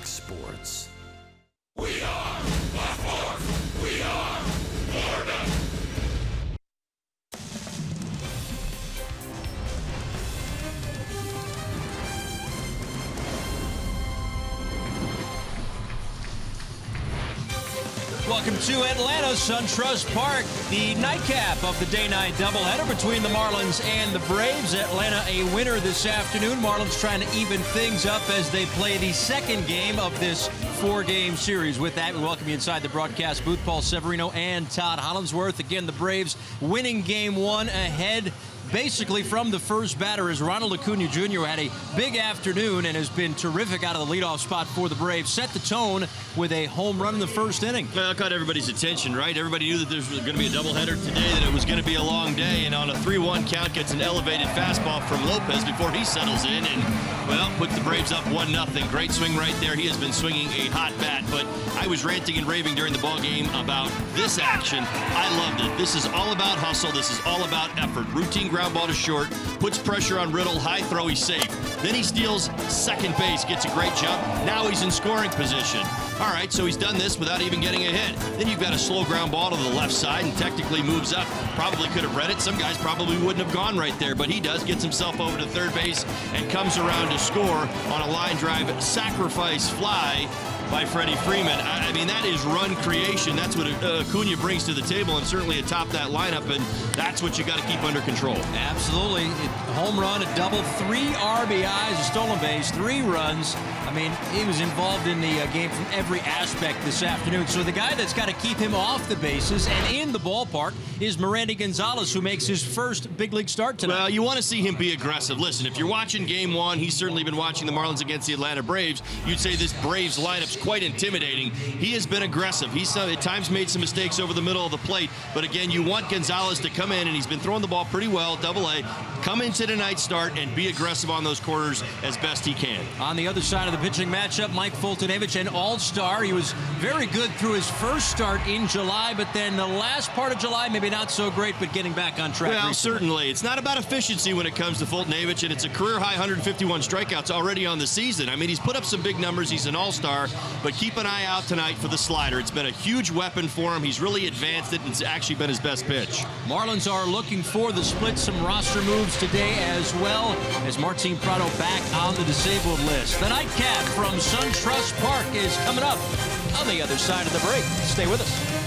Sports. We are the Fourth. We are Florida. Welcome to Atlanta, SunTrust Park, the nightcap of the day-night doubleheader between the Marlins and the Braves. Atlanta a winner this afternoon. Marlins trying to even things up as they play the second game of this four-game series. With that, we welcome you inside the broadcast booth. Paul Severino and Todd Hollinsworth. Again, the Braves winning game one ahead basically from the first batter as Ronald Acuna Jr. had a big afternoon and has been terrific out of the leadoff spot for the Braves. Set the tone with a home run in the first inning. Well, it caught everybody's attention, right? Everybody knew that there was going to be a doubleheader today, that it was going to be a long day, and on a 3-1 count gets an elevated fastball from Lopez before he settles in and, well, puts the Braves up 1-0. Great swing right there. He has been swinging a hot bat, but I was ranting and raving during the ballgame about this action. I loved it. This is all about hustle. This is all about effort. Routine ground ball to short, puts pressure on Riddle, high throw, he's safe. Then he steals second base, gets a great jump. Now he's in scoring position. All right, so he's done this without even getting a hit. Then you've got a slow ground ball to the left side and technically moves up. Probably could have read it. Some guys probably wouldn't have gone right there, but he does, gets himself over to third base and comes around to score on a line drive sacrifice fly by Freddie Freeman. I mean, that is run creation. That's what Acuna brings to the table, and certainly atop that lineup, and that's what you got to keep under control. Absolutely. Home run, a double, 3 RBIs, a stolen base, 3 runs. I mean, he was involved in the game from every aspect this afternoon. So the guy that's got to keep him off the bases and in the ballpark is Merandy Gonzalez, who makes his first big league start tonight. Well, you want to see him be aggressive. Listen, if you're watching game one, he's certainly been watching the Marlins against the Atlanta Braves. You'd say this Braves lineup's quite intimidating. He has been aggressive. He's at times made some mistakes over the middle of the plate. But again, you want Gonzalez to come in, and he's been throwing the ball pretty well, Double-A. Come into tonight's start and be aggressive on those corners as best he can. On the other side of the pitching matchup, Mike Fultonevich, an all-star. He was very good through his first start in July, but then the last part of July, maybe not so great, but getting back on track. Well, recently. Certainly. It's not about efficiency when it comes to Fultonevich, and it's a career-high 151 strikeouts already on the season. I mean, he's put up some big numbers. He's an all-star, but keep an eye out tonight for the slider. It's been a huge weapon for him. He's really advanced it, and it's actually been his best pitch. Marlins are looking for the split, some roster moves today as well, as Martin Prado back on the disabled list. The nightcap from SunTrust Park is coming up on the other side of the break. Stay with us.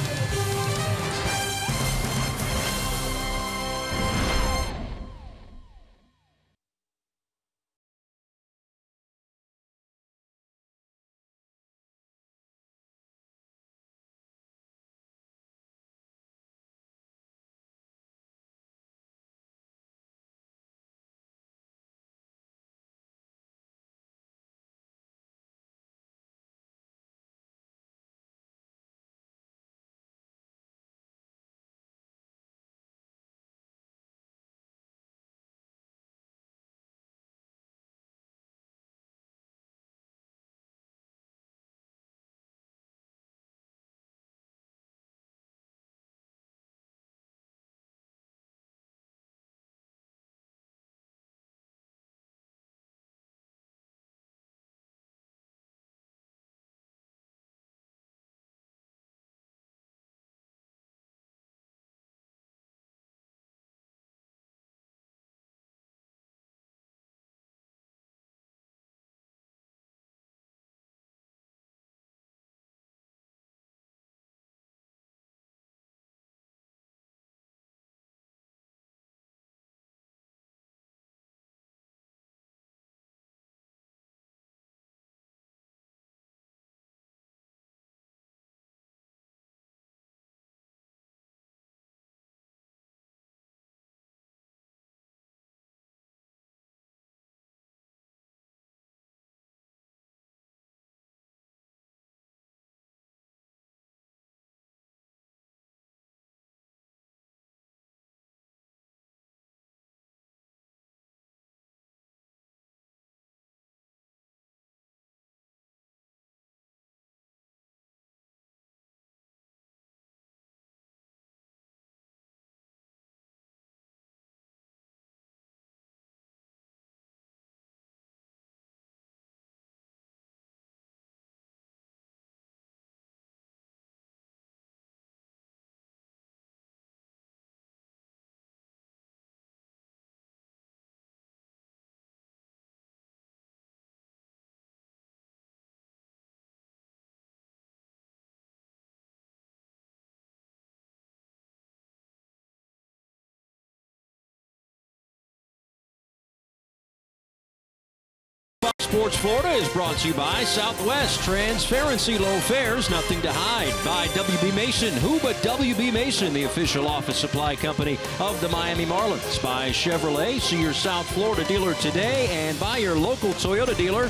Sports Florida is brought to you by Southwest. Transparency, low fares, nothing to hide. By WB Mason. Who but WB Mason, the official office supply company of the Miami Marlins. By Chevrolet. See your South Florida dealer today. And by your local Toyota dealer.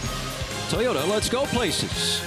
Toyota, let's go places.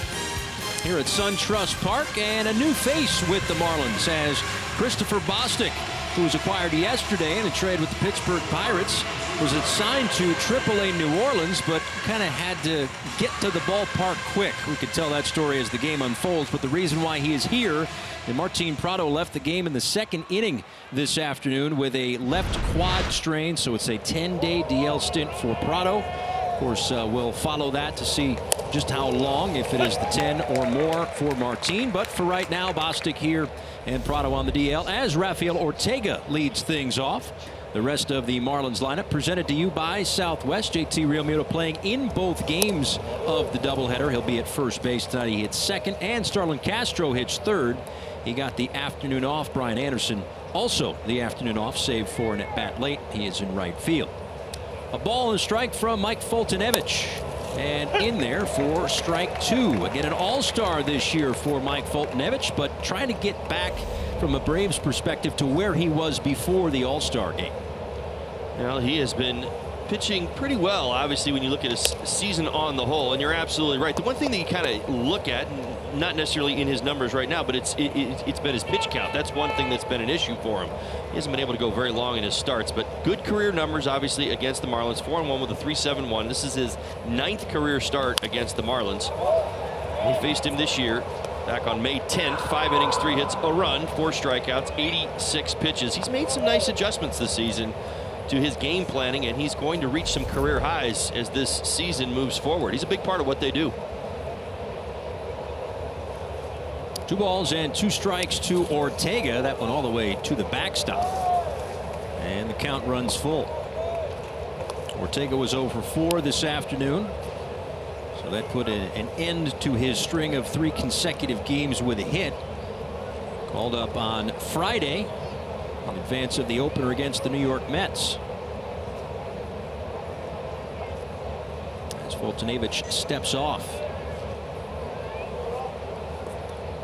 Here at SunTrust Park, and a new face with the Marlins as Christopher Bostic, who was acquired yesterday in a trade with the Pittsburgh Pirates, was assigned to AAA New Orleans, but kind of had to get to the ballpark quick. We could tell that story as the game unfolds, but the reason why he is here, and Martin Prado left the game in the second inning this afternoon with a left quad strain, so it's a 10-day DL stint for Prado. Of course, we'll follow that to see just how long, if it is the 10 or more for Martin. But for right now, Bostic here and Prado on the DL as Rafael Ortega leads things off. The rest of the Marlins lineup presented to you by Southwest. JT Realmuto playing in both games of the doubleheader. He'll be at first base tonight. He hits second, and Starlin Castro hits third. He got the afternoon off. Brian Anderson also the afternoon off, save for an at-bat late. He is in right field. A ball and a strike from Mike Foltynewicz. And in there for strike two. Again, an all-star this year for Mike Foltynewicz, but trying to get back from a Braves perspective to where he was before the all-star game. Well, he has been pitching pretty well, obviously, when you look at his season on the whole, and you're absolutely right. The one thing that you kind of look at, not necessarily in his numbers right now, but it's been his pitch count. That's one thing that's been an issue for him. He hasn't been able to go very long in his starts, but good career numbers, obviously, against the Marlins. 4-1 with a 3.71. This is his 9th career start against the Marlins. We faced him this year back on May 10th. 5 innings, 3 hits, a run, 4 strikeouts, 86 pitches. He's made some nice adjustments this season to his game planning, and he's going to reach some career highs as this season moves forward. He's a big part of what they do. 2 balls and 2 strikes to Ortega. That one all the way to the backstop. And the count runs full. Ortega was 0 for 4 this afternoon. So that put an end to his string of 3 consecutive games with a hit. Called up on Friday in advance of the opener against the New York Mets. As Foltynewicz steps off.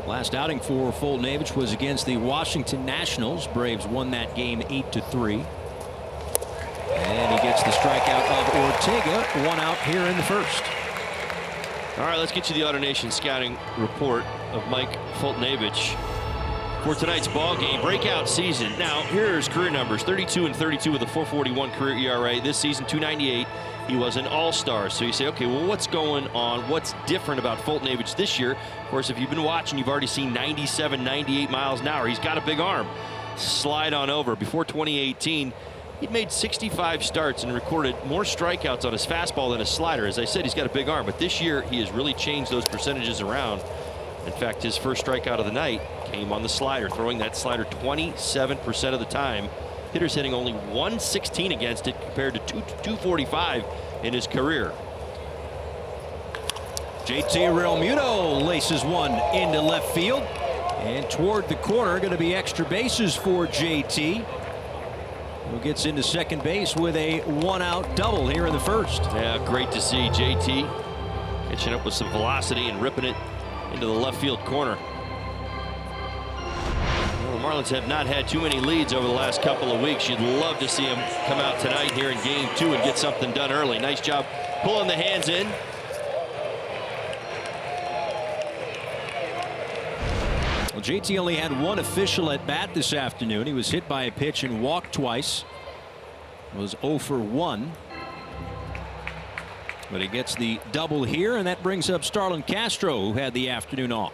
Last outing for Foltynewicz was against the Washington Nationals. Braves won that game 8-3. And he gets the strikeout of Ortega. 1 out here in the first. All right, let's get you the AutoNation scouting report of Mike Foltynewicz for tonight's ball game. Breakout season. Now, here are his career numbers: 32-32 with a 4.41 career ERA. This season, 2.98. He was an all-star. So you say, okay, well, what's going on? What's different about Foltynewicz this year? Of course, if you've been watching, you've already seen 97, 98 miles an hour. He's got a big arm. Slide on over. Before 2018, he'd made 65 starts and recorded more strikeouts on his fastball than his slider. As I said, he's got a big arm, but this year he has really changed those percentages around. In fact, his first strikeout of the night came on the slider, throwing that slider 27% of the time. Hitters hitting only 116 against it compared to 245 in his career. JT Realmuto laces one into left field. And toward the corner, going to be extra bases for JT, who gets into second base with a 1-out double here in the first. Yeah, great to see JT catching up with some velocity and ripping it into the left field corner. Well, the Marlins have not had too many leads over the last couple of weeks. You'd love to see him come out tonight here in game 2 and get something done early. Nice job pulling the hands in. Well, JT only had 1 official at bat this afternoon. He was hit by a pitch and walked twice. Was 0 for 1. But he gets the double here, and that brings up Starlin Castro, who had the afternoon off.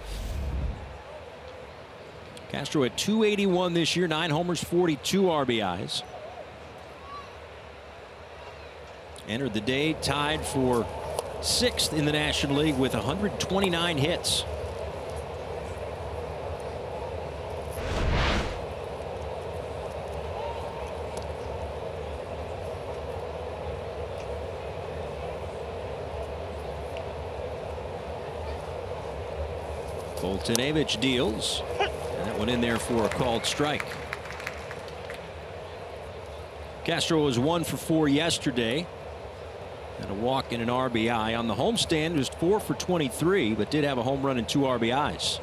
Castro at 281 this year, 9 homers, 42 RBIs. Entered the day tied for 6th in the National League with 129 hits. Foltynewicz deals, and that went in there for a called strike. Castro was 1 for 4 yesterday. And a walk and an RBI. On the homestand, was 4 for 23, but did have a home run and 2 RBIs.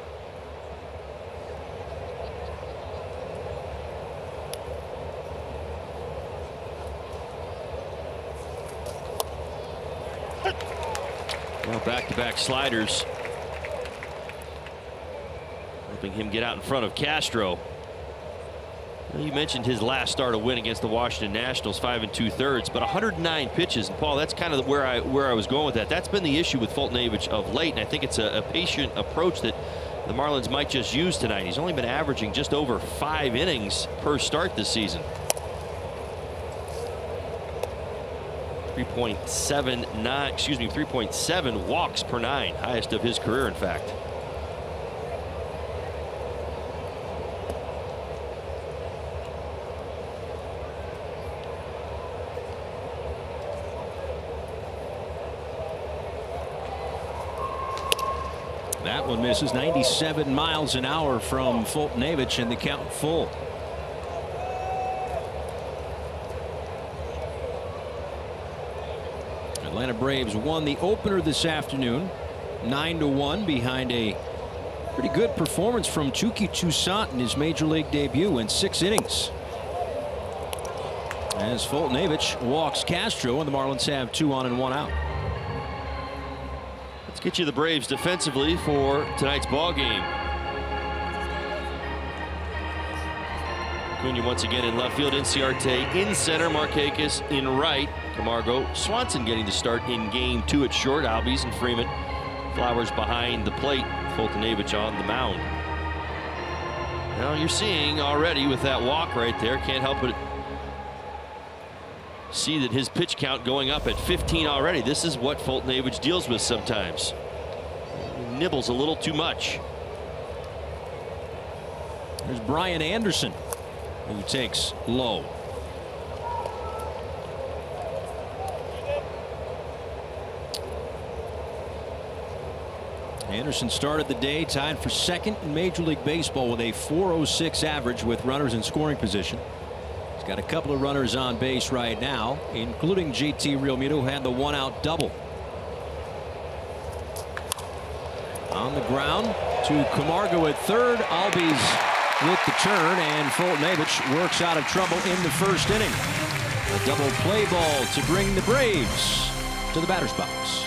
Well, back-to-back sliders. Helping him get out in front of Castro. Well, you mentioned his last start, a win against the Washington Nationals, 5 2/3, but 109 pitches. And Paul, that's kind of where I was going with that. That's been the issue with Foltynewicz of late, and I think it's a patient approach that the Marlins might just use tonight. He's only been averaging just over 5 innings per start this season. 3.7 walks per 9, highest of his career, in fact. That one misses. 97 miles an hour from Foltynewicz, and the count full. Atlanta Braves won the opener this afternoon, 9-1, behind a pretty good performance from Chucky Toussaint in his major league debut in 6 innings. As Foltynewicz walks Castro, and the Marlins have 2 on and 1 out. Let's get you the Braves defensively for tonight's ball game. Acuna once again in left field, Inciarte in center, Markakis in right, Camargo, Swanson getting the start in game 2 at short, Albies and Freeman, Flowers behind the plate, Foltynewicz on the mound. Now you're seeing already with that walk right there, can't help but see that his pitch count going up at 15 already. This is what Foltynewicz deals with sometimes. He nibbles a little too much. There's Brian Anderson, who takes low. Anderson started the day tied for 2nd in Major League Baseball with a .406 average with runners in scoring position. He's got a couple of runners on base right now, including JT Realmuto, who had the 1-out double. On the ground to Camargo at 3rd. Albies with the turn, and Foltynewicz works out of trouble in the 1st inning. A double play ball to bring the Braves to the batter's box.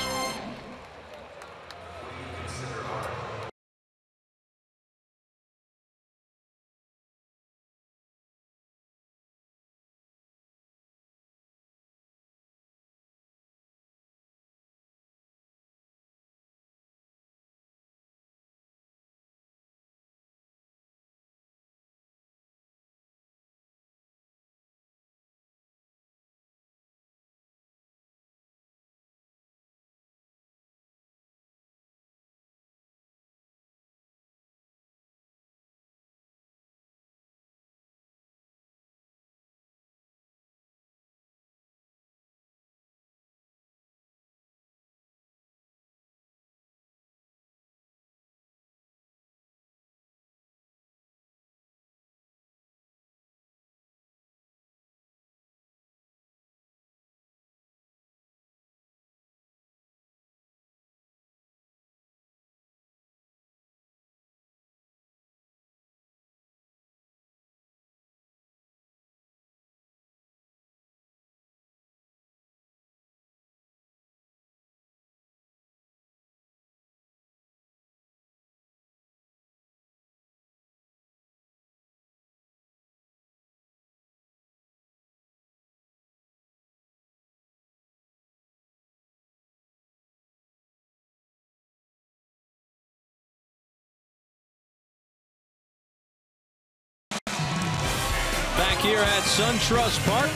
Back here at SunTrust Park,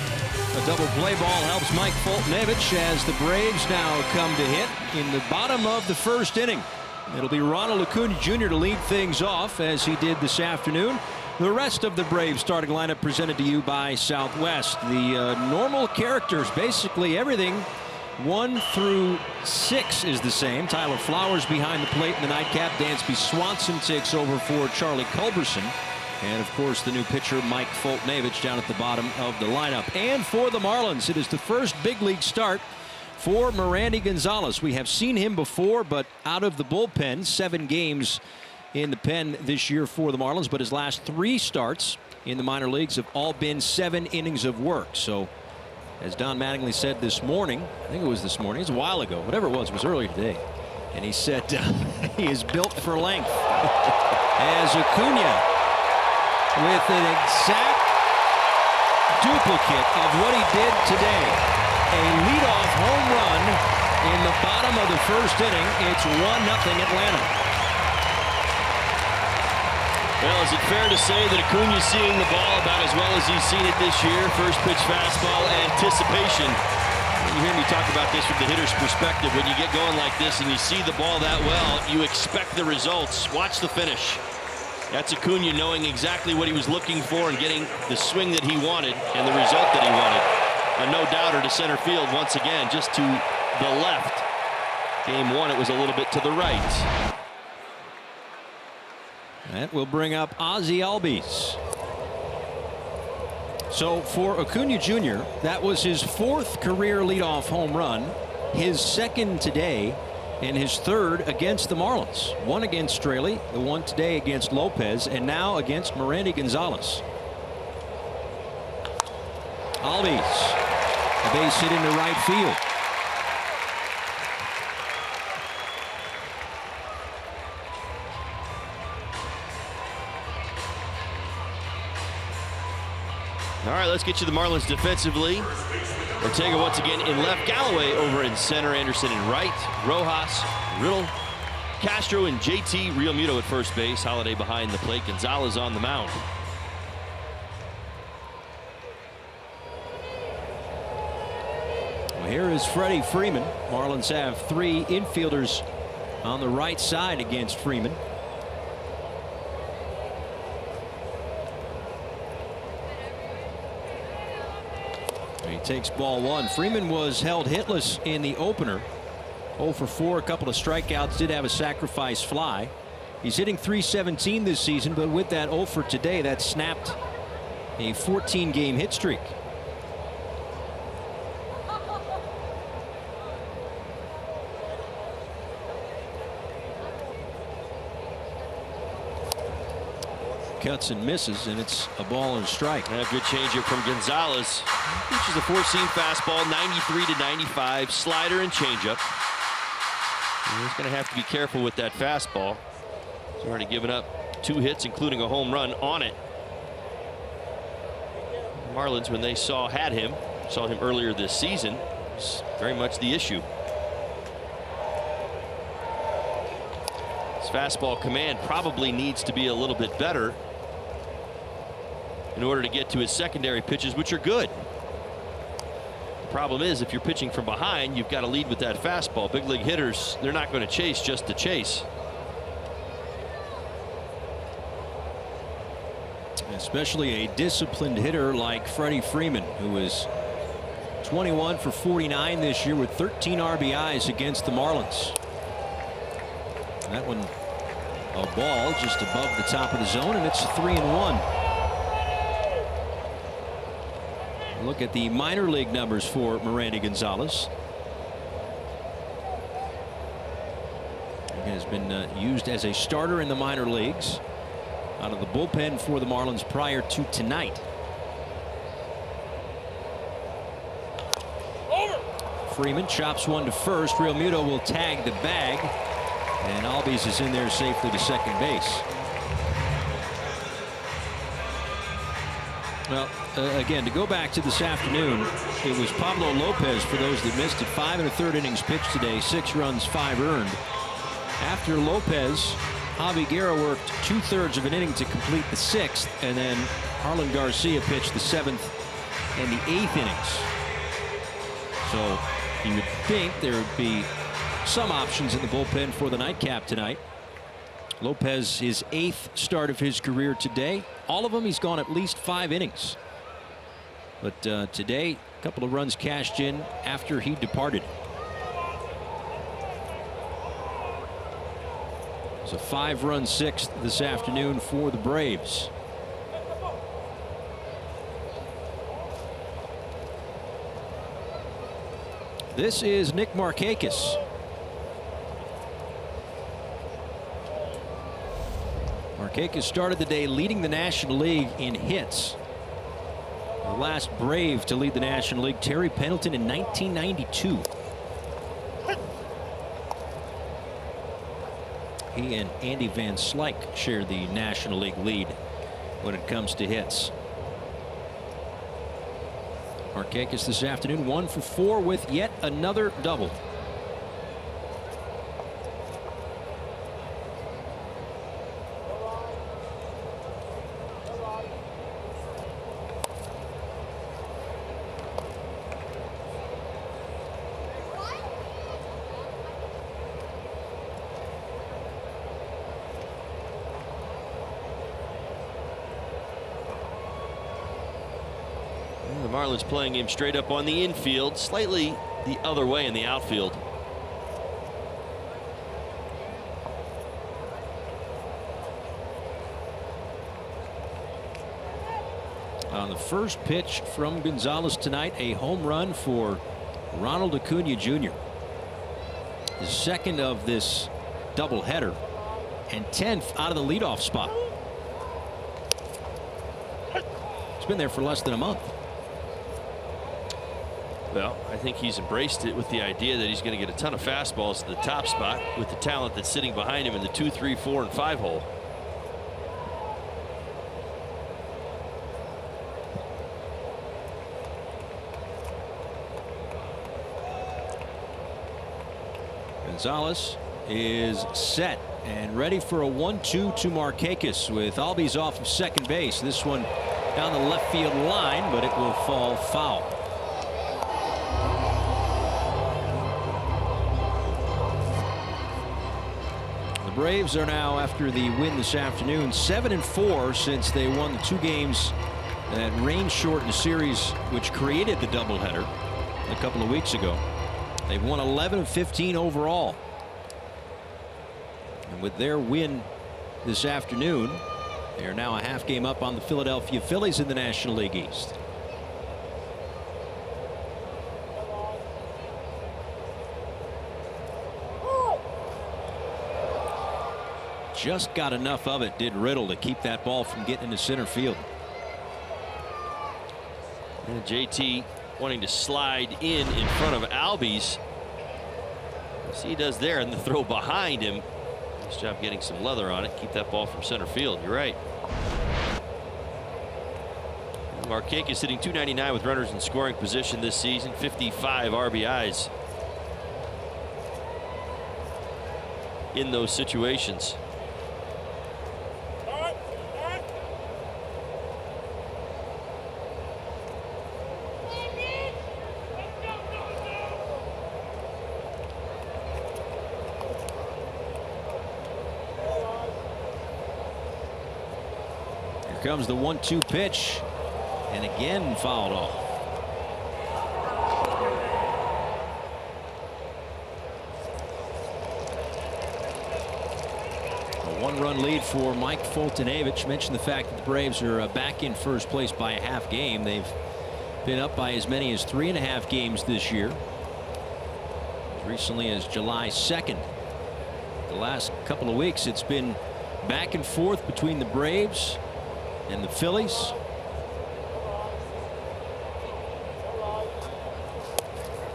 a double play ball helps Mike Foltynewicz as the Braves now come to hit in the bottom of the 1st inning. It'll be Ronald Acuna Jr. to lead things off, as he did this afternoon. The rest of the Braves starting lineup presented to you by Southwest. The normal characters, basically everything 1 through 6 is the same. Tyler Flowers behind the plate in the nightcap. Dansby Swanson takes over for Charlie Culberson. And, of course, the new pitcher, Mike Foltynewicz, down at the bottom of the lineup. And for the Marlins, it is the first big league start for Merandy Gonzalez. We have seen him before, but out of the bullpen. 7 games in the pen this year for the Marlins, but his last 3 starts in the minor leagues have all been 7 innings of work. So, as Don Mattingly said this morning, I think it was this morning, it was a while ago, whatever it was earlier today, and he said he is built for length. As Acuna, with an exact duplicate of what he did today, a leadoff home run in the bottom of the first inning. It's 1-0 Atlanta. Well, is it fair to say that Acuna's seeing the ball about as well as he's seen it this year? First pitch fastball, anticipation. You hear me talk about this from the hitter's perspective. When you get going like this and you see the ball that well, you expect the results. Watch the finish. That's Acuna knowing exactly what he was looking for and getting the swing that he wanted and the result that he wanted. A no-doubter to center field once again, just to the left. Game 1, it was a little bit to the right. That will bring up Ozzie Albies. So for Acuna Jr., that was his 4th career leadoff home run, his 2nd today, and his 3rd against the Marlins. 1 against Straley, the 1 today against Lopez, and now against Merandy Gonzalez. Albies, a base hit into right field. All right, let's get you the Marlins defensively. Ortega once again in left, Galloway over in center, Anderson in right, Rojas, Riddle, Castro, and JT Realmuto at first base, Holiday behind the plate, Gonzalez on the mound. Well, here is Freddie Freeman. Marlins have 3 infielders on the right side against Freeman. He takes ball 1. Freeman was held hitless in the opener. 0 for 4, a couple of strikeouts, did have a sacrifice fly. He's hitting .317 this season, but with that 0 for today, that snapped a 14-game hit streak. Cuts and misses, and it's a ball and a strike. And a good changeup from Gonzalez. Which is a 4-seam fastball, 93 to 95, slider and changeup. He's going to have to be careful with that fastball. He's already given up 2 hits, including a home run on it. Marlins, when they saw him earlier this season, was very much the issue. His fastball command probably needs to be a little bit better in order to get to his secondary pitches, which are good. The problem is, if you're pitching from behind, you've got to lead with that fastball. Big league hitters, they're not going to chase just to chase. Especially a disciplined hitter like Freddie Freeman, who is 21 for 49 this year with 13 RBIs against the Marlins. That one a ball just above the top of the zone, and it's 3-1. Look at the minor league numbers for Merandy Gonzalez. He has been used as a starter in the minor leagues out of the bullpen for the Marlins prior to tonight. Freeman chops one to first. Realmuto will tag the bag, and Albies is in there safely to second base. Well, again, to go back to this afternoon, it was Pablo Lopez, for those that missed it. 5 1/3 innings pitched today, 6 runs, 5 earned. After Lopez, Javi Guerra worked 2/3 of an inning to complete the 6th, and then Harlan Garcia pitched the 7th and the 8th innings. So you would think there would be some options in the bullpen for the nightcap tonight. Lopez, his 8th start of his career today. All of them, he's gone at least 5 innings. But today, a couple of runs cashed in after he departed. It's a 5-run 6th this afternoon for the Braves. This is Nick Markakis. Markakis started the day leading the National League in hits. The last Brave to lead the National League, Terry Pendleton, in 1992. He and Andy Van Slyke share the National League lead when it comes to hits. Markakis this afternoon 1 for 4 with yet another double. The Marlins playing him straight up on the infield, slightly the other way in the outfield. On the first pitch from Gonzalez tonight, a home run for Ronald Acuna Jr. The second of this doubleheader and 10th out of the leadoff spot. It's been there for less than a month. Well, I think he's embraced it with the idea that he's going to get a ton of fastballs to the top spot with the talent that's sitting behind him in the 2, 3, 4, and 5 hole. Gonzalez is set and ready for a 1-2 to Markakis with Albies off of second base. This one down the left field line, but it will fall foul. The Braves are now, after the win this afternoon, 7-4 since they won the 2 games that rain-shortened series which created the doubleheader a couple of weeks ago. They've won 11 of 15 overall. And with their win this afternoon, they are now a half game up on the Philadelphia Phillies in the National League East. Just got enough of it, did Riddle, to keep that ball from getting into center field. And JT wanting to slide in front of Albies. See he does there, and the throw behind him. Nice job getting some leather on it. Keep that ball from center field. You're right. Markakis hitting .299 with runners in scoring position this season. 55 RBIs in those situations. Comes the 1-2 pitch, and again fouled off. A 1-run lead for Mike Foltynewicz. Mentioned the fact that the Braves are back in first place by a half game. They've been up by as many as 3.5 games this year, as recently as July 2nd. The last couple of weeks it's been back and forth between the Braves and the Phillies.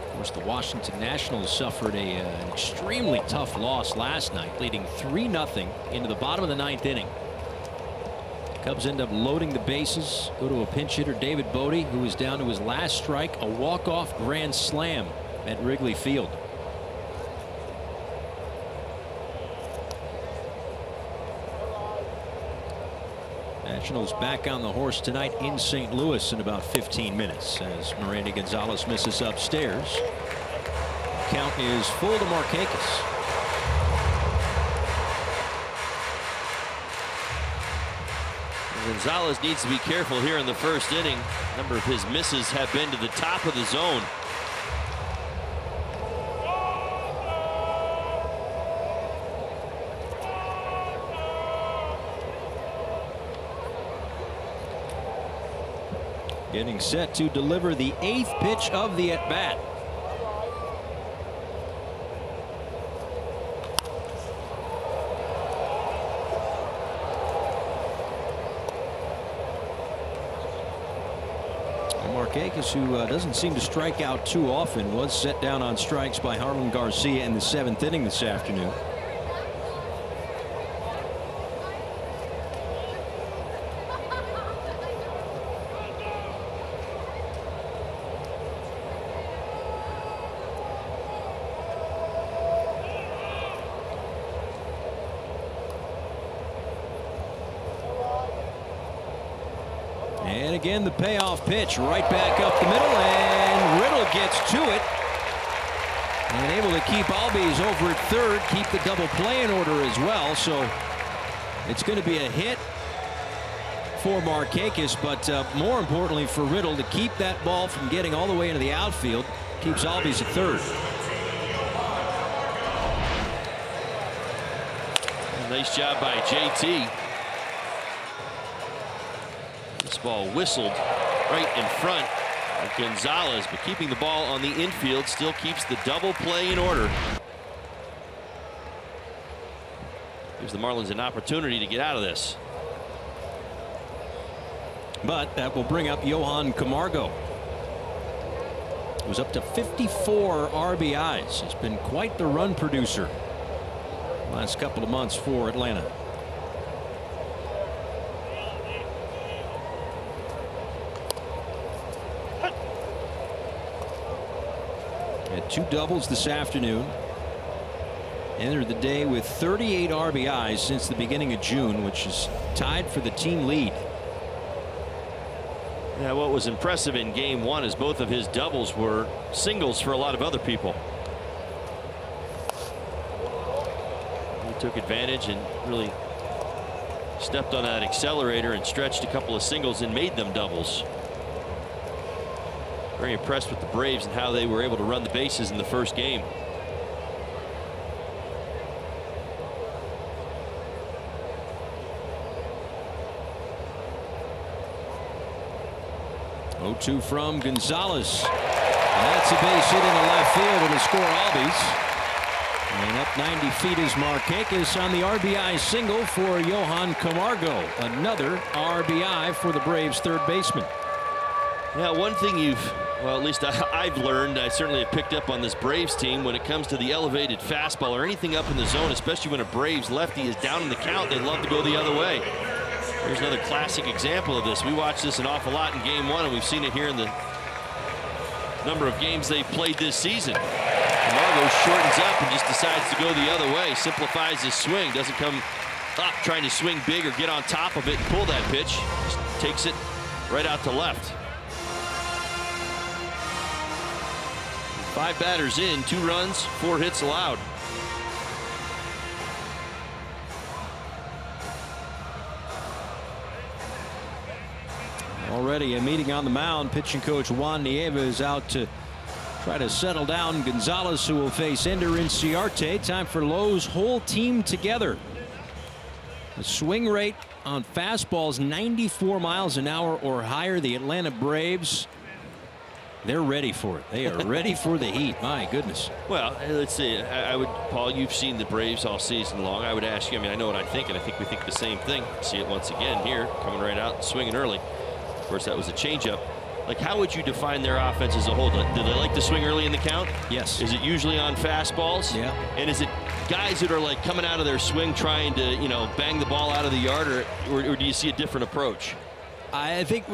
Of course, the Washington Nationals suffered an extremely tough loss last night, leading 3-0 into the bottom of the 9th inning. Cubs end up loading the bases, go to a pinch hitter, David Bodie, who is down to his last strike, a walk-off grand slam at Wrigley Field. Nationals back on the horse tonight in St. Louis in about 15 minutes as Miranda Gonzalez misses upstairs. Count is full to Markakis. Gonzalez needs to be careful here in the first inning. A number of his misses have been to the top of the zone. Getting set to deliver the 8th pitch of the at-bat. Markakis, who doesn't seem to strike out too often, was set down on strikes by Harlan Garcia in the 7th inning this afternoon. And again, the payoff pitch right back up the middle, and Riddle gets to it. And able to keep Albies over at third, keep the double play in order as well. So it's going to be a hit for Markakis, but more importantly for Riddle to keep that ball from getting all the way into the outfield. Keeps Albies at third. Nice job by JT. This ball whistled right in front of Gonzalez, but keeping the ball on the infield still keeps the double play in order. Gives the Marlins an opportunity to get out of this. But that will bring up Johan Camargo. He was up to 54 RBIs. He's been quite the run producer last couple of months for Atlanta. Had 2 doubles this afternoon. Entered the day with 38 RBIs since the beginning of June, which is tied for the team lead. Yeah, what was impressive in game 1 is both of his doubles were singles for a lot of other people. He took advantage and really stepped on that accelerator and stretched a couple of singles and made them doubles. Very impressed with the Braves and how they were able to run the bases in the first game. Oh-2 from Gonzalez. And that's a base hit into left field. It'll score Albies. And up 90 feet is Markakis on the RBI single for Johan Camargo. Another RBI for the Braves third baseman. Yeah, one thing well, at least I've learned, I certainly have picked up on this Braves team, when it comes to the elevated fastball or anything up in the zone, especially when a Braves lefty is down in the count, they love to go the other way. Here's another classic example of this. We watched this an awful lot in game 1, and we've seen it here in the number of games they've played this season. Camargo shortens up and just decides to go the other way, simplifies his swing, doesn't come up trying to swing big or get on top of it and pull that pitch, just takes it right out to left. 5 batters in, 2 runs, 4 hits allowed. Already a meeting on the mound. Pitching coach Juan Nieva is out to try to settle down Gonzalez, who will face Ender Inciarte. Time for Lowe's whole team together. The swing rate on fastballs 94 miles an hour or higher. The Atlanta Braves, they're ready for it. They are ready for the heat. My goodness. Well, let's see. I would, Paul, you've seen the Braves all season long. I would ask you, I mean, I know what I think, and I think we think the same thing. See it once again here, coming right out and swinging early. Of course, that was a changeup. Like, how would you define their offense as a whole? Do they like to swing early in the count? Yes. Is it usually on fastballs? Yeah. And is it guys that are like coming out of their swing trying to, you know, bang the ball out of the yard, or do you see a different approach? I think,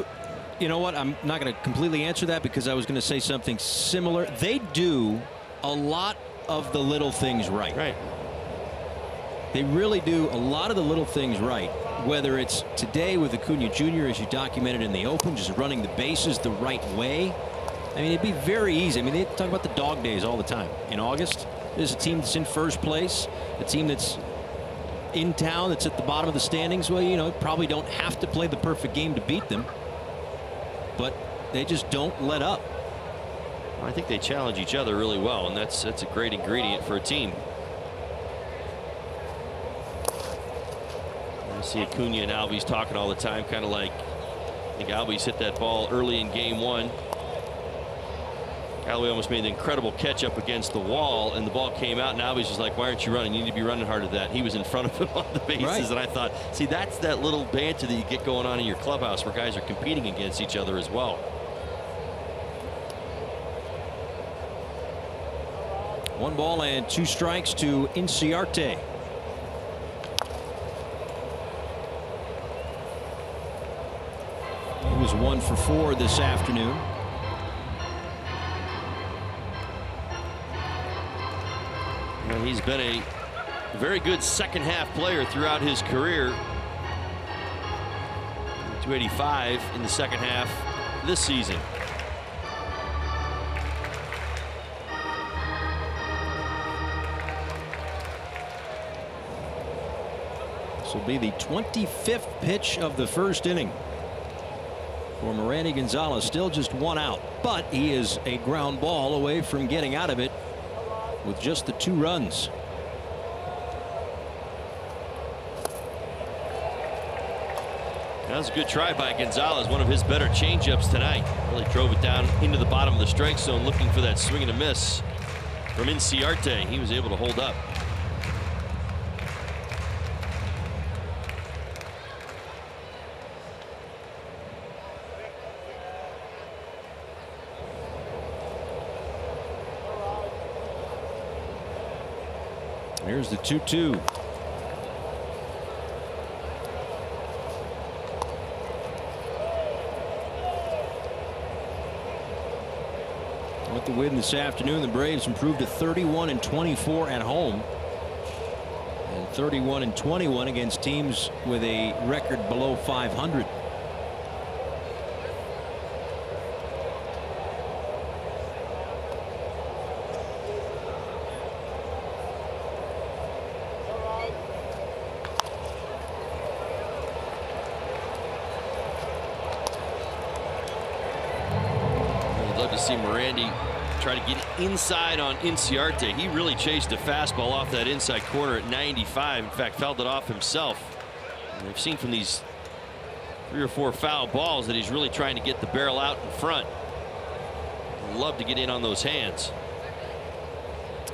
you know what, I'm not going to completely answer that because I was going to say something similar. They do a lot of the little things right. Right. They really do a lot of the little things right. Whether it's today with Acuna Jr., as you documented in the open, just running the bases the right way. I mean, it'd be very easy. I mean, they talk about the dog days all the time. In August, there's a team that's in first place, a team that's in town, that's at the bottom of the standings. Well, you know, probably don't have to play the perfect game to beat them, but they just don't let up. I think they challenge each other really well, and that's a great ingredient for a team. I see Acuna and Albies talking all the time, kind of like, I think Albies hit that ball early in game 1. Albies almost made an incredible catch up against the wall, and the ball came out, and Albies was like, why aren't you running? You need to be running hard at that. He was in front of him on the bases, right. And I thought, see, that's that little banter that you get going on in your clubhouse where guys are competing against each other as well. 1 ball and 2 strikes to Inciarte. He was 1 for 4 this afternoon. Well, he's been a very good second half player throughout his career. 285 in the second half this season. This will be the 25th pitch of the first inning for Merandy Gonzalez. Still just 1 out, but he is a ground ball away from getting out of it with just the 2 runs. That was a good try by Gonzalez. One of his better changeups tonight. Really drove it down into the bottom of the strike zone, looking for that swing and a miss from Inciarte. He was able to hold up. Here's the 2-2. With the win this afternoon, the Braves improved to 31-24 at home and 31-21 against teams with a record below 500. See Merandy try to get inside on Inciarte. He really chased a fastball off that inside corner at 95. In fact, fouled it off himself. And I've seen from these 3 or 4 foul balls that he's really trying to get the barrel out in front. Love to get in on those hands.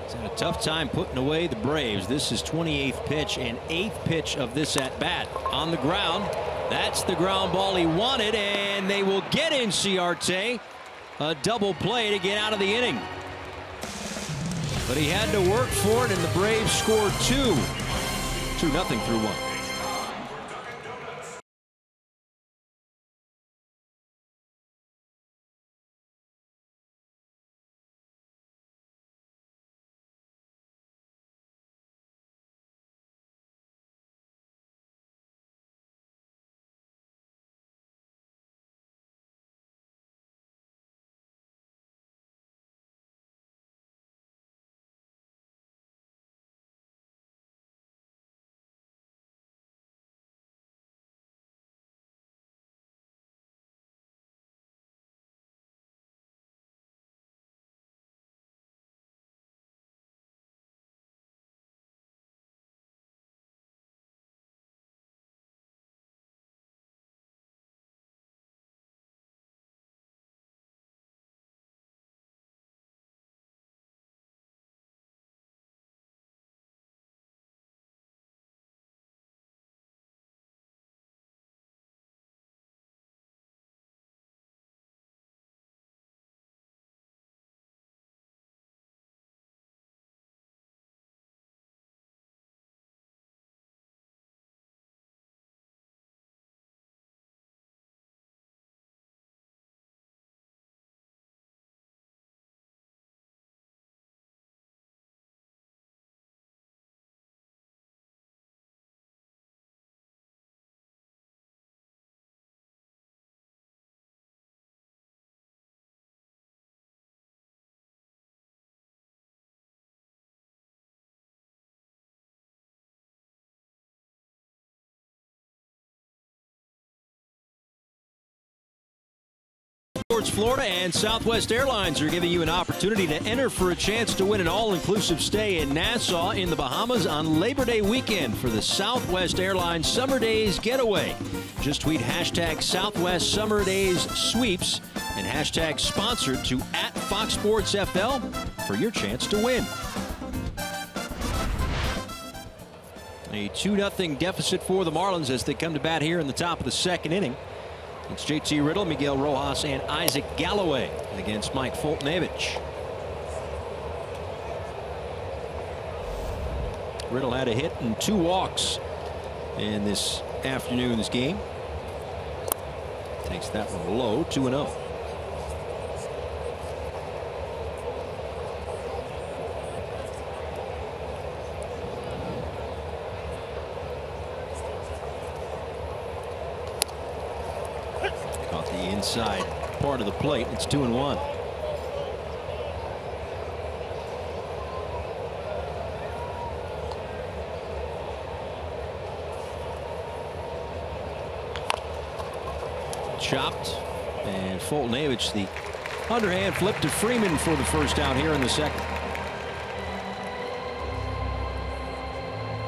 He's had a tough time putting away the Braves. This is 28th pitch and 8th pitch of this at bat. On the ground. That's the ground ball he wanted, and they will get Inciarte. A double play to get out of the inning. But he had to work for it, and the Braves scored 2. 2-0 through 1. Florida and Southwest Airlines are giving you an opportunity to enter for a chance to win an all-inclusive stay in Nassau in the Bahamas on Labor Day weekend for the Southwest Airlines Summer Days Getaway. Just tweet hashtag Southwest Summer Days Sweeps and hashtag sponsored to @FoxSportsFL for your chance to win. A 2-0 deficit for the Marlins as they come to bat here in the top of the second inning. It's JT Riddle, Miguel Rojas, and Isaac Galloway against Mike Foltynewicz. Riddle had a hit and 2 walks in this afternoon's game. Takes that one low, 2-0. Caught the inside part of the plate. It's 2-1. Chopped, and Foltynewicz, the underhand flip to Freeman for the first out here in the second.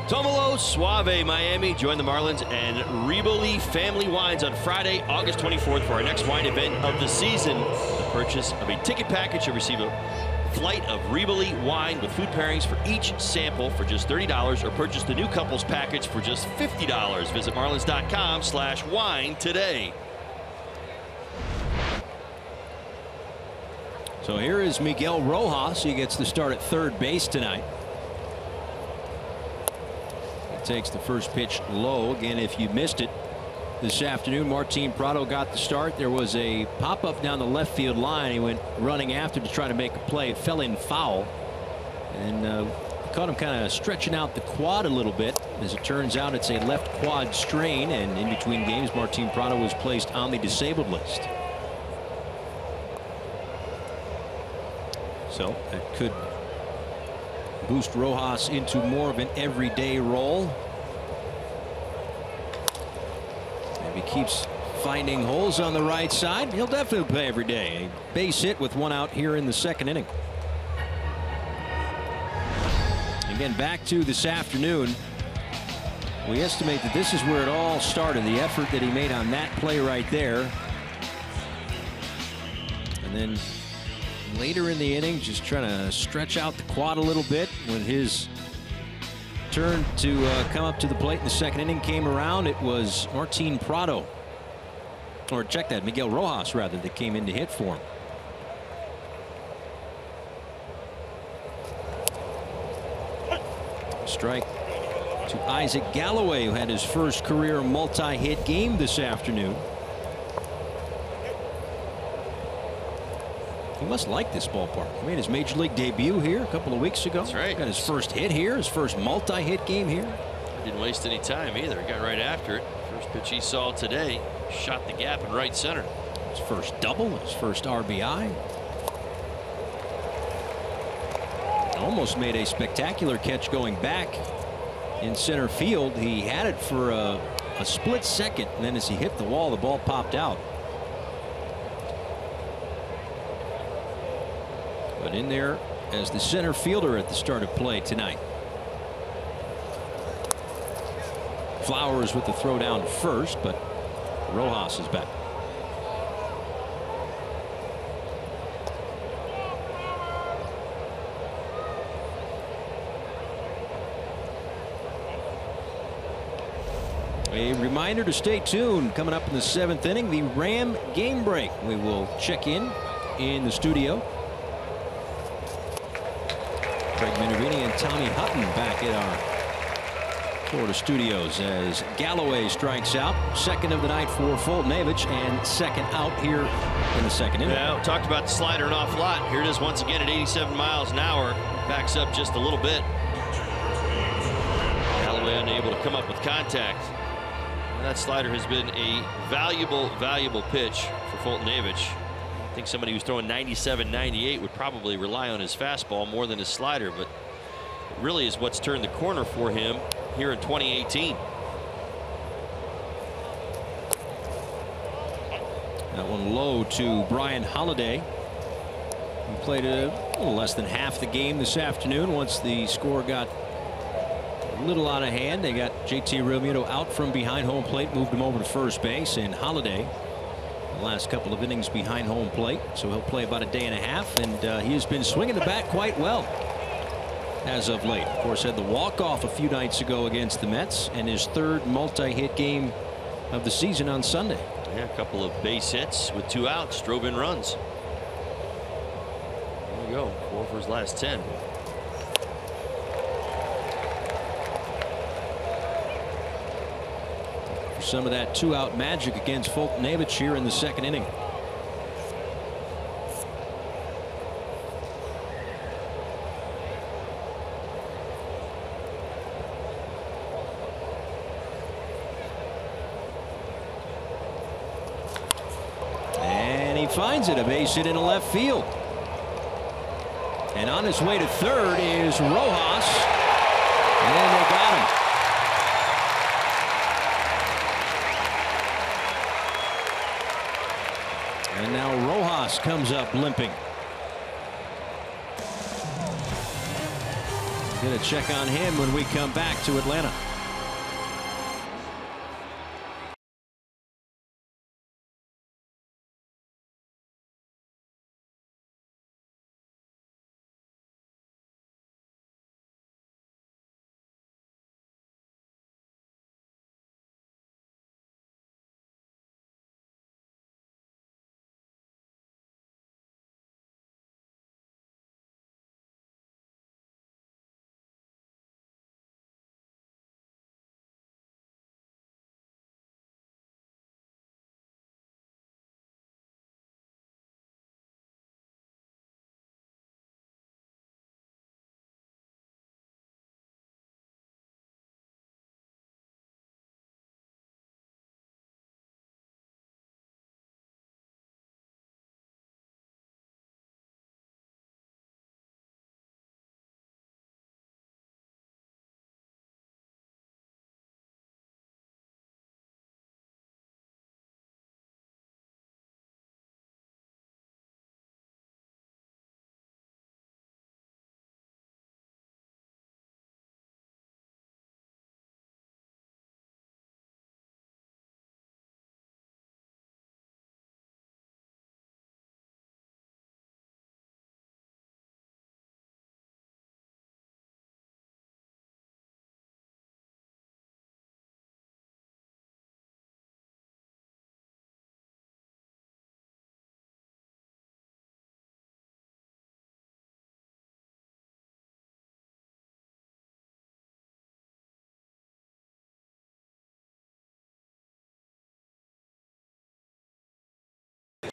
Tomolo Suave Miami join the Marlins and Riboli Family Wines on Friday, August 24th for our next wine event of the season. The purchase of a ticket package, you'll receive a flight of Riboli wine with food pairings for each sample for just $30, or purchase the new couples package for just $50. Visit marlins.com/wine today. So here is Miguel Rojas. He gets the start at third base tonight. He takes the first pitch low. Again, if you missed it this afternoon, Martin Prado got the start. There was a pop-up down the left field line. He went running after to try to make a play. It fell in foul. And caught him kind of stretching out the quad a little bit. As it turns out, it's a left quad strain. And in between games, Martin Prado was placed on the disabled list. So that could boost Rojas into more of an everyday role. Maybe keeps finding holes on the right side. He'll definitely play every day. A base hit with 1 out here in the second inning. Again, back to this afternoon. We estimate that this is where it all started. The effort that he made on that play right there. And then later in the inning, just trying to stretch out the quad a little bit. When his turn to come up to the plate in the second inning came around, it was Martin Prado, or check that, Miguel Rojas rather, that came in to hit for him. Strike to Isaac Galloway, who had his first career multi-hit game this afternoon. He must like this ballpark. He made his major league debut here a couple of weeks ago. That's right. Got his first hit here, his first multi-hit game here. Didn't waste any time either. He got right after it. First pitch he saw today, shot the gap in right center. His first double, his first RBI. Almost made a spectacular catch going back in center field. He had it for a split second, and then as he hit the wall, the ball popped out. But in there as the center fielder at the start of play tonight. Flowers with the throw down to first, but Rojas is back. A reminder to stay tuned. Coming up in the 7th inning, the Ram game break. We will check in the studio. Craig Minervini and Tommy Hutton back at our Florida studios as Galloway strikes out. Second of the night for Foltynewicz, and second out here in the second inning. Yeah, we talked about the slider an awful lot. Here it is once again at 87 miles an hour. Backs up just a little bit. Galloway unable to come up with contact. And that slider has been a valuable pitch for Foltynewicz. I think somebody who's throwing 97, 98 would probably rely on his fastball more than his slider, but it really is what's turned the corner for him here in 2018. That one low to Brian Holiday. He played a little less than half the game this afternoon. Once the score got a little out of hand, they got JT Realmuto out from behind home plate, moved him over to first base, and Holiday the last couple of innings behind home plate, so he'll play about a day and a half, and he has been swinging the bat quite well as of late. Of course, had the walk-off a few nights ago against the Mets, and his third multi-hit game of the season on Sunday. Yeah, a couple of base hits with 2 outs, drove in runs. There you go, 4 for his last 10. some of that two-out magic against Fulton-Avich here in the second inning. And he finds it, a base hit into left field. And on his way to third is Rojas. And they got him. And now Rojas comes up limping. Going to check on him when we come back to Atlanta.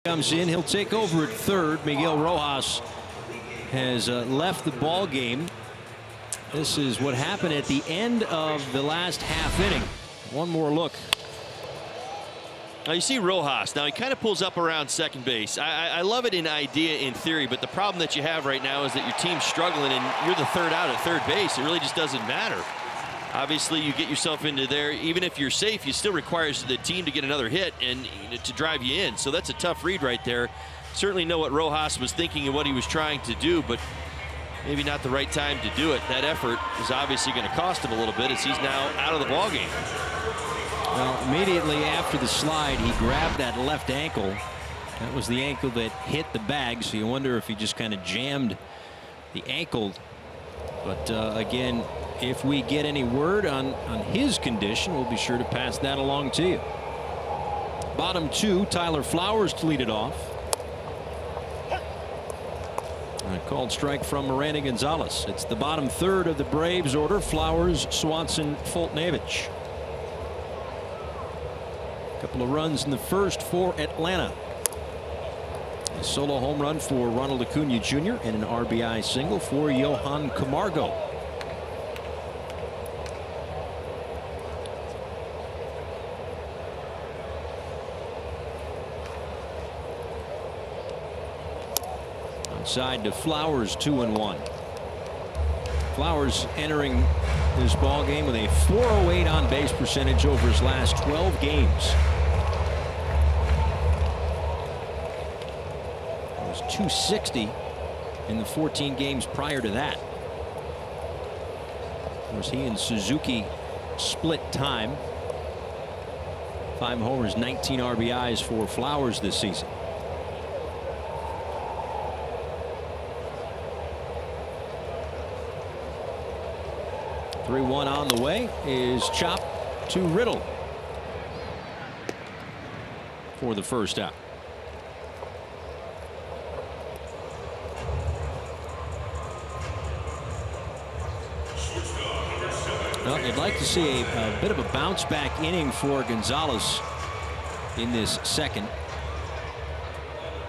Comes in, he'll take over at third. Miguel Rojas has left the ball game. This is what happened at the end of the last half inning. One more look. Now you see Rojas. Now he kind of pulls up around second base. I love it in idea, in theory, but the problem that you have right now is that your team's struggling and you're the third out at third base. It really just doesn't matter. Obviously, you get yourself into there. Even if you're safe, it still requires the team to get another hit and to drive you in. So that's a tough read right there. Certainly know what Rojas was thinking and what he was trying to do, but maybe not the right time to do it. That effort is obviously going to cost him a little bit as he's now out of the ballgame. Well, immediately after the slide, he grabbed that left ankle. That was the ankle that hit the bag, so you wonder if he just kind of jammed the ankle. But again, if we get any word on his condition, we'll be sure to pass that along to you. Bottom two, Tyler Flowers to lead it off. A called strike from Miranda Gonzalez. It's the bottom third of the Braves order. Flowers, Swanson, Fulton-Avich. Couple of runs in the first for Atlanta. A solo home run for Ronald Acuna Jr. and an RBI single for Johan Camargo. Outside to Flowers, 2-1. Flowers entering this ball game with a .408 on base percentage over his last 12 games. It was .260 in the 14 games prior to that. Of course, he and Suzuki split time. 5 homers, 19 RBIs for Flowers this season. 3-1 on the way is chopped to Riddle for the first out. Well, you'd like to see a bit of a bounce back inning for Gonzalez in this second.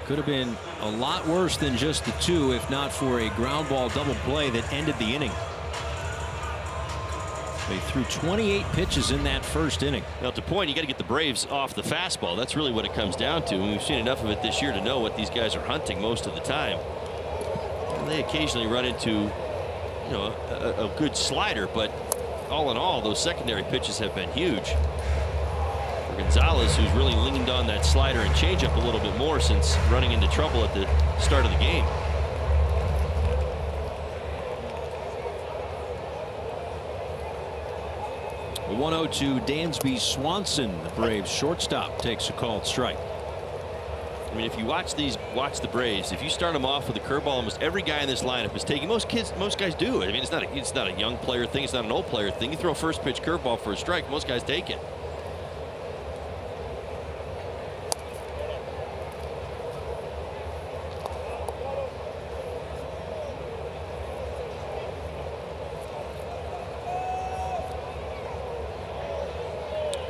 Could have been a lot worse than just the 2 if not for a ground ball double play that ended the inning. They threw 28 pitches in that first inning. Now, to point, you got to get the Braves off the fastball. That's really what it comes down to. And we've seen enough of it this year to know what these guys are hunting most of the time. And they occasionally run into, a good slider, but all in all, those secondary pitches have been huge. For Gonzalez, who's really leaned on that slider and changeup a little bit more since running into trouble at the start of the game. The 1-0 to Dansby Swanson. The Braves shortstop takes a called strike. I mean, if you watch the Braves, if you start them off with a curveball, almost every guy in this lineup is taking. Most guys do it. I mean, it's not a young player thing. It's not an old player thing. You throw a first pitch curveball for a strike, most guys take it.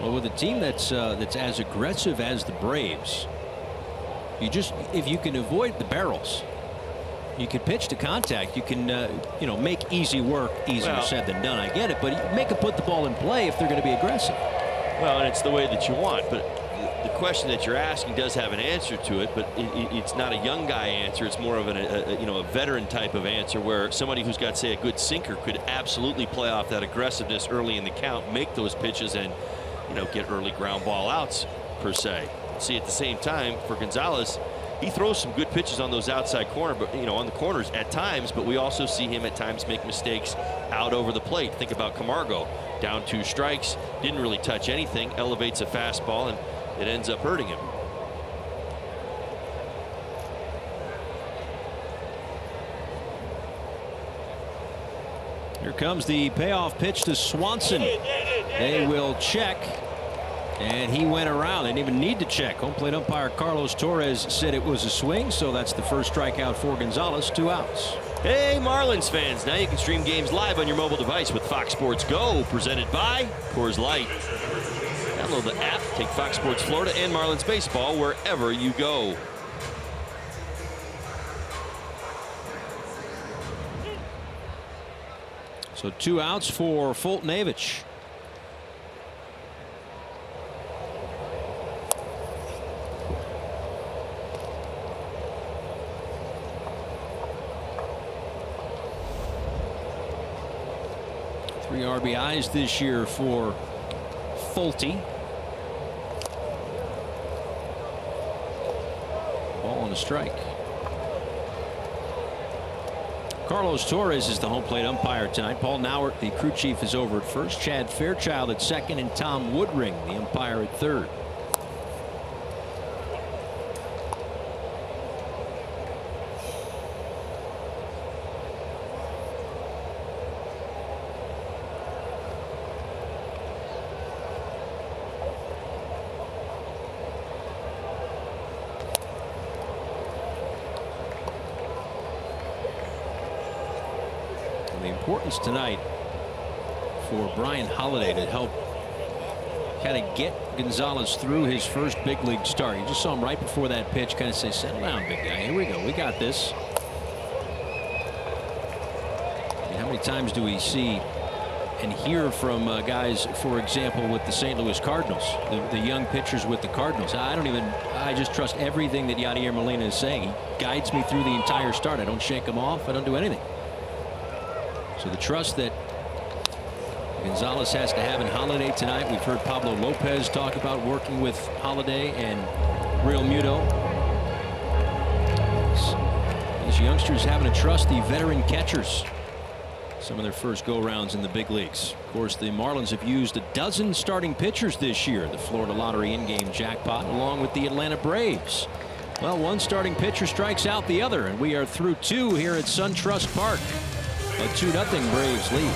Well, with a team that's as aggressive as the Braves, if you can avoid the barrels, you can pitch to contact. You can make easy work easier said than done. I get it, but make them put the ball in play if they're going to be aggressive. Well, and it's the way that you want, but the question that you're asking does have an answer to it, but it's not a young guy answer. It's more of a veteran type of answer where somebody who's got, say, a good sinker could absolutely play off that aggressiveness early in the count, make those pitches, and get early ground ball outs per se. See, at the same time, for Gonzalez, he throws some good pitches on those outside corner, but on the corners at times. But we also see him at times make mistakes out over the plate. Think about Camargo, down 2 strikes, didn't really touch anything, elevates a fastball, and it ends up hurting him. Here comes the payoff pitch to Swanson. They will check, and he went around. They didn't even need to check. Home plate umpire Carlos Torres said it was a swing, so that's the first strikeout for Gonzalez. 2 outs. Hey, Marlins fans, now you can stream games live on your mobile device with Fox Sports Go, presented by Coors Light. Download the app, take Fox Sports Florida and Marlins baseball wherever you go. So 2 outs for Foltynewicz. Three RBIs this year for Folty. Ball on a strike. Carlos Torres is the home plate umpire tonight. Paul Nauert, the crew chief, is over at first. Chad Fairchild at second, and Tom Woodring, the umpire, at third. The importance tonight for Brian Holliday to help kind of get Gonzalez through his first big league start. You just saw him right before that pitch kind of say, settle down, big guy. Here we go. We got this. I mean, how many times do we see and hear from guys, for example, with the St. Louis Cardinals, the young pitchers with the Cardinals? I just trust everything that Yadier Molina is saying. He guides me through the entire start. I don't shake him off. I don't do anything. So the trust that Gonzalez has to have in Holliday tonight. We've heard Pablo Lopez talk about working with Holliday and Real Muto. These youngsters having to trust the veteran catchers. Some of their first go-rounds in the big leagues. Of course, the Marlins have used a dozen starting pitchers this year. The Florida Lottery in-game jackpot, along with the Atlanta Braves. Well, one starting pitcher strikes out the other, and we are through 2 here at SunTrust Park. A 2-0 Braves lead.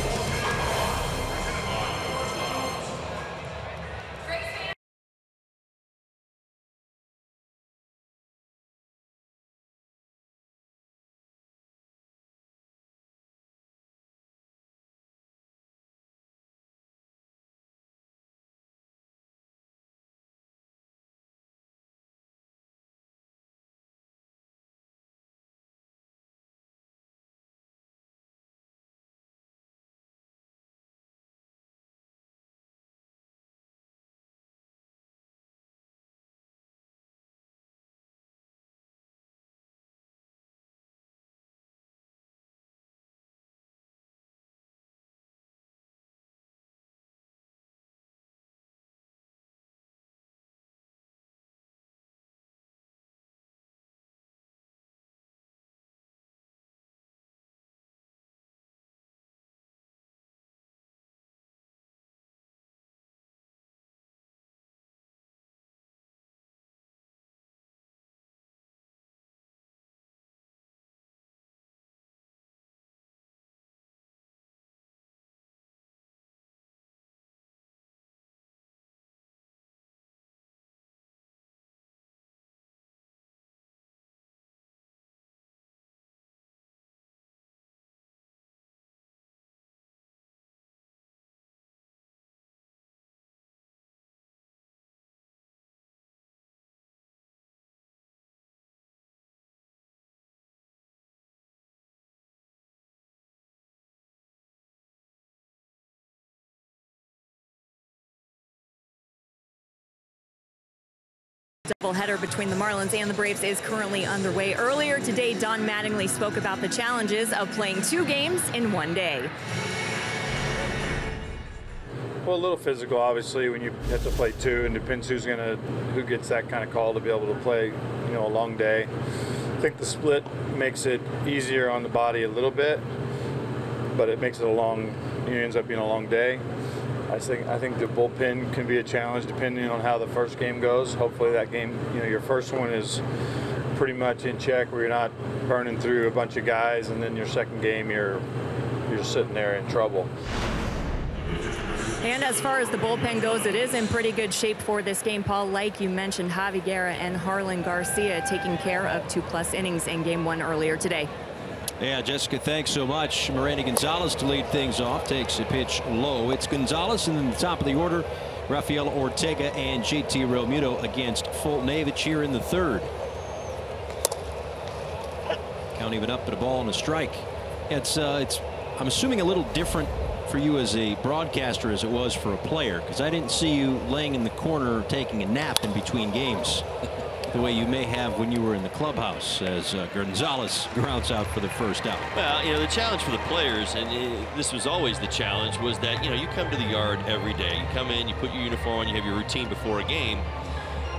Doubleheader between the Marlins and the Braves is currently underway. Earlier today, Don Mattingly spoke about the challenges of playing 2 games in one day. Well, a little physical, obviously, when you have to play 2, and depends who gets that kind of call to be able to play, a long day. I think the split makes it easier on the body a little bit, but it makes it ends up being a long day. I think the bullpen can be a challenge depending on how the first game goes. Hopefully that game, your first one is pretty much in check where you're not burning through a bunch of guys, and then your second game you're sitting there in trouble. And as far as the bullpen goes, it is in pretty good shape for this game, Paul. Like you mentioned, Javi Guerra and Harlan Garcia taking care of 2+ innings in game 1 earlier today. Yeah, Jessica, thanks so much. Miranda Gonzalez to lead things off, takes a pitch low. It's Gonzalez, and then the top of the order, Rafael Ortega and JT Realmuto against Fulton-Avich here in the 3rd. Count even up, but a ball and a strike. It's I'm assuming a little different for you as a broadcaster as it was for a player, because I didn't see you laying in the corner taking a nap in between games the way you may have when you were in the clubhouse as Gonzalez grounds out for the first out. Well, the challenge for the players, and this was always the challenge, was that you come to the yard every day. You come in, you put your uniform on, you have your routine before a game.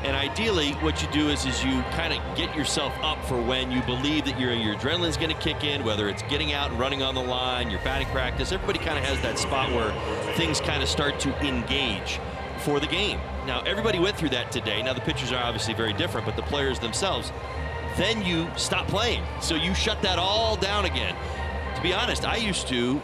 And ideally, what you do is you kind of get yourself up for when you believe that your adrenaline's going to kick in, whether it's getting out and running on the line, your batting practice. Everybody kind of has that spot where things kind of start to engage for the game. Now, everybody went through that today. Now, the pitchers are obviously very different, but the players themselves, then you stop playing. So you shut that all down again. To be honest, I used to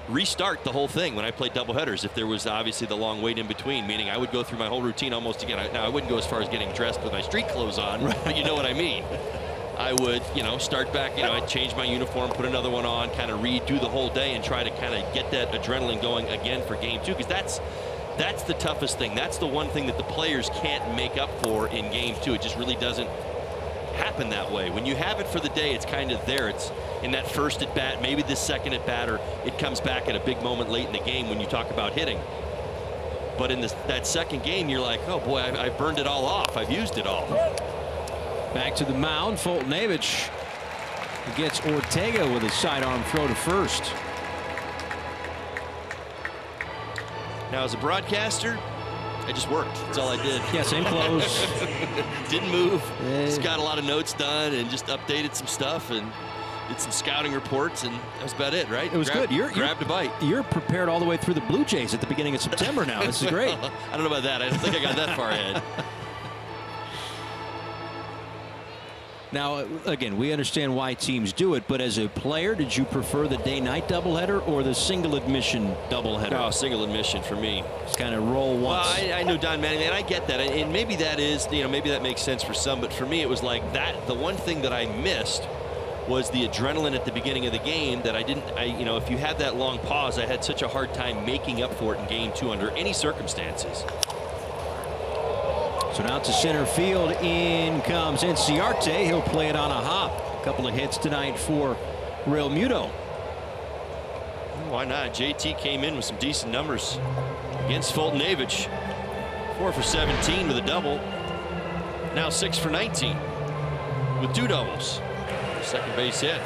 restart the whole thing when I played doubleheaders if there was obviously the long wait in between, meaning I would go through my whole routine almost again. Now, I wouldn't go as far as getting dressed with my street clothes on, but you know what I mean. I would, start back, I'd change my uniform, put another one on, kind of redo the whole day and try to kind of get that adrenaline going again for game 2, because that's the toughest thing. That's the one thing that the players can't make up for in game 2. It just really doesn't happen that way. When you have it for the day, it's kind of there. It's in that first at bat, maybe the second at bat, or it comes back at a big moment late in the game when you talk about hitting. But in that second game, you're like, oh boy, I've burned it all off. I've used it all. Back to the mound, Fulton-Avich gets Ortega with a sidearm throw to first. Now, as a broadcaster, I just worked. That's all I did. Yeah, same clothes. Didn't move. Just got a lot of notes done and just updated some stuff and did some scouting reports, and that was about it, right? It was good. Grabbed a bite. You're prepared all the way through the Blue Jays at the beginning of September now. This is great. I don't know about that. I don't think I got that far ahead. Now, again, we understand why teams do it, but as a player, did you prefer the day-night doubleheader or the single admission doubleheader? No, single admission for me. Just kind of roll once. Well, I know Don Mattingly, and I get that, and maybe that is, maybe that makes sense for some, but for me, it was like that. The one thing that I missed was the adrenaline at the beginning of the game that if you had that long pause, I had such a hard time making up for it in game 2 under any circumstances. So now to center field, in comes Inciarte. He'll play it on a hop. A couple of hits tonight for Realmuto. Why not? JT came in with some decent numbers against Fulton-Avich. 4 for 17 with a double. Now 6 for 19 with 2 doubles. Second base hit.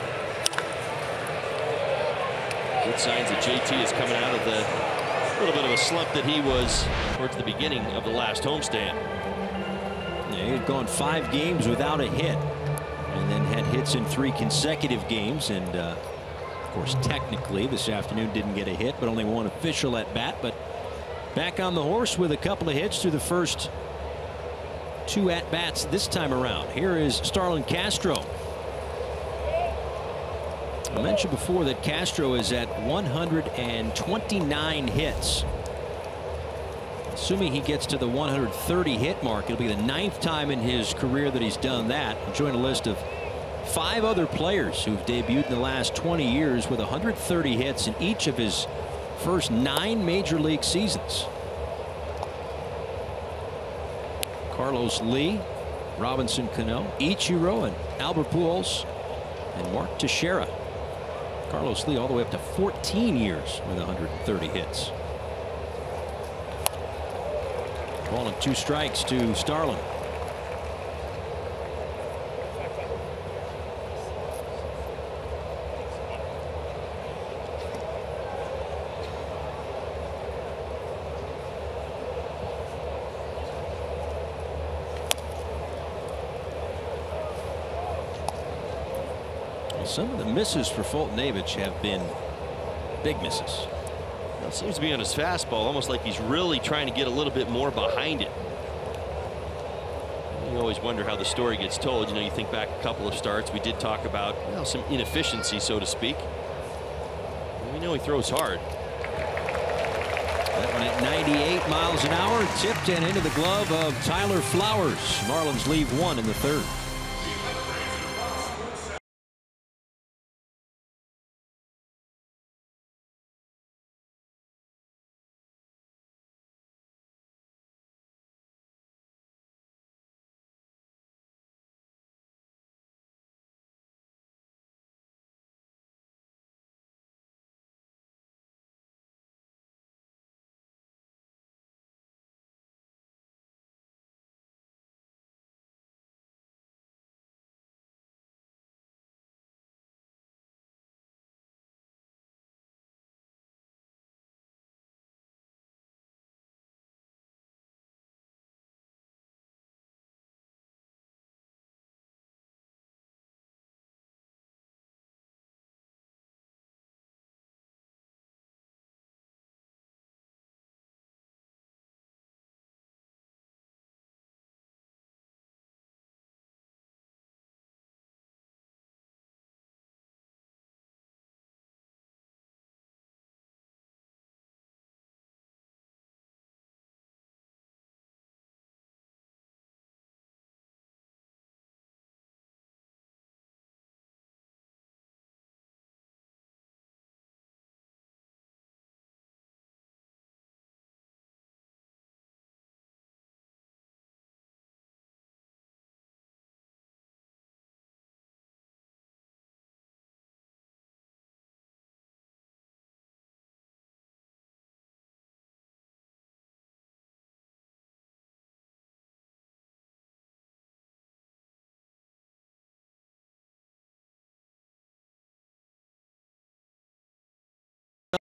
Good signs that JT is coming out of the little bit of a slump that he was towards the beginning of the last homestand. Yeah, he had gone 5 games without a hit, and then had hits in 3 consecutive games. And of course, technically this afternoon didn't get a hit, but only 1 official at bat. But back on the horse with a couple of hits through the first 2 at bats this time around. Here is Starlin Castro. I mentioned before that Castro is at 129 hits. Assuming he gets to the 130 hit mark, it'll be the 9th time in his career that he's done that. Join a list of 5 other players who've debuted in the last 20 years with 130 hits in each of his first 9 major league seasons. Carlos Lee, Robinson Cano, Ichiro, and Albert Pujols, and Mark Teixeira. Carlos Lee all the way up to 14 years with 130 hits. Ball and 2 strikes to Starlin. Some of the misses for Fulton-Avich have been big misses. Well, it seems to be on his fastball, almost like he's really trying to get a little bit more behind it. You always wonder how the story gets told. You know, you think back a couple of starts, we did talk about, well, some inefficiency, so to speak. We know he throws hard. That one at 98 miles an hour, tipped and into the glove of Tyler Flowers. Marlins leave one in the third.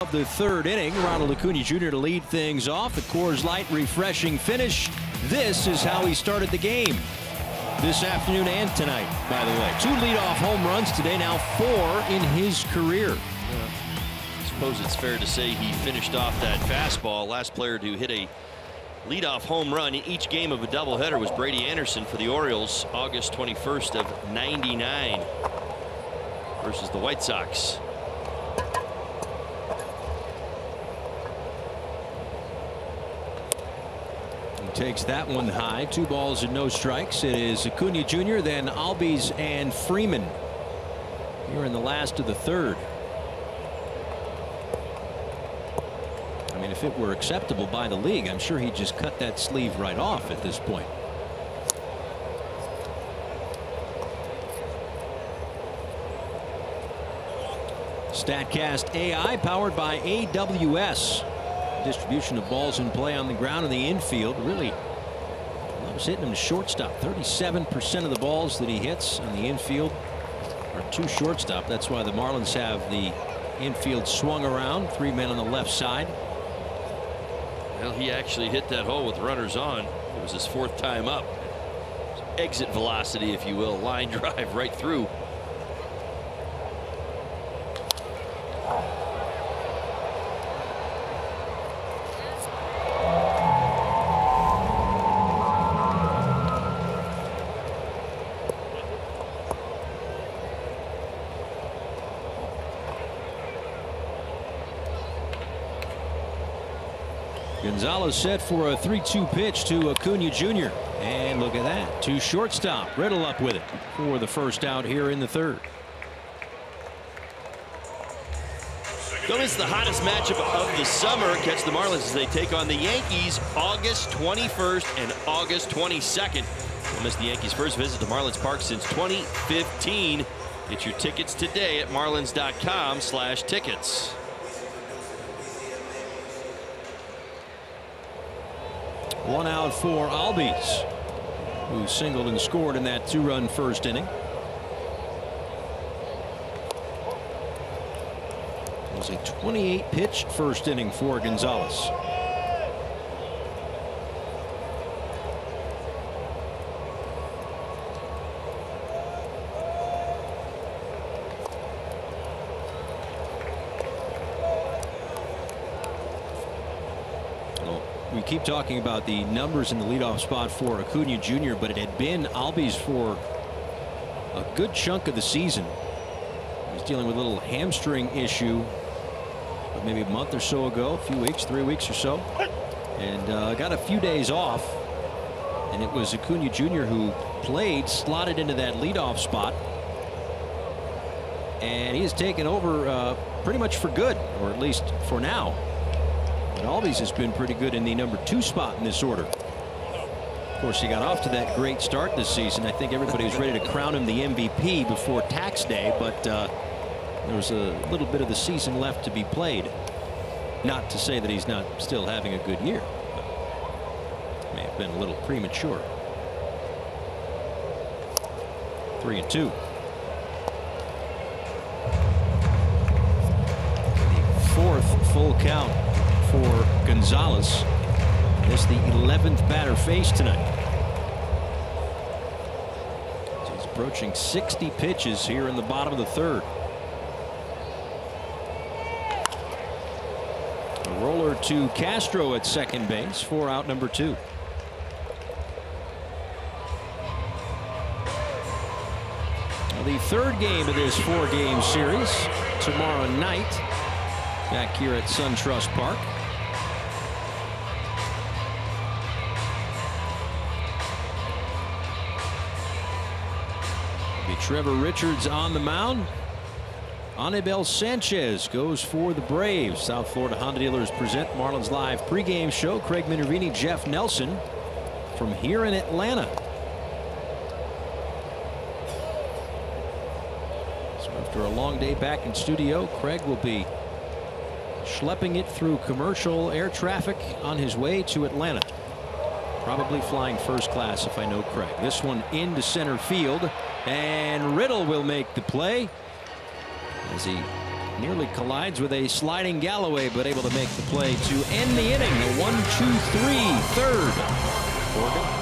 Of the third inning, Ronald Acuna Jr. to lead things off. The Coors Light refreshing finish. This is how he started the game this afternoon and tonight, by the way. 2 leadoff home runs today, now 4 in his career. I suppose it's fair to say he finished off that fastball. Last player to hit a leadoff home run in each game of a doubleheader was Brady Anderson for the Orioles, August 21st of '99 versus the White Sox. Takes that one high. 2 balls and no strikes. It is Acuna Jr., then Albies and Freeman here in the last of the third. I mean, if it were acceptable by the league, I'm sure he'd just cut that sleeve right off at this point. StatCast AI powered by AWS. Distribution of balls in play on the ground in the infield. Really loves hitting him to shortstop. 37% of the balls that he hits on the infield are to shortstop. That's why the Marlins have the infield swung around. 3 men on the left side. Well, he actually hit that hole with runners on. It was his 4th time up. Exit velocity, if you will. Line drive right through. Gonzalez set for a 3-2 pitch to Acuna Jr. And look at that. To shortstop. Riddle up with it for the first out here in the third. So it's the hottest matchup of the summer. Catch the Marlins as they take on the Yankees August 21st and August 22nd. Don't miss the Yankees' first visit to Marlins Park since 2015. Get your tickets today at marlins.com/tickets. One out for Albies, who singled and scored in that 2-run first inning. It was a 28-pitch first inning for Gonzalez. we keep talking about the numbers in the leadoff spot for Acuna Jr., but it had been Albies for a good chunk of the season. He was dealing with a little hamstring issue maybe a month or so ago, a few weeks, 3 weeks or so, and got a few days off. And it was Acuna Jr. who played, slotted into that leadoff spot, and he has taken over pretty much for good, or at least for now. But Albies has been pretty good in the number 2 spot in this order. Of course, he got off to that great start this season. I think everybody was ready to crown him the MVP before tax day, but there was a little bit of the season left to be played. Not to say that he's not still having a good year. May have been a little premature. 3-2. The 4th full count for Gonzalez. This the 11th batter faced tonight. So he's approaching 60 pitches here in the bottom of the 3rd. A roller to Castro at second base for out number 2. The 3rd game of this 4-game series tomorrow night back here at SunTrust Park. It'll be Trevor Richards on the mound. Anibal Sanchez goes for the Braves. South Florida Honda Dealers present Marlins Live pregame show. Craig Minervini, Jeff Nelson from here in Atlanta. After a long day back in studio, Craig will be schlepping it through commercial air traffic on his way to Atlanta. Probably flying first class if I know Craig. This one into center field, and Riddle will make the play as he nearly collides with a sliding Galloway, but able to make the play to end the inning. A 1-2-3 third. Morgan.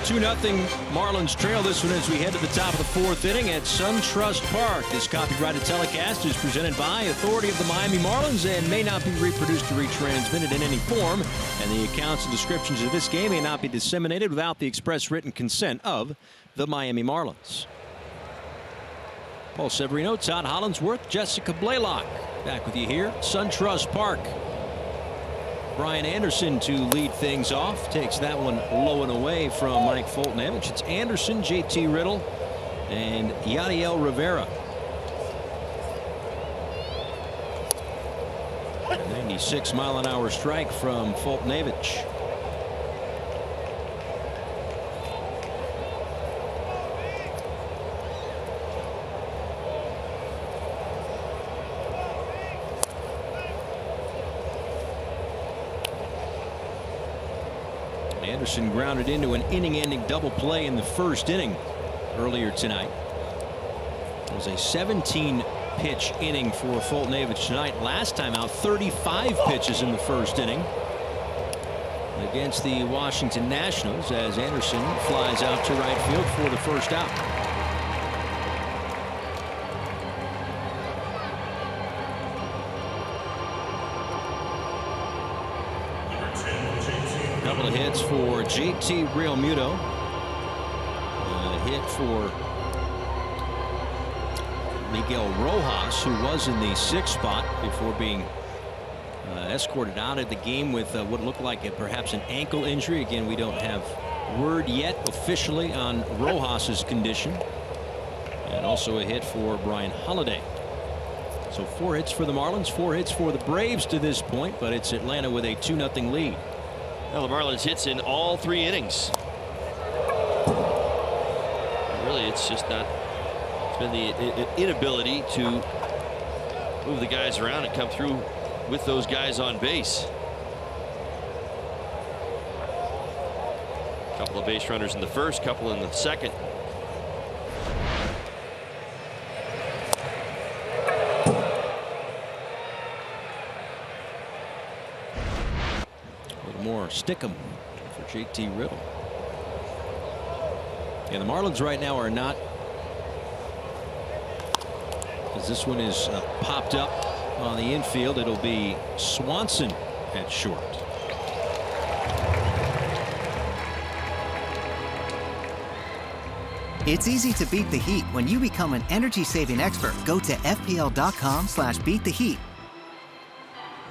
2-0 Marlins trail this one as we head to the top of the 4th inning at SunTrust Park. This copyrighted telecast is presented by authority of the Miami Marlins and may not be reproduced or retransmitted in any form, and the accounts and descriptions of this game may not be disseminated without the express written consent of the Miami Marlins. Paul Severino, Todd Hollinsworth, Jessica Blaylock back with you here at SunTrust Park. Brian Anderson to lead things off. Takes that one low and away from Mike Foltynewicz. It's Anderson, JT Riddle, and Yadiel Rivera. 96-mile-an-hour strike from Foltynewicz. Anderson grounded into an inning-ending double play in the first inning earlier tonight. It was a 17-pitch inning for Foltynewicz tonight. Last time out, 35 pitches in the first inning against the Washington Nationals, as Anderson flies out to right field for the first out. Couple of hits for JT Realmuto. A hit for Miguel Rojas, who was in the 6th spot before being escorted out of the game with what looked like perhaps an ankle injury. Again, we don't have word yet officially on Rojas's condition. And also a hit for Brian Holiday. So 4 hits for the Marlins, 4 hits for the Braves to this point, but it's Atlanta with a 2-0 lead. Well, the Marlins hits in all 3 innings. Really, it's just not. It's been the inability to move the guys around and come through with those guys on base. Couple of base runners in the first, couple in the second. A little more stick 'em for JT Riddle. And the Marlins right now are not, as this one is popped up on the infield. It'll be Swanson at short. It's easy to beat the heat when you become an energy-saving expert. Go to FPL.com/beattheheat.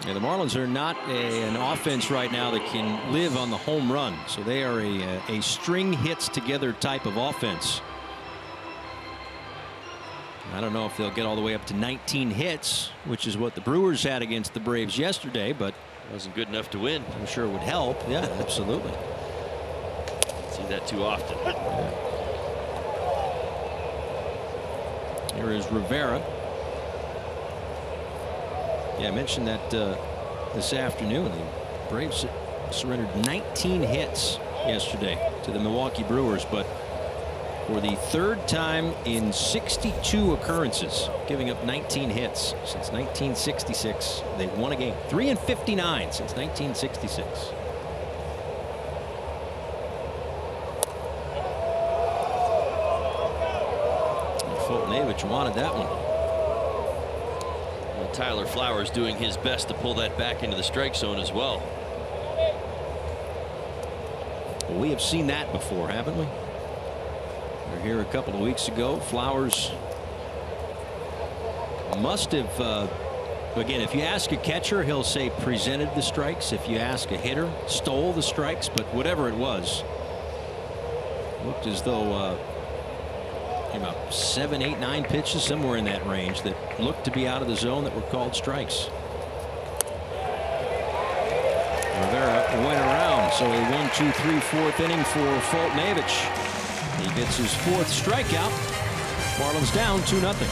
Yeah, the Marlins are not an offense right now that can live on the home run. So they are a string hits together type of offense. I don't know if they'll get all the way up to 19 hits, which is what the Brewers had against the Braves yesterday, but wasn't good enough to win. I'm sure it would help. Yeah, absolutely. See that too often. Here is Rivera. Yeah, I mentioned that this afternoon. The Braves surrendered 19 hits yesterday to the Milwaukee Brewers, but for the 3rd time in 62 occurrences, giving up 19 hits since 1966. They've won a game. 3-59 since 1966. Foltynewicz wanted that one. Well, Tyler Flowers doing his best to pull that back into the strike zone as well. Well, we have seen that before, haven't we? We were here a couple of weeks ago. Flowers must have, again, if you ask a catcher, he'll say presented the strikes. If you ask a hitter, stole the strikes. But whatever it was, looked as though about 7, 8, 9 pitches, somewhere in that range, that looked to be out of the zone that were called strikes. Rivera went around, so a 1, 2, 3, 4th inning for Foltynewicz. He gets his 4th strikeout. Marlins down 2-0.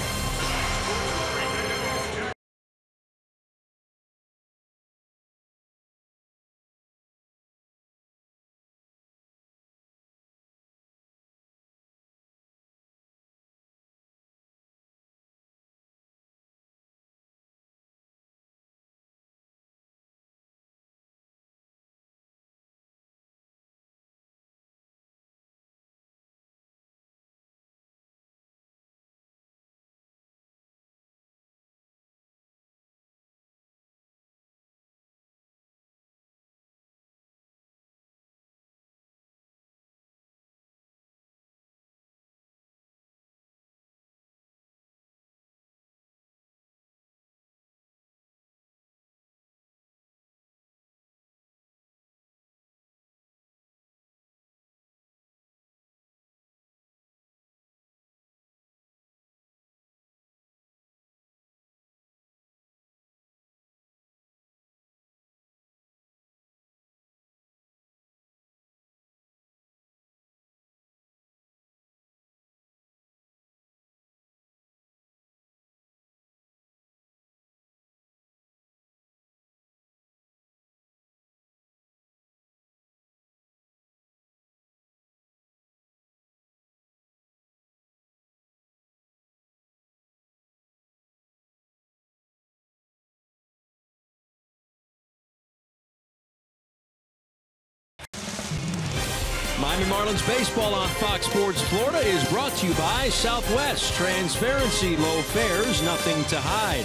Miami Marlins baseball on Fox Sports Florida is brought to you by Southwest. Transparency, low fares, nothing to hide.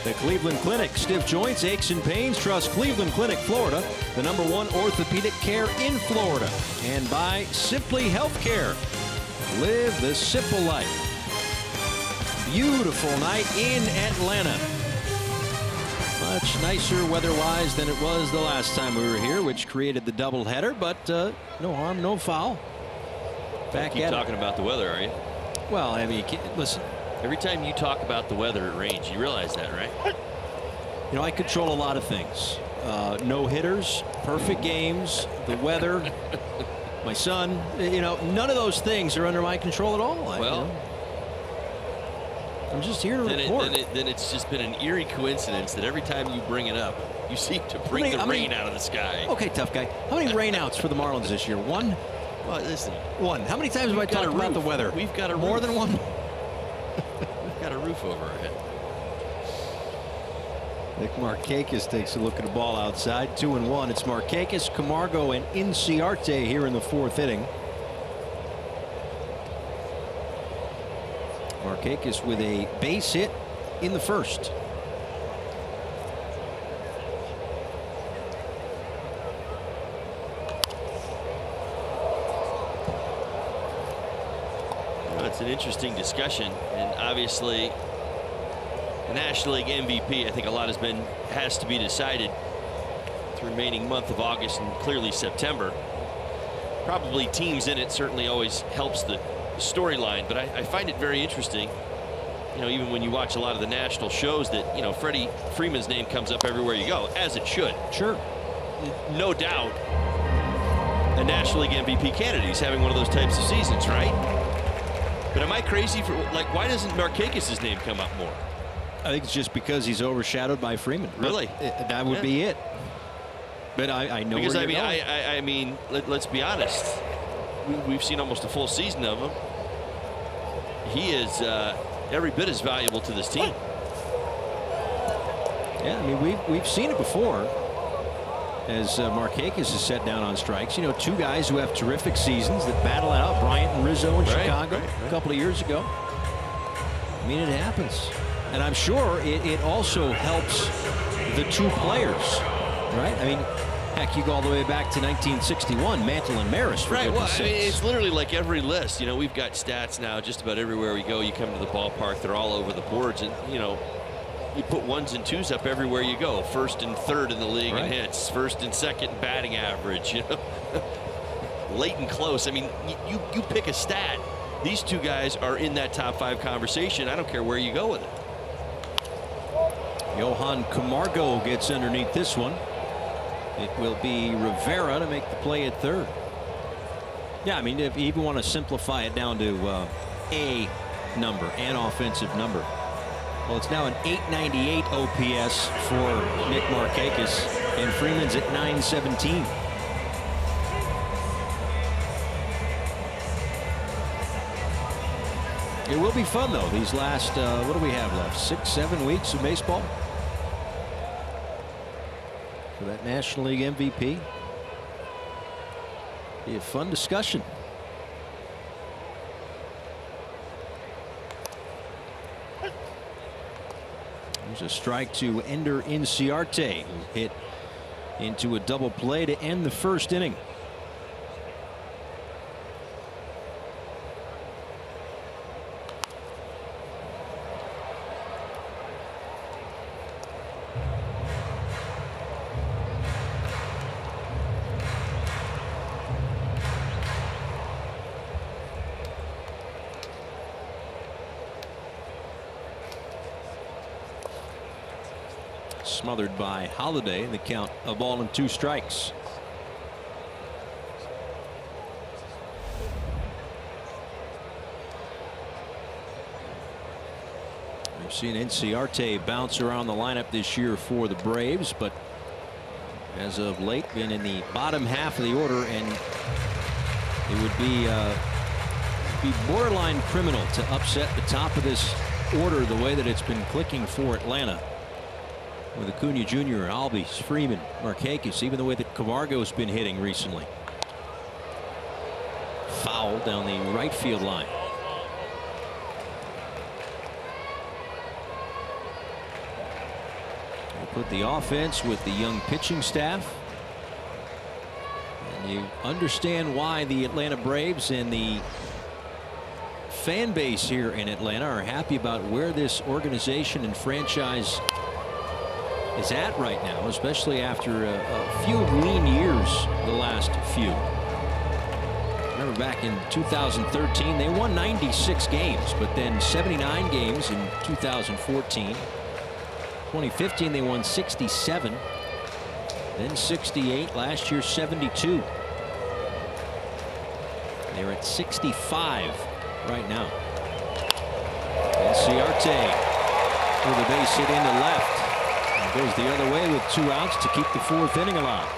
The Cleveland Clinic, stiff joints, aches and pains. Trust Cleveland Clinic, Florida, the #1 orthopedic care in Florida. And by Simply Healthcare. Live the simple life. Beautiful night in Atlanta. Much nicer weather-wise than it was the last time we were here, which created the doubleheader, but no harm, no foul. Back keep talking about the weather, are you? Well, I mean, listen. Every time you talk about the weather, it rains. You realize that, right? You know, I control a lot of things. No hitters, perfect games, the weather, my son. You know, none of those things are under my control at all. Well, I'm just here to report. Then it's just been an eerie coincidence that every time you bring it up, you seem to bring the rain out of the sky. Okay, tough guy. How many rainouts for the Marlins this year? One? Well, listen. One. How many times have I talked about the weather? We've got a more than one. We've got a roof over our head. Nick Markakis takes a look at the ball outside. 2-1. It's Markakis, Camargo, and Inciarte here in the 4th inning. Markakis with a base hit in the 1st. Well, it's an interesting discussion, and obviously the National League MVP, I think a lot has to be decided the remaining month of August and clearly September. Probably teams in it certainly always helps the storyline, but I find it very interesting, you know, even when you watch a lot of the national shows, that, you know, Freddie Freeman's name comes up everywhere you go, as it should. Sure. No doubt a National League MVP candidate. He's having one of those types of seasons, right? But am I crazy for, like, why doesn't Markakis' name come up more? I think it's just because he's overshadowed by Freeman. Really? That would be it. But I know because where I mean, let's be honest. We've seen almost a full season of him. He is every bit as valuable to this team. Yeah, I mean, we've seen it before. As Markakis is set down on strikes, you know, two guys who have terrific seasons that battle it out. Bryant and Rizzo in Chicago a couple of years ago. I mean, it happens, and I'm sure it also helps the two players, right? I mean, heck, you go all the way back to 1961, Mantle and Maris. Right. Well, I mean, it's literally like every list. You know, we've got stats now just about everywhere we go. You come to the ballpark, they're all over the boards, and you know, you put 1s and 2s up everywhere you go. 1st and 3rd in the league in hits, 1st and 2nd in batting average. You know, late and close. I mean, you pick a stat. These two guys are in that top 5 conversation. I don't care where you go with it. Johan Camargo gets underneath this one. It will be Rivera to make the play at 3rd. Yeah, I mean, if you even want to simplify it down to a number, an offensive number. Well, it's now an 898 OPS for Nick Markakis, and Freeman's at 917. It will be fun, though, these last, what do we have left? 6-7 weeks of baseball? For that National League MVP. Be a fun discussion. There's a strike to Ender Inciarte, who hit into a double play to end the 1st inning. Smothered by Holiday, and the count a ball and 2 strikes. We've seen Inciarte bounce around the lineup this year for the Braves, but as of late been in the bottom half of the order, and it would be borderline criminal to upset the top of this order the way that it's been clicking for Atlanta. With Acuna Jr., Albies, Freeman, Markakis, even the way that Camargo's been hitting recently. foul down the right field line. We'll put the offense with the young pitching staff. And you understand why the Atlanta Braves and the fan base here in Atlanta are happy about where this organization and franchise is at right now, especially after a few lean years the last few. Remember back in 2013 they won 96 games, but then 79 games in 2014. 2015 they won 67, then 68, last year 72. They're at 65 right now. And Ciarte with a base hit into left. And goes the other way with 2 outs to keep the 4th inning alive.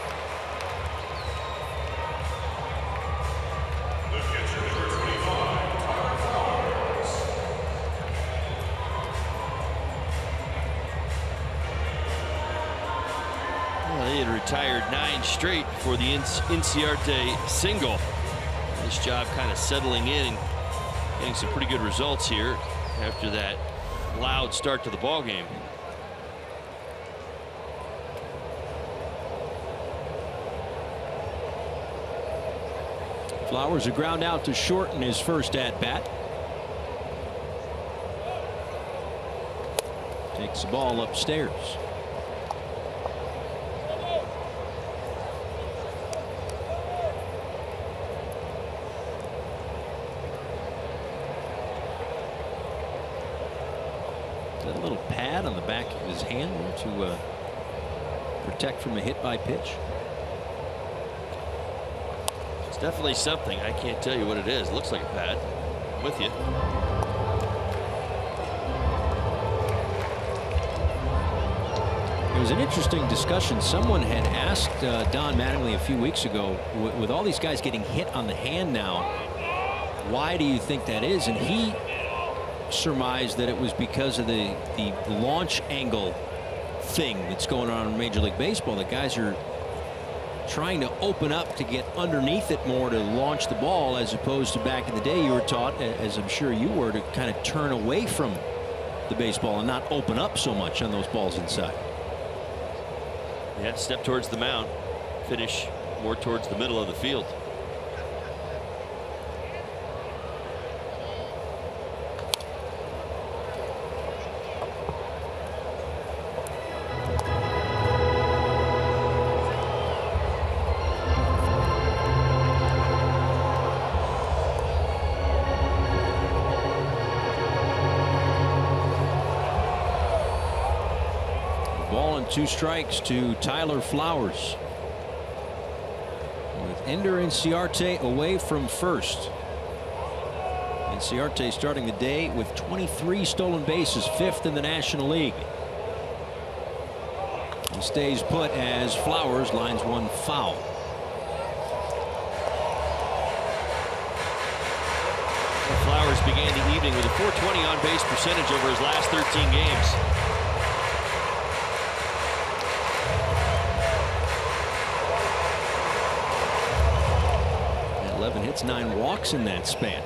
Well, he had retired 9 straight for the Inciarte single. This job kind of settling in and getting some pretty good results here after that loud start to the ball game. Flowers a ground out to short in his first at bat. Takes the ball upstairs. That little pad on the back of his hand there to protect from a hit by pitch. It's definitely something. I can't tell you what it is. It looks like a pad. I'm with you. It was an interesting discussion. Someone had asked Don Mattingly a few weeks ago, with all these guys getting hit on the hand now, why do you think that is? And he surmised that it was because of the launch angle thing that's going on in Major League Baseball. The guys are trying to open up to get underneath it more to launch the ball, as opposed to back in the day you were taught, as I'm sure you were, to kind of turn away from the baseball and not open up so much on those balls inside. Yeah, step towards the mound, finish more towards the middle of the field. Ball and 2 strikes to Tyler Flowers, with Ender and Ciarte away from first. And Ciarte starting the day with 23 stolen bases, 5th in the National League. He stays put as Flowers lines one foul. Flowers began the evening with a .420 on base percentage over his last 13 games. 11 hits, 9 walks in that span.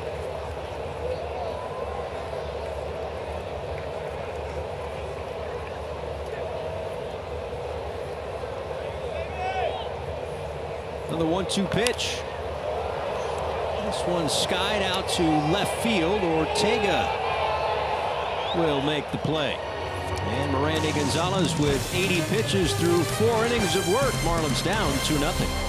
Another 1-2 pitch. This one skied out to left field. Ortega will make the play. And Miranda Gonzalez with 80 pitches through 4 innings of work. Marlins down 2-0.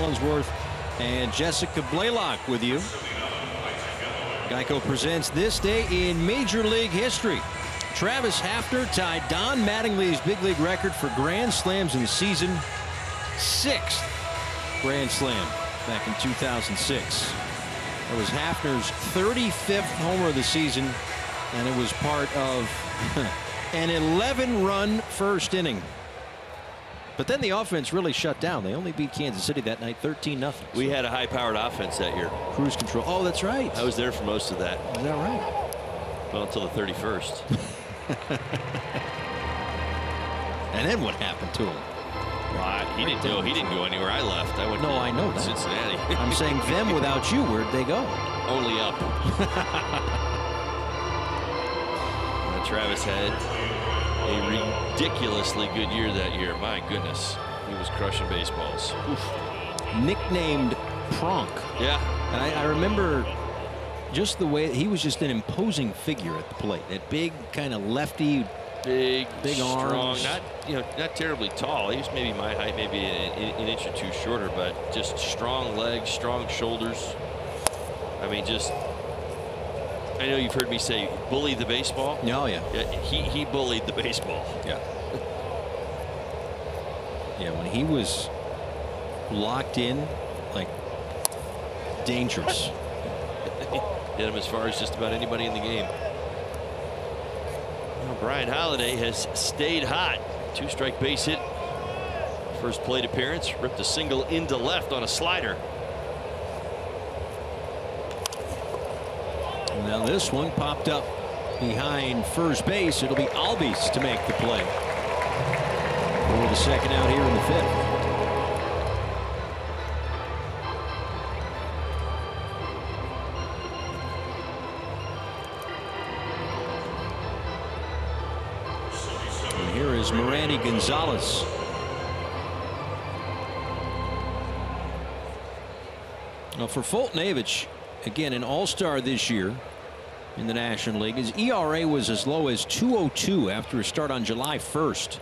Collinsworth and Jessica Blaylock with you. Geico presents this day in Major League history. Travis Hafner tied Don Mattingly's big league record for grand slams in season. 6th grand slam back in 2006. It was Hafner's 35th homer of the season, and it was part of an 11-run first inning. But then the offense really shut down. They only beat Kansas City that night 13-0. We had a high-powered offense that year. Cruise control. Oh, that's right. I was there for most of that. Is that right? Well, until the 31st. And then what happened to him? He didn't go anywhere. I left. I went. No, I know that. Cincinnati. I'm saying them without you. Where'd they go? Only up. Travis had a ridiculously good year that year. My goodness, he was crushing baseballs. Oof. Nicknamed Pronk. Yeah. And I remember just the way he was just an imposing figure at the plate. That big kind of lefty. Big strong, arms. not terribly tall. He was maybe my height, maybe an inch or two shorter, but just strong legs, strong shoulders. I mean, I know you've heard me say bully the baseball. Oh, yeah. He bullied the baseball. Yeah. Yeah, when he was locked in, like, dangerous. Hit him as far as just about anybody in the game. Brian Holiday has stayed hot. 2-strike base hit. First plate appearance. Ripped a single into left on a slider. Now this one popped up behind first base. It'll be Albies to make the play for the second out here in the 5th. Here is Mirani Gonzalez. Now for Foltynewicz, again an all-star this year in the National League. His ERA was as low as 2.02 after a start on July 1st.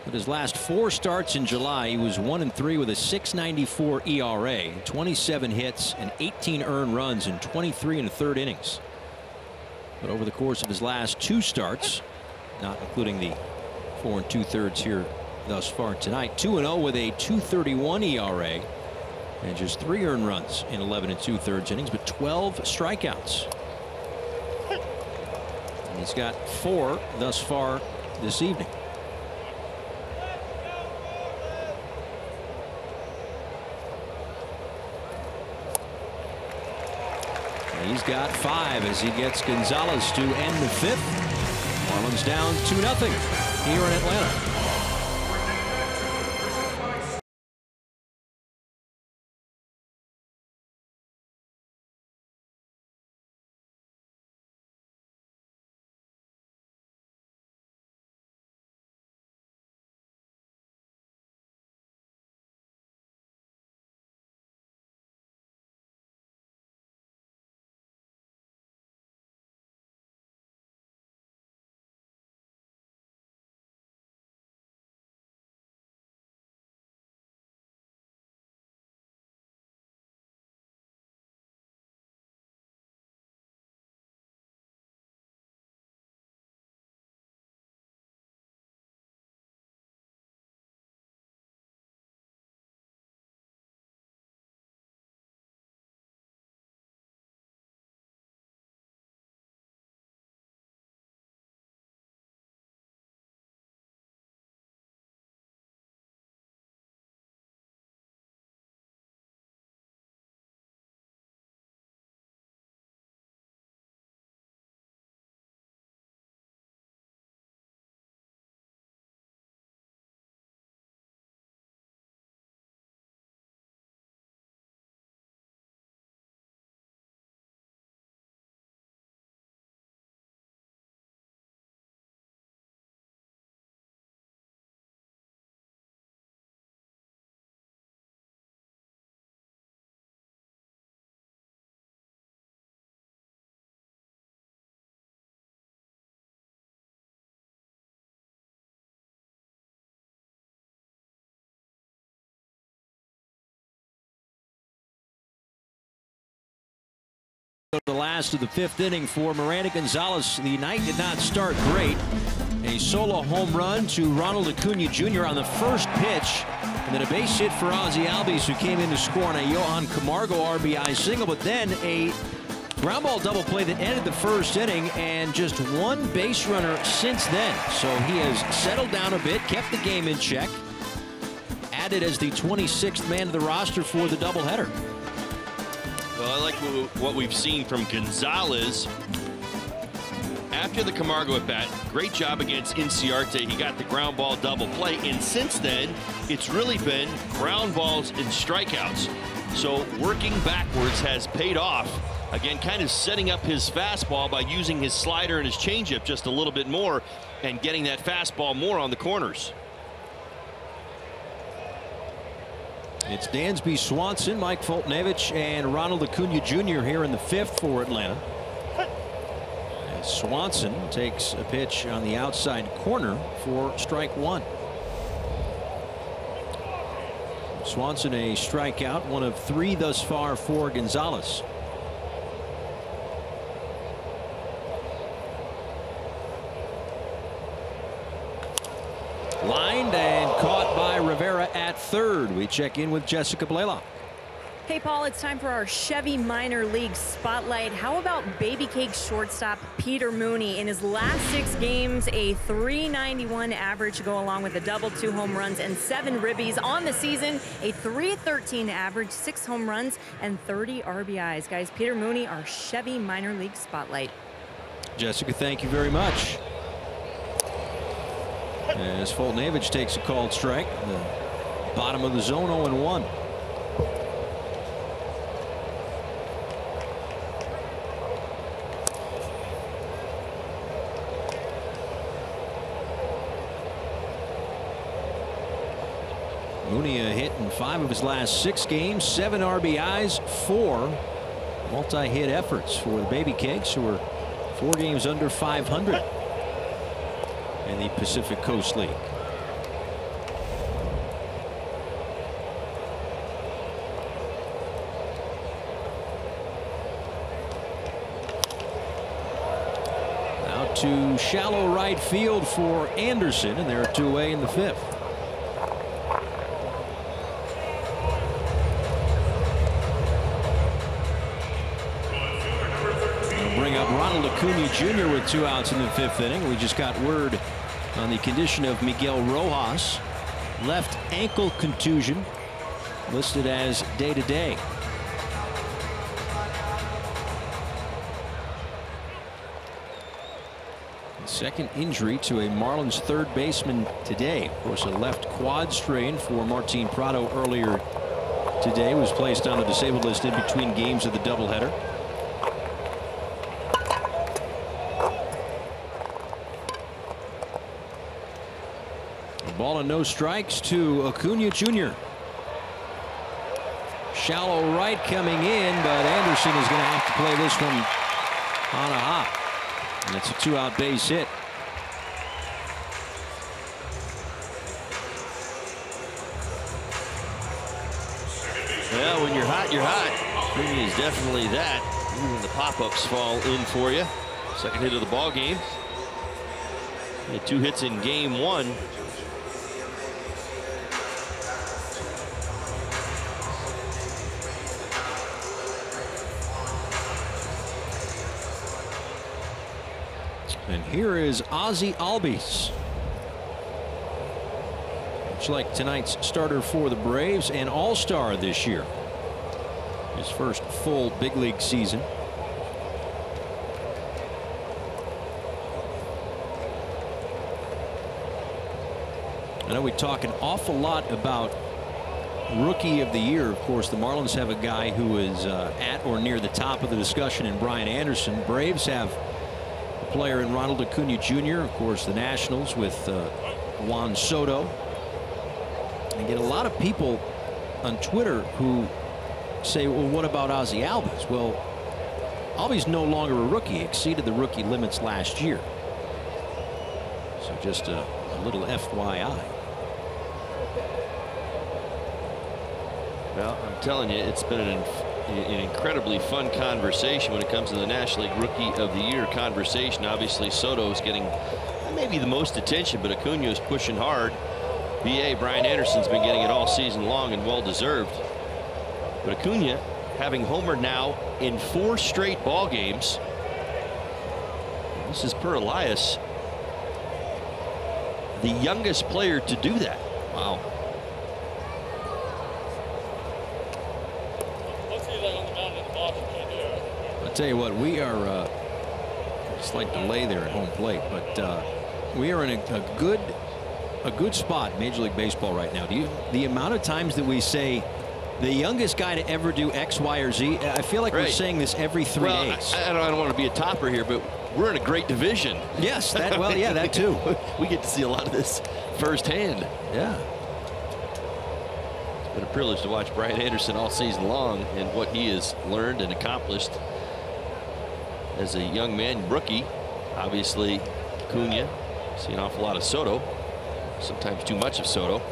But his last 4 starts in July, he was 1-3 with a 6.94 ERA, 27 hits, and 18 earned runs in 23 1/3 innings. But over the course of his last 2 starts, not including the 4 2/3 here thus far tonight, 2-0 with a 2.31 ERA and just 3 earned runs in 11 2/3 innings, but 12 strikeouts. And he's got 4 thus far this evening. And he's got 5 as he gets Gonzalez to end the 5th. Marlins down 2-0 here in Atlanta. The last of the 5th inning for Miranda Gonzalez. The night did not start great. A solo home run to Ronald Acuna Jr. on the first pitch. And then a base hit for Ozzie Albies, who came in to score on a Johan Camargo RBI single. But then a ground ball double play that ended the first inning, and just one base runner since then. So he has settled down a bit, kept the game in check. Added as the 26th man to the roster for the doubleheader. Well, I like what we've seen from Gonzalez. After the Camargo at bat, great job against Inciarte. He got the ground ball double play, and since then, it's really been ground balls and strikeouts. So working backwards has paid off. Again, kind of setting up his fastball by using his slider and his changeup just a little bit more and getting that fastball more on the corners. It's Dansby Swanson, Mike Foltynewicz, and Ronald Acuna Jr. here in the 5th for Atlanta. As Swanson takes a pitch on the outside corner for strike 1. Swanson a strikeout, one of 3 thus far for Gonzalez. Lined and caught by Rivera at third. We check in with Jessica Blaylock. Hey, Paul, it's time for our Chevy Minor League Spotlight. How about Baby Cake shortstop Peter Mooney? In his last 6 games, a .391 average to go along with a double, 2 home runs, and 7 ribbies. On the season, a .313 average, 6 home runs, and 30 RBIs. Guys, Peter Mooney, our Chevy Minor League Spotlight. Jessica, thank you very much. As Foltynewicz takes a called strike, the bottom of the zone, 0-1. Mooney a hit in 5 of his last 6 games, 7 RBIs, 4 multi-hit efforts for the Baby Cakes, who are 4 games under 500 in the Pacific Coast League. Now to shallow right field for Anderson, and they're 2 away in the 5th. Bring up Ronald Acuna Jr. with 2 outs in the 5th inning. We just got word on the condition of Miguel Rojas. Left ankle contusion, listed as day-to-day. Second injury to a Marlins third baseman today. Of course, a left quad strain for Martin Prado earlier today. Was placed on the disabled list in between games of the doubleheader. Ball and no strikes to Acuna Jr. Shallow right coming in, but Anderson is going to have to play this one on a hop. And it's a 2-out base hit. Well, when you're hot, you're hot. Acuna is definitely that. Even the pop-ups fall in for you. Second hit of the ball game. He had 2 hits in game 1. And here is Ozzie Albies. Much like tonight's starter for the Braves, and all-star this year. His first full big league season. I know we talk an awful lot about Rookie of the Year. Of course, the Marlins have a guy who is at or near the top of the discussion in Brian Anderson. Braves have a player in Ronald Acuna Jr. Of course, the Nationals with Juan Soto. I get a lot of people on Twitter who say, well, what about Ozzie Albies? Well, Albies no longer a rookie. He exceeded the rookie limits last year. So just a little FYI. Well, I'm telling you, it's been an an incredibly fun conversation when it comes to the National League Rookie of the Year conversation. Obviously, Soto is getting maybe the most attention, but Acuna is pushing hard. BA, Brian Anderson's been getting it all season long and well deserved. But Acuna having homered now in 4 straight ball games. This is per Elias, the youngest player to do that. Wow. I'll tell you what, we are slight delay there at home plate, but we are in a good spot, Major League Baseball right now. The amount of times that we say the youngest guy to ever do X, Y, or Z, I feel like we're saying this every 3 days. I don't want to be a topper here, but we're in a great division. Yes, that too. We get to see a lot of this firsthand. Yeah. It's been a privilege to watch Brian Anderson all season long and what he has learned and accomplished as a young man, rookie. Obviously, Acuna, see an awful lot of Soto, sometimes too much of Soto.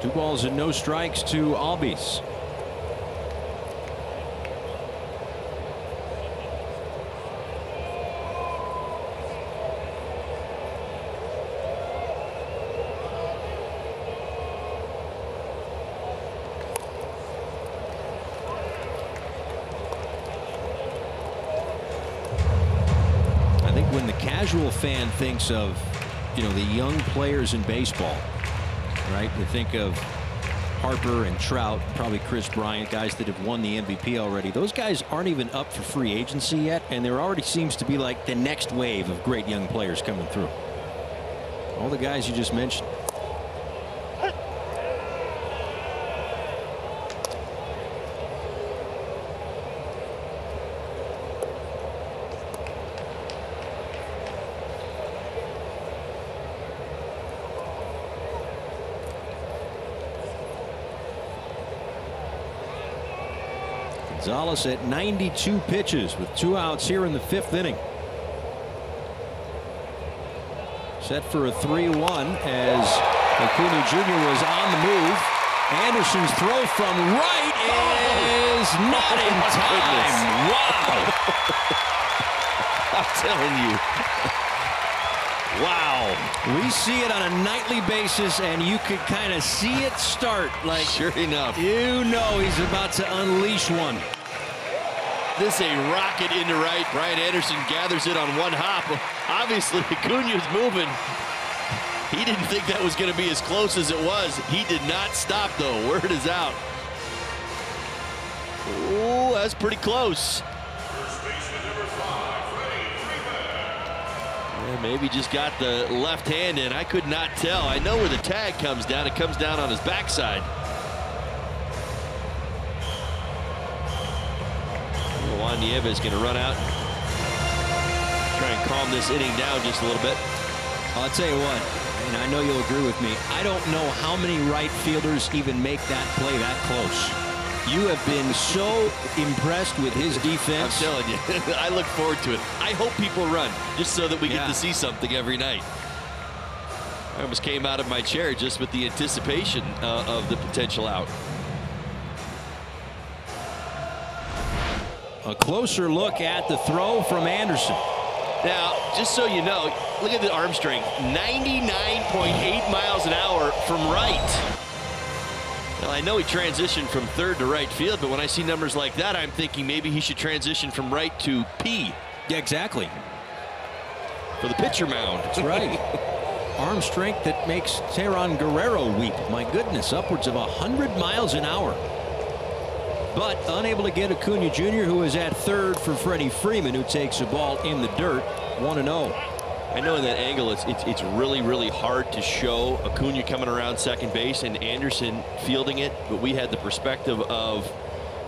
Two balls and no strikes to Albies. I think when the casual fan thinks of, the young players in baseball, right? You think of Harper and Trout, probably Chris Bryant, guys that have won the MVP already. Those guys aren't even up for free agency yet, and there already seems to be like the next wave of great young players coming through. All the guys you just mentioned. Gonzalez at 92 pitches with 2 outs here in the 5th inning. Set for a 3-1 as Acuna Jr. was on the move. Anderson's throw from right is not in time. Wow. I'm telling you. Wow. We see it on a nightly basis, and you could kind of see it start. Like, sure enough. He's about to unleash one. This a rocket into right. Brian Anderson gathers it on one hop. Obviously, Acuna's moving. He didn't think that was going to be as close as it was. He did not stop, though. Word is out. Oh, that's pretty close. Yeah, maybe just got the left hand in. I could not tell. I know where the tag comes down. It comes down on his backside. Juan Nieves going to run out, try and calm this inning down just a little bit. I'll tell you what, and I know you'll agree with me, I don't know how many right fielders even make that play that close. You have been so impressed with his defense. I'm telling you, I look forward to it. I hope people run just so that we get to see something every night. I almost came out of my chair just with the anticipation of the potential out. A closer look at the throw from Anderson. Now, just so you know, look at the arm strength. 99.8 miles an hour from right. Now, I know he transitioned from third to right field, but when I see numbers like that, I'm thinking maybe he should transition from right to P. Yeah, exactly. For the pitcher mound. That's right. Arm strength that makes Teheran Guerrero weep. My goodness, upwards of 100 miles an hour. But unable to get Acuna Jr., who is at third for Freddie Freeman, who takes the ball in the dirt, 1-0. I know in that angle it's really, really hard to show Acuna coming around second base and Anderson fielding it, but we had the perspective of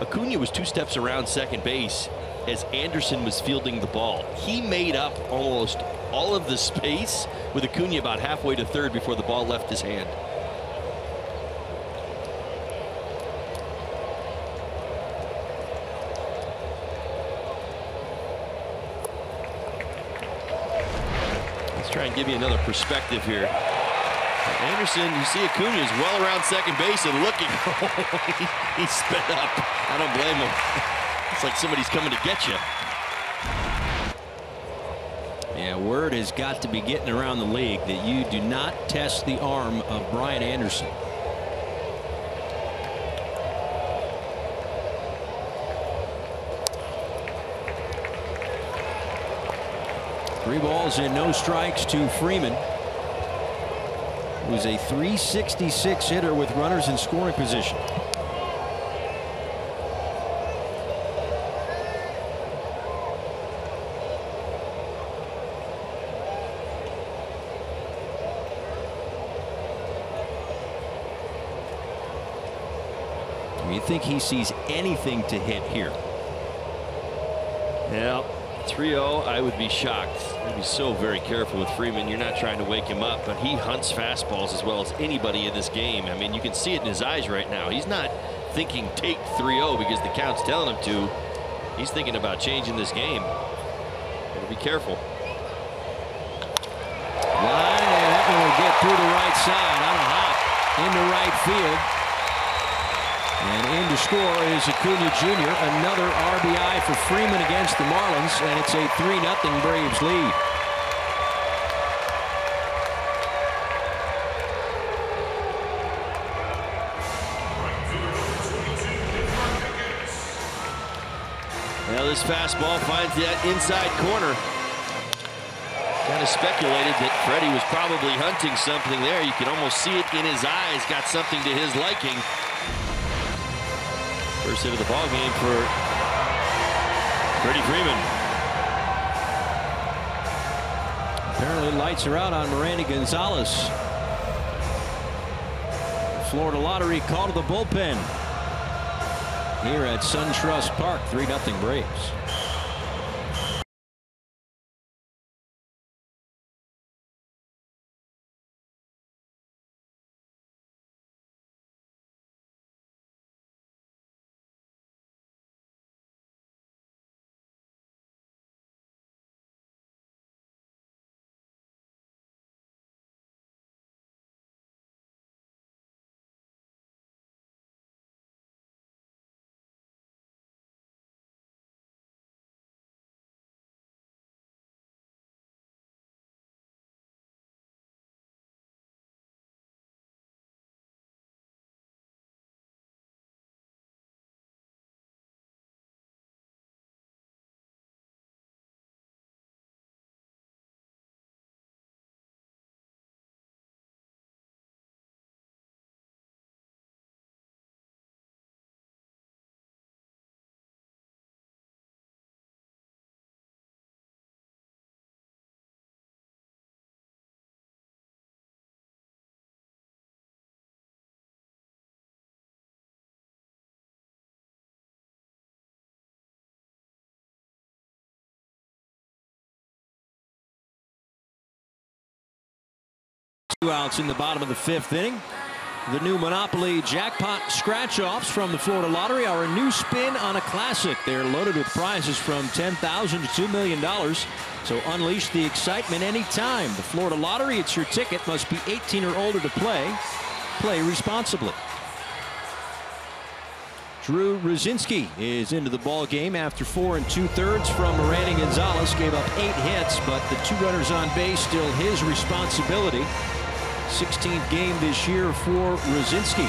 Acuna was 2 steps around second base as Anderson was fielding the ball. He made up almost all of the space with Acuna about halfway to third before the ball left his hand. try and give you another perspective here. Anderson, you see Acuna is well around second base and looking. He sped up. I don't blame him. It's like somebody's coming to get you. Yeah, word has got to be getting around the league that you do not test the arm of Brian Anderson. Three balls and no strikes to Freeman, who's a .366 hitter with runners in scoring position. You think he sees anything to hit here? Yeah, 3-0, I would be shocked. I'd be so very careful with Freeman. You're not trying to wake him up, but he hunts fastballs as well as anybody in this game. I mean, you can see it in his eyes right now. He's not thinking take 3-0 because the count's telling him to. He's thinking about changing this game. Gotta be careful. Line, and that one will get through the right side on a hop into right field. And in to score is Acuna Jr. Another RBI for Freeman against the Marlins, and it's a 3-0 Braves lead. Well, this fastball finds that inside corner. Kind of speculated that Freddie was probably hunting something there. You can almost see it in his eyes. Got something to his liking. First hit of the ball game for Freddie Freeman. Apparently lights are out on Miranda Gonzalez. Florida Lottery call to the bullpen here at SunTrust Park. 3-0 Braves. Two outs in the bottom of the fifth inning. The new Monopoly jackpot scratch-offs from the Florida Lottery are a new spin on a classic. They're loaded with prizes from $10,000 to $2 million. So unleash the excitement anytime. The Florida Lottery, it's your ticket. Must be 18 or older to play. Play responsibly. Drew Rosinski is into the ball game after 4 2/3 from Miranda Gonzalez. Gave up 8 hits, but the 2 runners on base still his responsibility. 16th game this year for Rosinski.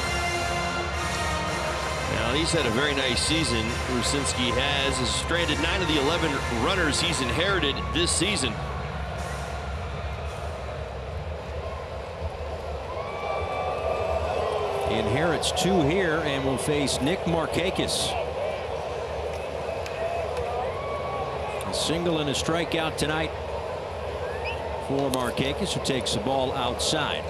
Now, he's had a very nice season. Rosinski has stranded 9 of the 11 runners he's inherited this season. Inherits 2 here and will face Nick Markakis. A single and a strikeout tonight for Markakis, who takes the ball outside.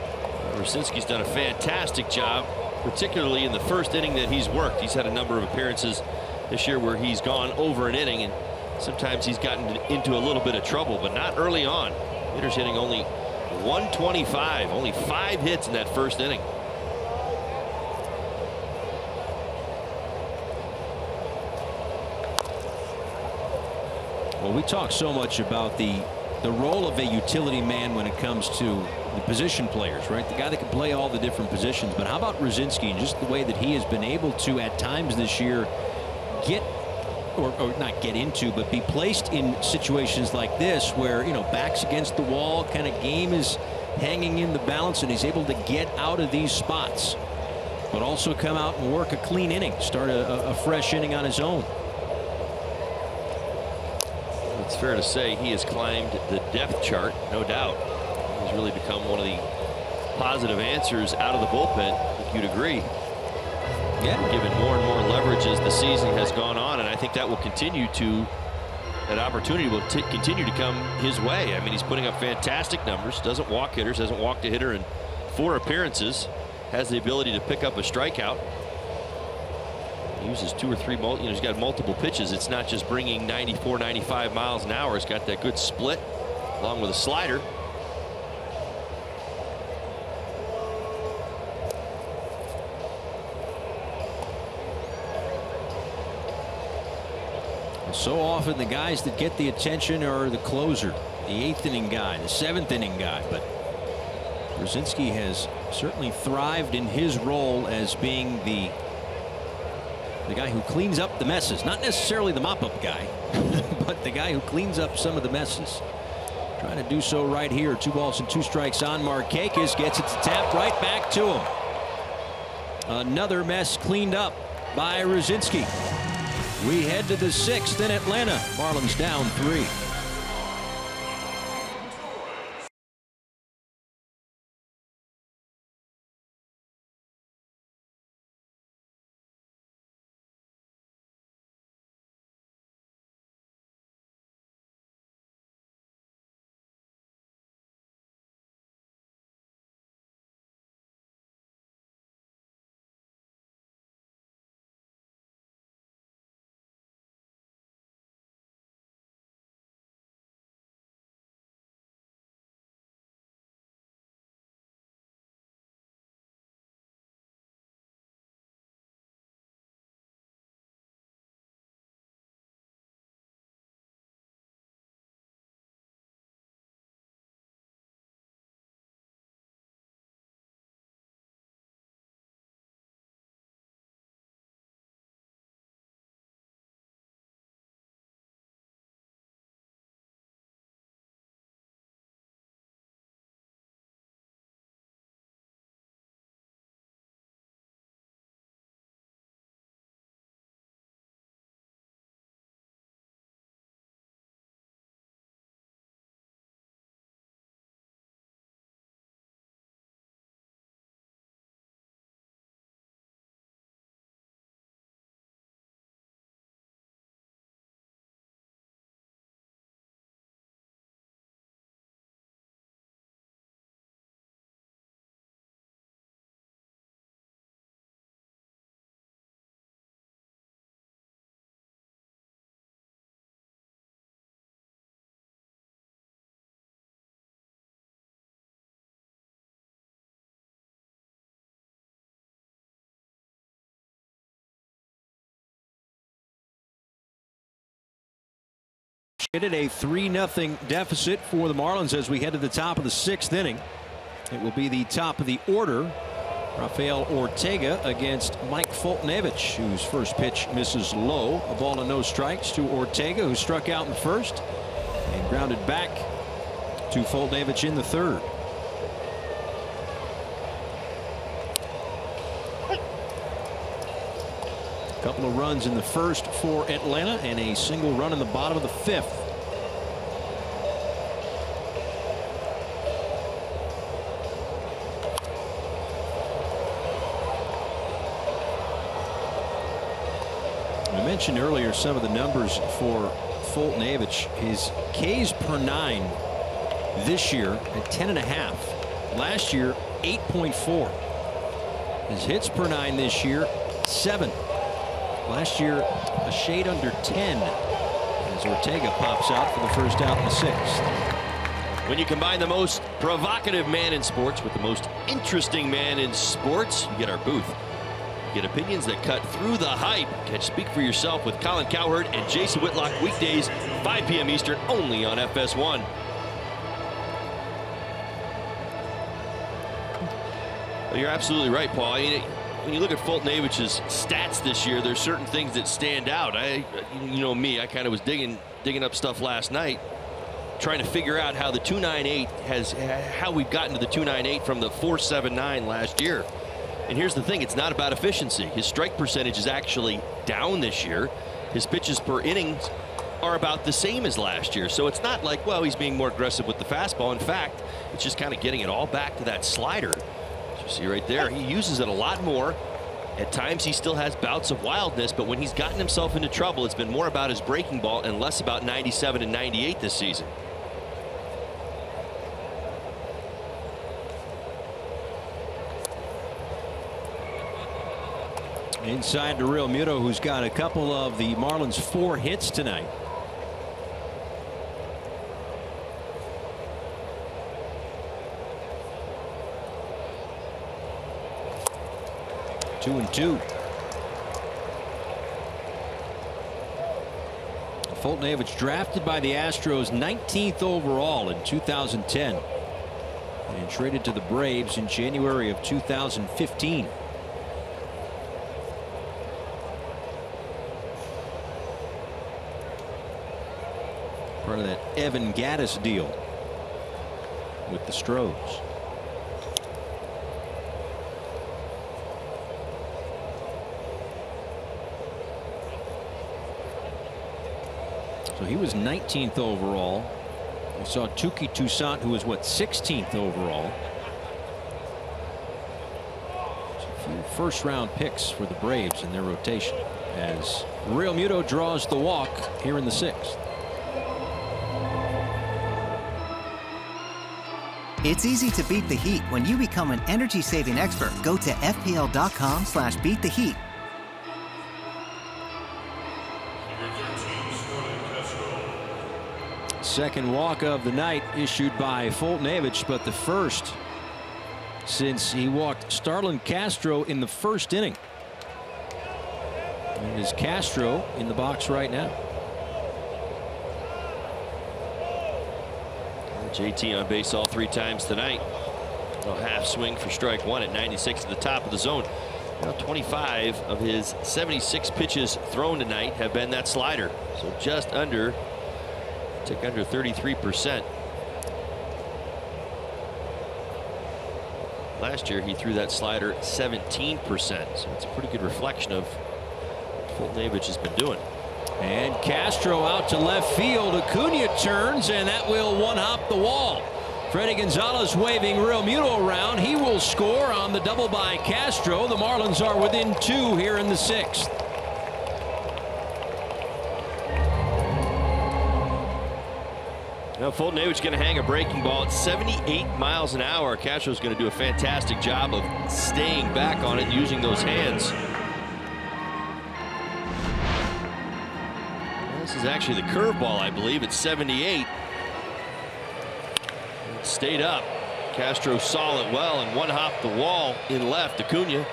Rosinski's done a fantastic job, particularly in the first inning that he's worked. He's had a number of appearances this year where he's gone over an inning, and sometimes he's gotten into a little bit of trouble, but not early on. Hitter's hitting only 125, only 5 hits in that first inning. Well, we talk so much about the the role of a utility man when it comes to the position players, right? The guy that can play all the different positions. But how about Rosinski and just the way that he has been able to at times this year get, or not get into, but be placed in situations like this where, you know, backs against the wall, kind of game is hanging in the balance, and he's able to get out of these spots, but also come out and work a clean inning, start a fresh inning on his own. It's fair to say he has climbed the depth chart, no doubt. He's really become one of the positive answers out of the bullpen, if you'd agree. Yeah. Given more and more leverage as the season has gone on, and I think that will continue to, that opportunity will continue to come his way. I mean, he's putting up fantastic numbers, doesn't walk hitters, hasn't walked a hitter in 4 appearances, has the ability to pick up a strikeout. He uses 2 or 3, you know, he's got multiple pitches. It's not just bringing 94, 95 miles an hour. He's got that good split along with a slider. So often the guys that get the attention are the closer, the 8th inning guy, the 7th inning guy, but Rosinski has certainly thrived in his role as being the guy who cleans up the messes. Not necessarily the mop-up guy, but the guy who cleans up some of the messes. Trying to do so right here. 2 balls and 2 strikes on Markakis. Gets it to tap right back to him. Another mess cleaned up by Rosinski. We head to the 6th in Atlanta. Marlins down 3. It at a 3-0 deficit for the Marlins as we head to the top of the 6th inning. It will be the top of the order. Rafael Ortega against Mike Foltynewicz, whose first pitch misses low. A ball and no strikes to Ortega, who struck out in the first and grounded back to Foltynewicz in the 3rd. A couple of runs in the first for Atlanta and a single run in the bottom of the 5th. I mentioned earlier some of the numbers for Foltynewicz. His Ks per 9 this year at 10.5. Last year 8.4. His hits per 9 this year 7. Last year a shade under 10 as Ortega pops out for the first out in the 6th. When you combine the most provocative man in sports with the most interesting man in sports, you get our booth. Get opinions that cut through the hype. Catch Speak for Yourself with Colin Cowherd and Jason Whitlock weekdays 5 p.m. Eastern only on FS1. Well, you're absolutely right, Paul. I mean, when you look at Foltnevich's stats this year, there's certain things that stand out. You know me, I kind of was digging up stuff last night, trying to figure out how the 298 how we've gotten to the 298 from the 479 last year. And here's the thing, it's not about efficiency. His strike percentage is actually down this year. His pitches per inning are about the same as last year. So it's not like, well, he's being more aggressive with the fastball. In fact, it's just kind of getting it all back to that slider. As you see right there, he uses it a lot more. At times he still has bouts of wildness, but when he's gotten himself into trouble, it's been more about his breaking ball and less about 97 and 98 this season. Inside to Real Muto, who's got a couple of the Marlins' 4 hits tonight. Two and two. Foltynewicz drafted by the Astros 19th overall in 2010 and traded to the Braves in January of 2015. Part of that Evan Gattis deal with the Stros. So he was 19th overall. We saw Touki Toussaint, who was what, 16th overall. So a few first-round picks for the Braves in their rotation as Real Muto draws the walk here in the 6th. It's easy to beat the heat when you become an energy-saving expert. Go to fpl.com/beattheheat. Second walk of the night issued by Foltynewicz, but the first since he walked Starlin Castro in the first inning. And it is Castro in the box right now. JT on base all 3 times tonight. A half swing for strike 1 at 96 at the top of the zone. Now 25 of his 76 pitches thrown tonight have been that slider. So just under, tick under 33%. Last year he threw that slider 17%. So it's a pretty good reflection of what Foltynewicz has been doing. And Castro out to left field. Acuna turns, and that will one-hop the wall. Freddie Gonzalez waving Real Muto around. He will score on the double by Castro. The Marlins are within 2 here in the 6th. Now Foltynewicz going to hang a breaking ball at 78 miles an hour. Castro's going to do a fantastic job of staying back on it and using those hands. This is actually the curveball, I believe. It's 78. It stayed up. Castro saw it well and one-hopped the wall in left. Acuna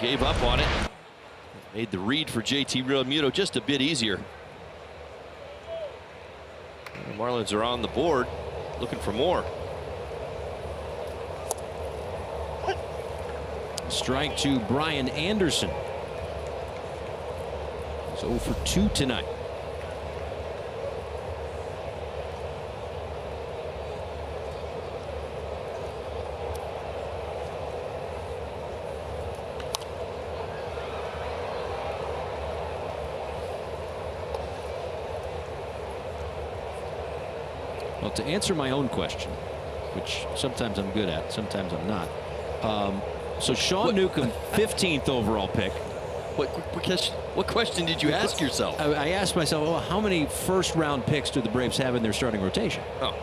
gave up on it. Made the read for JT Real Muto just a bit easier. The Marlins are on the board looking for more. Strike to Brian Anderson. He's 0 for 2 tonight. Well, to answer my own question, which sometimes I'm good at, sometimes I'm not. So Sean Newcomb, 15th overall pick. What question did you ask yourself? I asked myself, well, how many first-round picks do the Braves have in their starting rotation? Oh.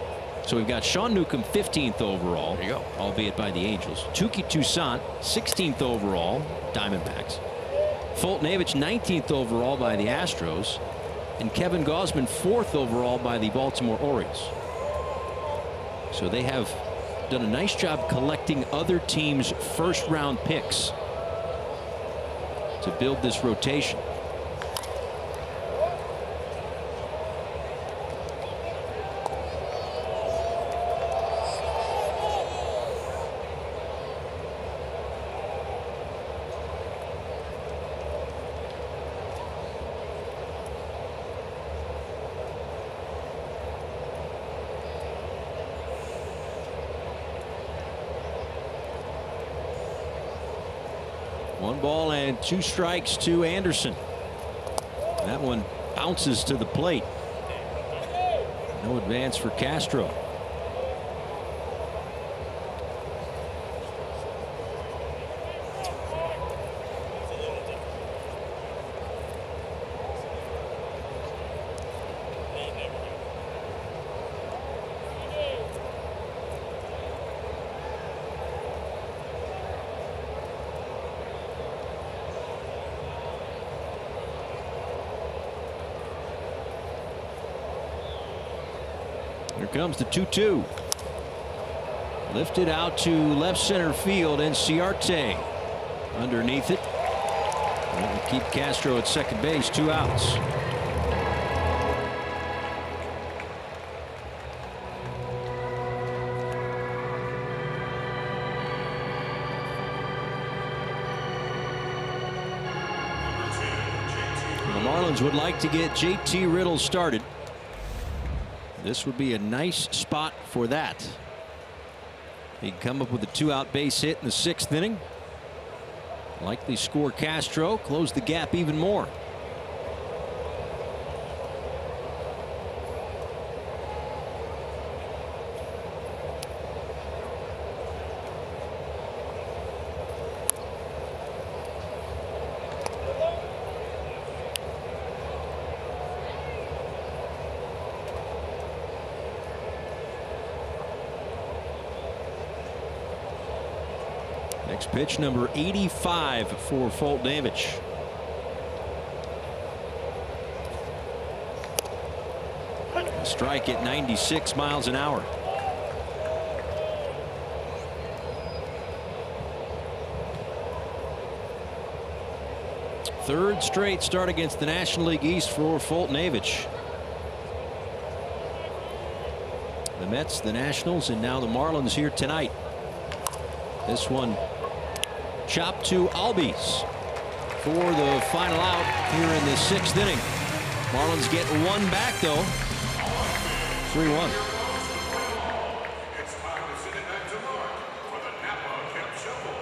So we've got Sean Newcomb, 15th overall. There you go. Albeit by the Angels. Touki Toussaint, 16th overall, Diamondbacks. Foltynewicz, 19th overall by the Astros. And Kevin Gausman, 4th overall by the Baltimore Orioles. So they have done a nice job collecting other teams' first-round picks to build this rotation. 1 ball and 2 strikes to Anderson. That one bounces to the plate. No advance for Castro. Here comes the 2-2. Lifted out to left center field, and Ciarte underneath it. That will keep Castro at second base. 2 outs. The Marlins would like to get JT Riddle started. This would be a nice spot for that. He'd come up with a 2-out base hit in the 6th inning. Likely score Castro, close the gap even more. Next pitch, number 85 for Foltynewicz. Strike at 96 miles an hour. Third straight start against the National League East for Foltynewicz. The Mets, the Nationals, and now the Marlins here tonight. This one chopped to Albies for the final out here in the 6th inning. Marlins get 1 back though. 3-1. It's time to send it back to Mark for the Napa Camp Shuffle.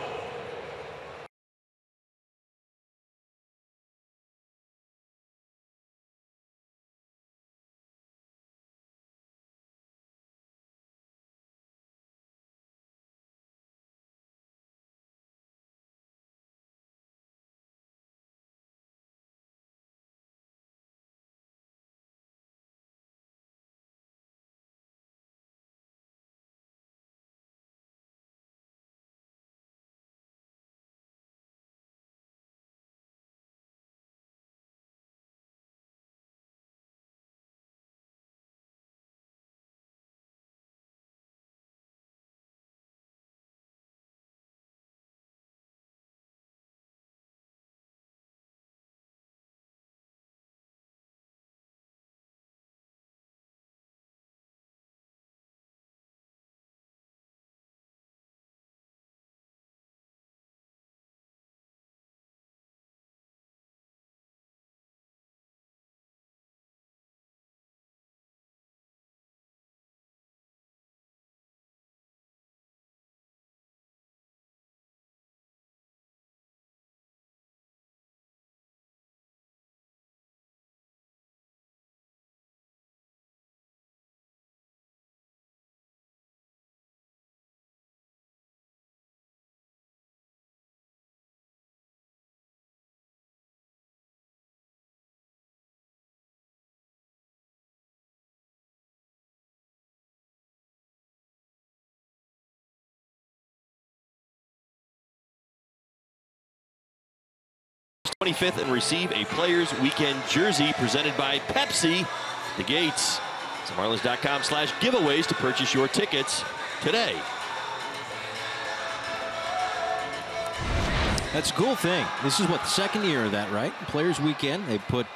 /25th and receive a Players Weekend jersey presented by Pepsi. The gates. It's Marlins.com/giveaways to purchase your tickets today. That's a cool thing. This is what, the 2nd year of that, right? Players Weekend. They put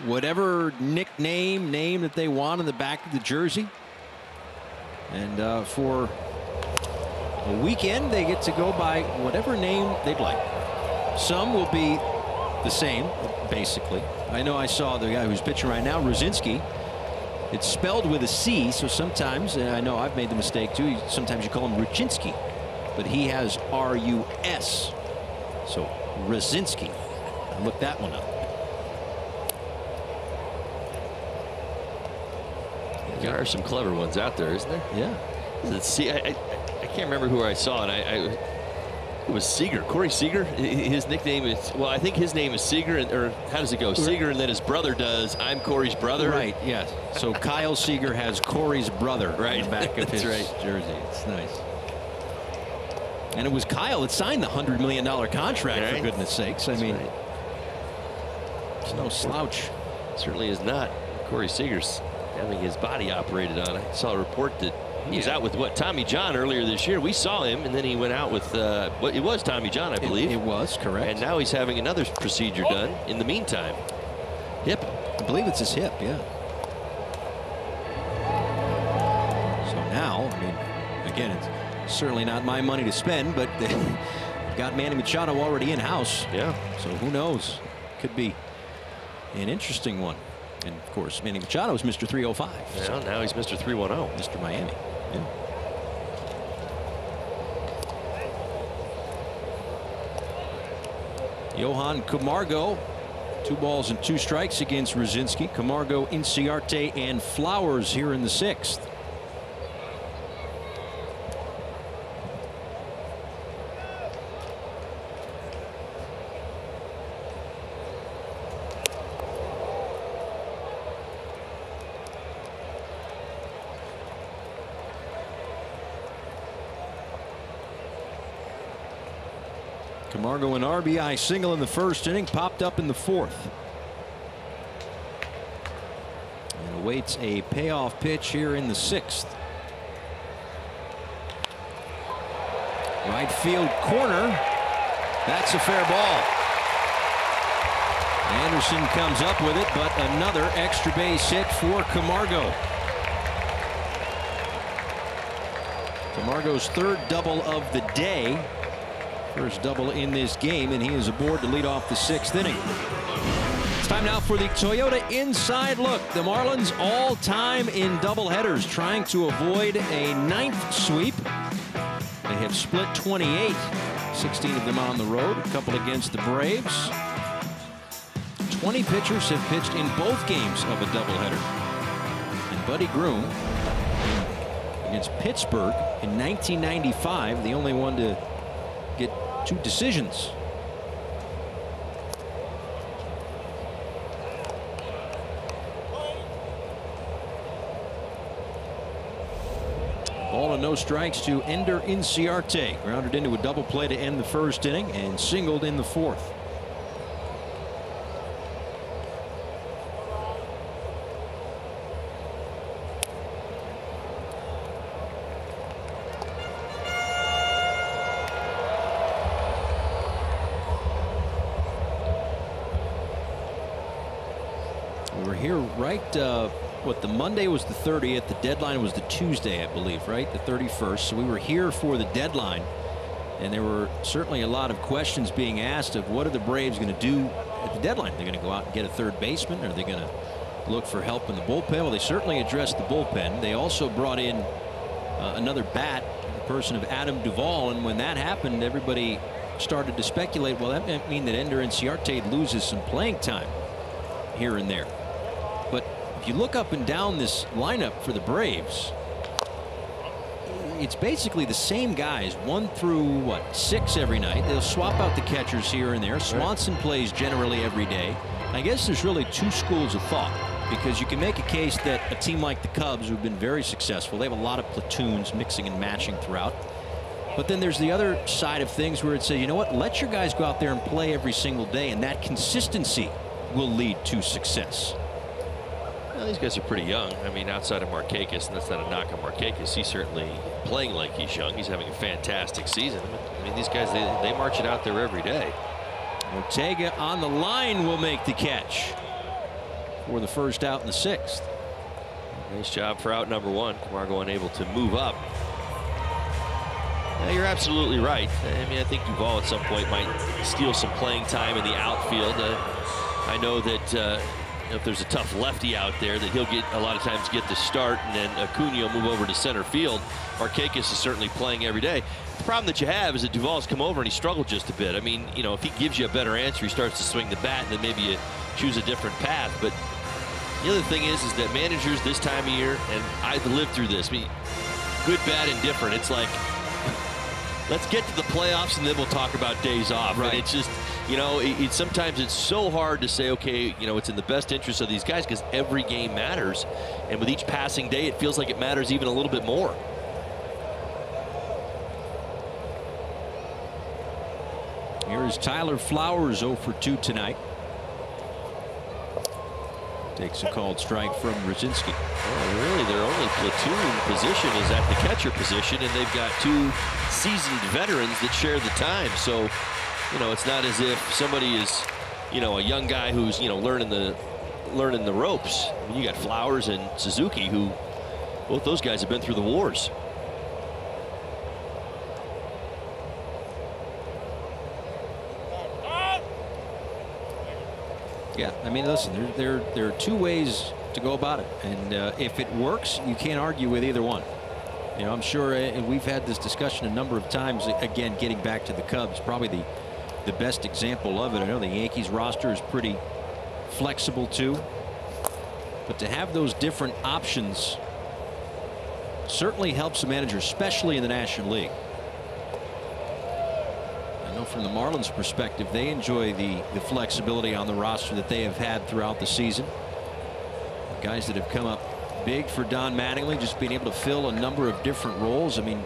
whatever name that they want in the back of the jersey. And for a weekend, they get to go by whatever name they'd like. Some will be the same, basically. I know I saw the guy who's pitching right now, Rosinski. It's spelled with a C, so sometimes, and I know I've made the mistake too, sometimes you call him Ruchinski, but he has R-U-S. So Rzacinski. Look that one up. There are some clever ones out there, isn't there? Yeah. See, I can't remember who I saw it. It was Seager, Corey Seager. His nickname is, well, I think his name is Seager, or how does it go? Seager, and then his brother does, I'm Corey's brother. Right, yes. So Kyle Seager has Corey's brother right in the back of his jersey. It's nice. And it was Kyle that signed the $100 million contract, for goodness sakes. I mean, it's no slouch. Certainly is not. Corey Seager's having his body operated on. I saw a report that he was out with Tommy John earlier this year. We saw him, and then he went out with it was Tommy John, I believe. It was, correct. And now he's having another procedure done in the meantime. Hip. I believe it's his hip, yeah. So now, I mean, again, it's certainly not my money to spend, but they've got Manny Machado already in-house. Yeah. So who knows? Could be an interesting one. And of course, Manny Machado is Mr. 305. Yeah, so now he's Mr. 310. Mr. Miami. Yeah. Johan Camargo, 2 balls and 2 strikes against Rzacinski. Camargo, Inciarte, and Flowers here in the 6th. Camargo, an RBI single in the 1st inning, popped up in the 4th. And awaits a payoff pitch here in the 6th. Right field corner. That's a fair ball. Anderson comes up with it, but another extra base hit for Camargo. Camargo's 3rd double of the day. First double in this game, and he is aboard to lead off the 6th inning. It's time now for the Toyota Inside Look. The Marlins all-time in doubleheaders, trying to avoid a 9th sweep. They have split 28, 16 of them on the road, a couple against the Braves. 20 pitchers have pitched in both games of a doubleheader. And Buddy Groom against Pittsburgh in 1995, the only one to get 2 decisions. Ball and no strikes to Ender Inciarte. Grounded into a double play to end the 1st inning and singled in the 4th. We were here right, what, the Monday was the 30th, the deadline was the Tuesday, I believe, right? The 31st. So we were here for the deadline, and there were certainly a lot of questions being asked of what are the Braves going to do at the deadline? They're going to go out and get a 3rd baseman? Are they going to look for help in the bullpen? Well, they certainly addressed the bullpen. They also brought in another bat, the person of Adam Duvall, and when that happened, everybody started to speculate, well, that might mean that Ender Inciarte loses some playing time here and there. But if you look up and down this lineup for the Braves, it's basically the same guys 1 through what, 6 every night. They'll swap out the catchers here and there. Swanson plays generally every day. I guess there's really 2 schools of thought, because you can make a case that a team like the Cubs, who've been very successful, they have a lot of platoons mixing and matching throughout. But then there's the other side of things where it says, you know what, let your guys go out there and play every single day, and that consistency will lead to success. Well, these guys are pretty young. I mean, outside of Markakis, and that's not a knock on Markakis, he's certainly playing like he's young. He's having a fantastic season. I mean, these guys, they march it out there every day. Ortega on the line will make the catch for the 1st out in the 6th. Nice job for out number 1. Camargo unable to move up. Yeah, you're absolutely right. I mean, I think Duvall at some point might steal some playing time in the outfield. I know that if there's a tough lefty out there, that he'll get a lot of times get the start, and then Acuna will move over to center field. Markakis is certainly playing every day. The problem that you have is that Duvall's come over and he struggled just a bit. I mean, you know, if he gives you a better answer, he starts to swing the bat, and then maybe you choose a different path. But the other thing is that managers this time of year, and I've lived through this, I mean, good, bad, and different. It's like, let's get to the playoffs and then we'll talk about days off. Right. And it's just, you know, sometimes it's so hard to say, okay, you know, it's in the best interest of these guys because every game matters. And with each passing day, it feels like it matters even a little bit more. Here is Tyler Flowers 0 for 2 tonight. Takes a called strike from Rosinsky. Well, really, their only platoon position is at the catcher position, and they've got 2 seasoned veterans that share the time. So, you know, it's not as if somebody is, you know, a young guy who's, you know, learning the ropes. I mean, you got Flowers and Suzuki, who both those guys have been through the wars. Yeah, I mean, listen, there are 2 ways to go about it, and if it works, you can't argue with either one. You know, I'm sure, and we've had this discussion a number of times. Again, getting back to the Cubs, probably the best example of it. I know the Yankees roster is pretty flexible too, but to have those different options certainly helps the manager, especially in the National League. I know from the Marlins perspective, they enjoy the flexibility on the roster that they have had throughout the season. Guys that have come up big for Don Mattingly, just being able to fill a number of different roles. I mean,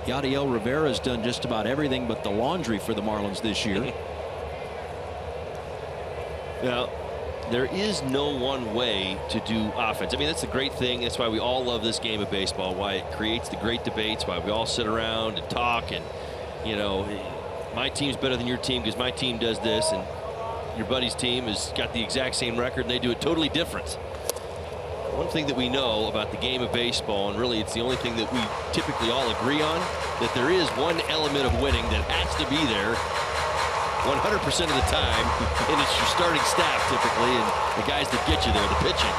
Yadiel Rivera has done just about everything but the laundry for the Marlins this year. Now, there is no one way to do offense. I mean, that's the great thing. That's why we all love this game of baseball, why it creates the great debates, why we all sit around and talk, and, you know, my team's better than your team because my team does this, and your buddy's team has got the exact same record and they do it totally different. One thing that we know about the game of baseball, and really it's the only thing that we typically all agree on, that there is one element of winning that has to be there 100% of the time, and it's your starting staff typically, and the guys that get you there, the pitching.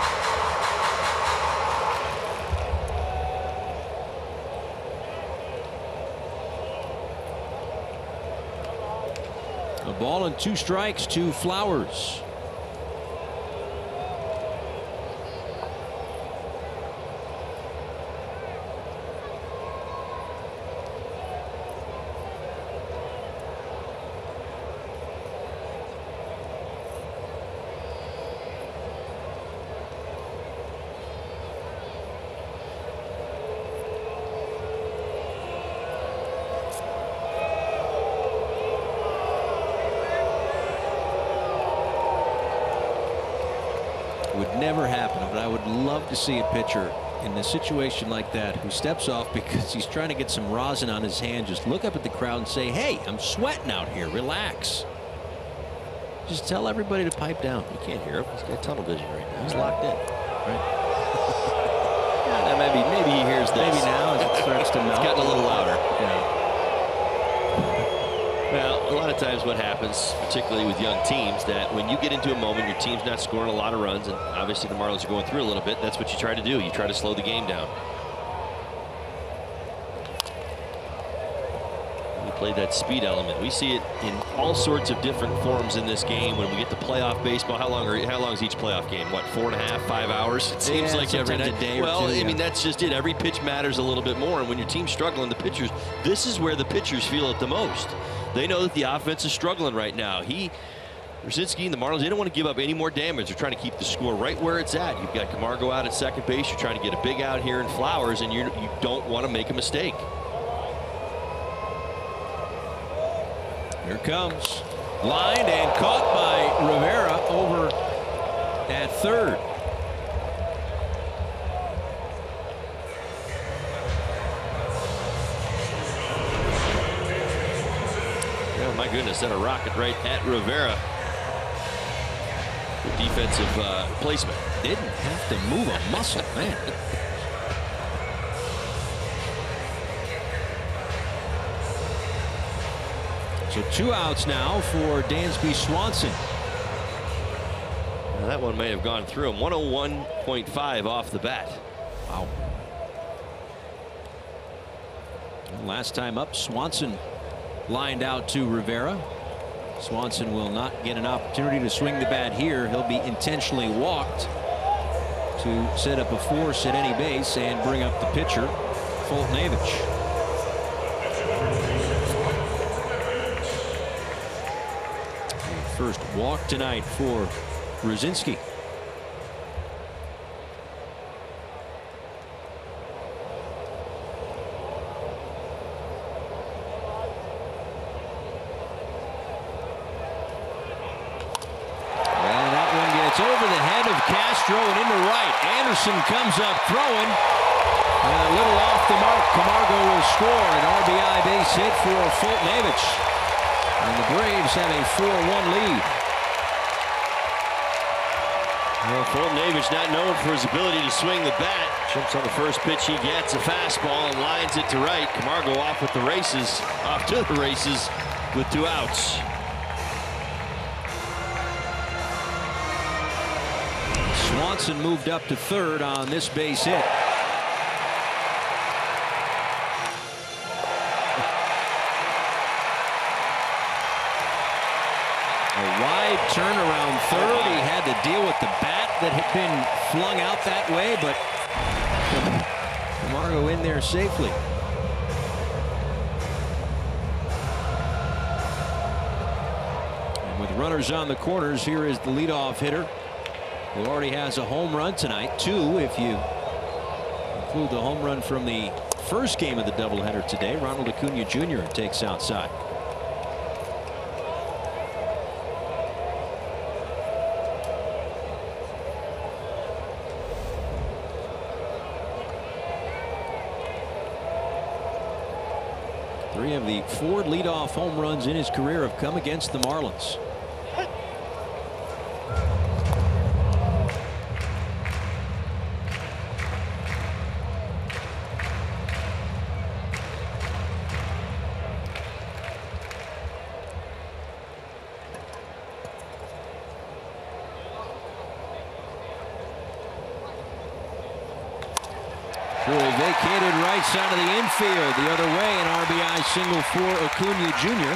A ball and 2 strikes to Flowers. Would never happen, but I would love to see a pitcher in a situation like that who steps off because he's trying to get some rosin on his hand, just look up at the crowd and say, hey, I'm sweating out here, relax. Just tell everybody to pipe down. You can't hear him. He's got tunnel vision right now. He's Right. locked in. Right. Yeah, maybe he hears this. Maybe now as it starts to melt. It's gotten a little louder. Yeah. Well, a lot of times what happens, particularly with young teams, that when you get into a moment, your team's not scoring a lot of runs, and obviously the Marlins are going through a little bit, that's what you try to do. You try to slow the game down. We played that speed element. We see it in all sorts of different forms in this game. When we get to playoff baseball, how long is each playoff game? What, 4.5, 5 hours? It seems like every night. A day or well, two, I mean, yeah. that's just it. Every pitch matters a little bit more, and when your team's struggling, the pitchers, this is where the pitchers feel it the most. They know that the offense is struggling right now. Rosinsky and the Marlins, they don't want to give up any more damage. They're trying to keep the score right where it's at. You've got Camargo out at second base. You're trying to get a big out here in Flowers, and you don't want to make a mistake. Here comes. Lined and caught by Rivera over at third. Oh, my goodness, that a rocket right at Rivera. Good defensive placement. Didn't have to move a muscle, man. So 2 outs now for Dansby Swanson. That one may have gone through him. 101.5 off the bat. Wow. Last time up, Swanson lined out to Rivera. Swanson will not get an opportunity to swing the bat here. He'll be intentionally walked to set up a force at any base and bring up the pitcher, Foltynewicz. First walk tonight for Ruzinski. It's over the head of Castro and into right. Anderson comes up throwing. And a little off the mark. Camargo will score an RBI base hit for Foltynewicz. And the Braves have a 4-1 lead. Well, Foltynewicz not known for his ability to swing the bat. Jumps on the first pitch he gets, a fastball, and lines it to right. Camargo off with the races, off to the races with 2 outs. Swanson moved up to third on this base hit. A wide turn around third. He had to deal with the bat that had been flung out that way, but Camargo in there safely. And with runners on the corners, here is the leadoff hitter, who already has a home run tonight. 2 if you include the home run from the first game of the doubleheader today. Ronald Acuna Jr. takes outside. Three of the 4 leadoff home runs in his career have come against the Marlins. Vacated right side of the infield. The other way, an RBI single for Acuna Jr.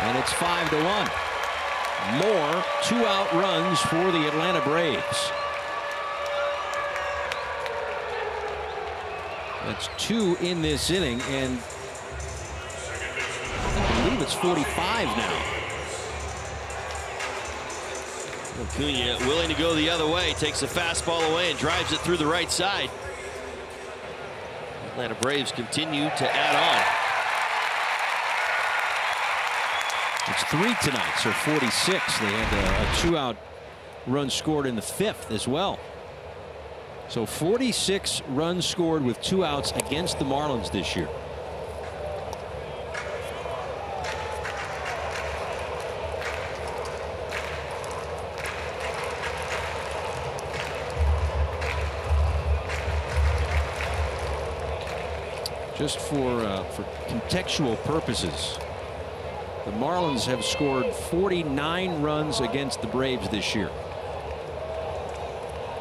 And it's 5-1. More 2-out runs for the Atlanta Braves. That's 2 in this inning, and I believe it's 45 now. Acuna willing to go the other way, takes a fastball away and drives it through the right side. Atlanta Braves continue to add on. It's 3 tonight, so 46. They had a 2-out run scored in the 5th as well. So 46 runs scored with 2 outs against the Marlins this year. Just for contextual purposes, the Marlins have scored 49 runs against the Braves this year.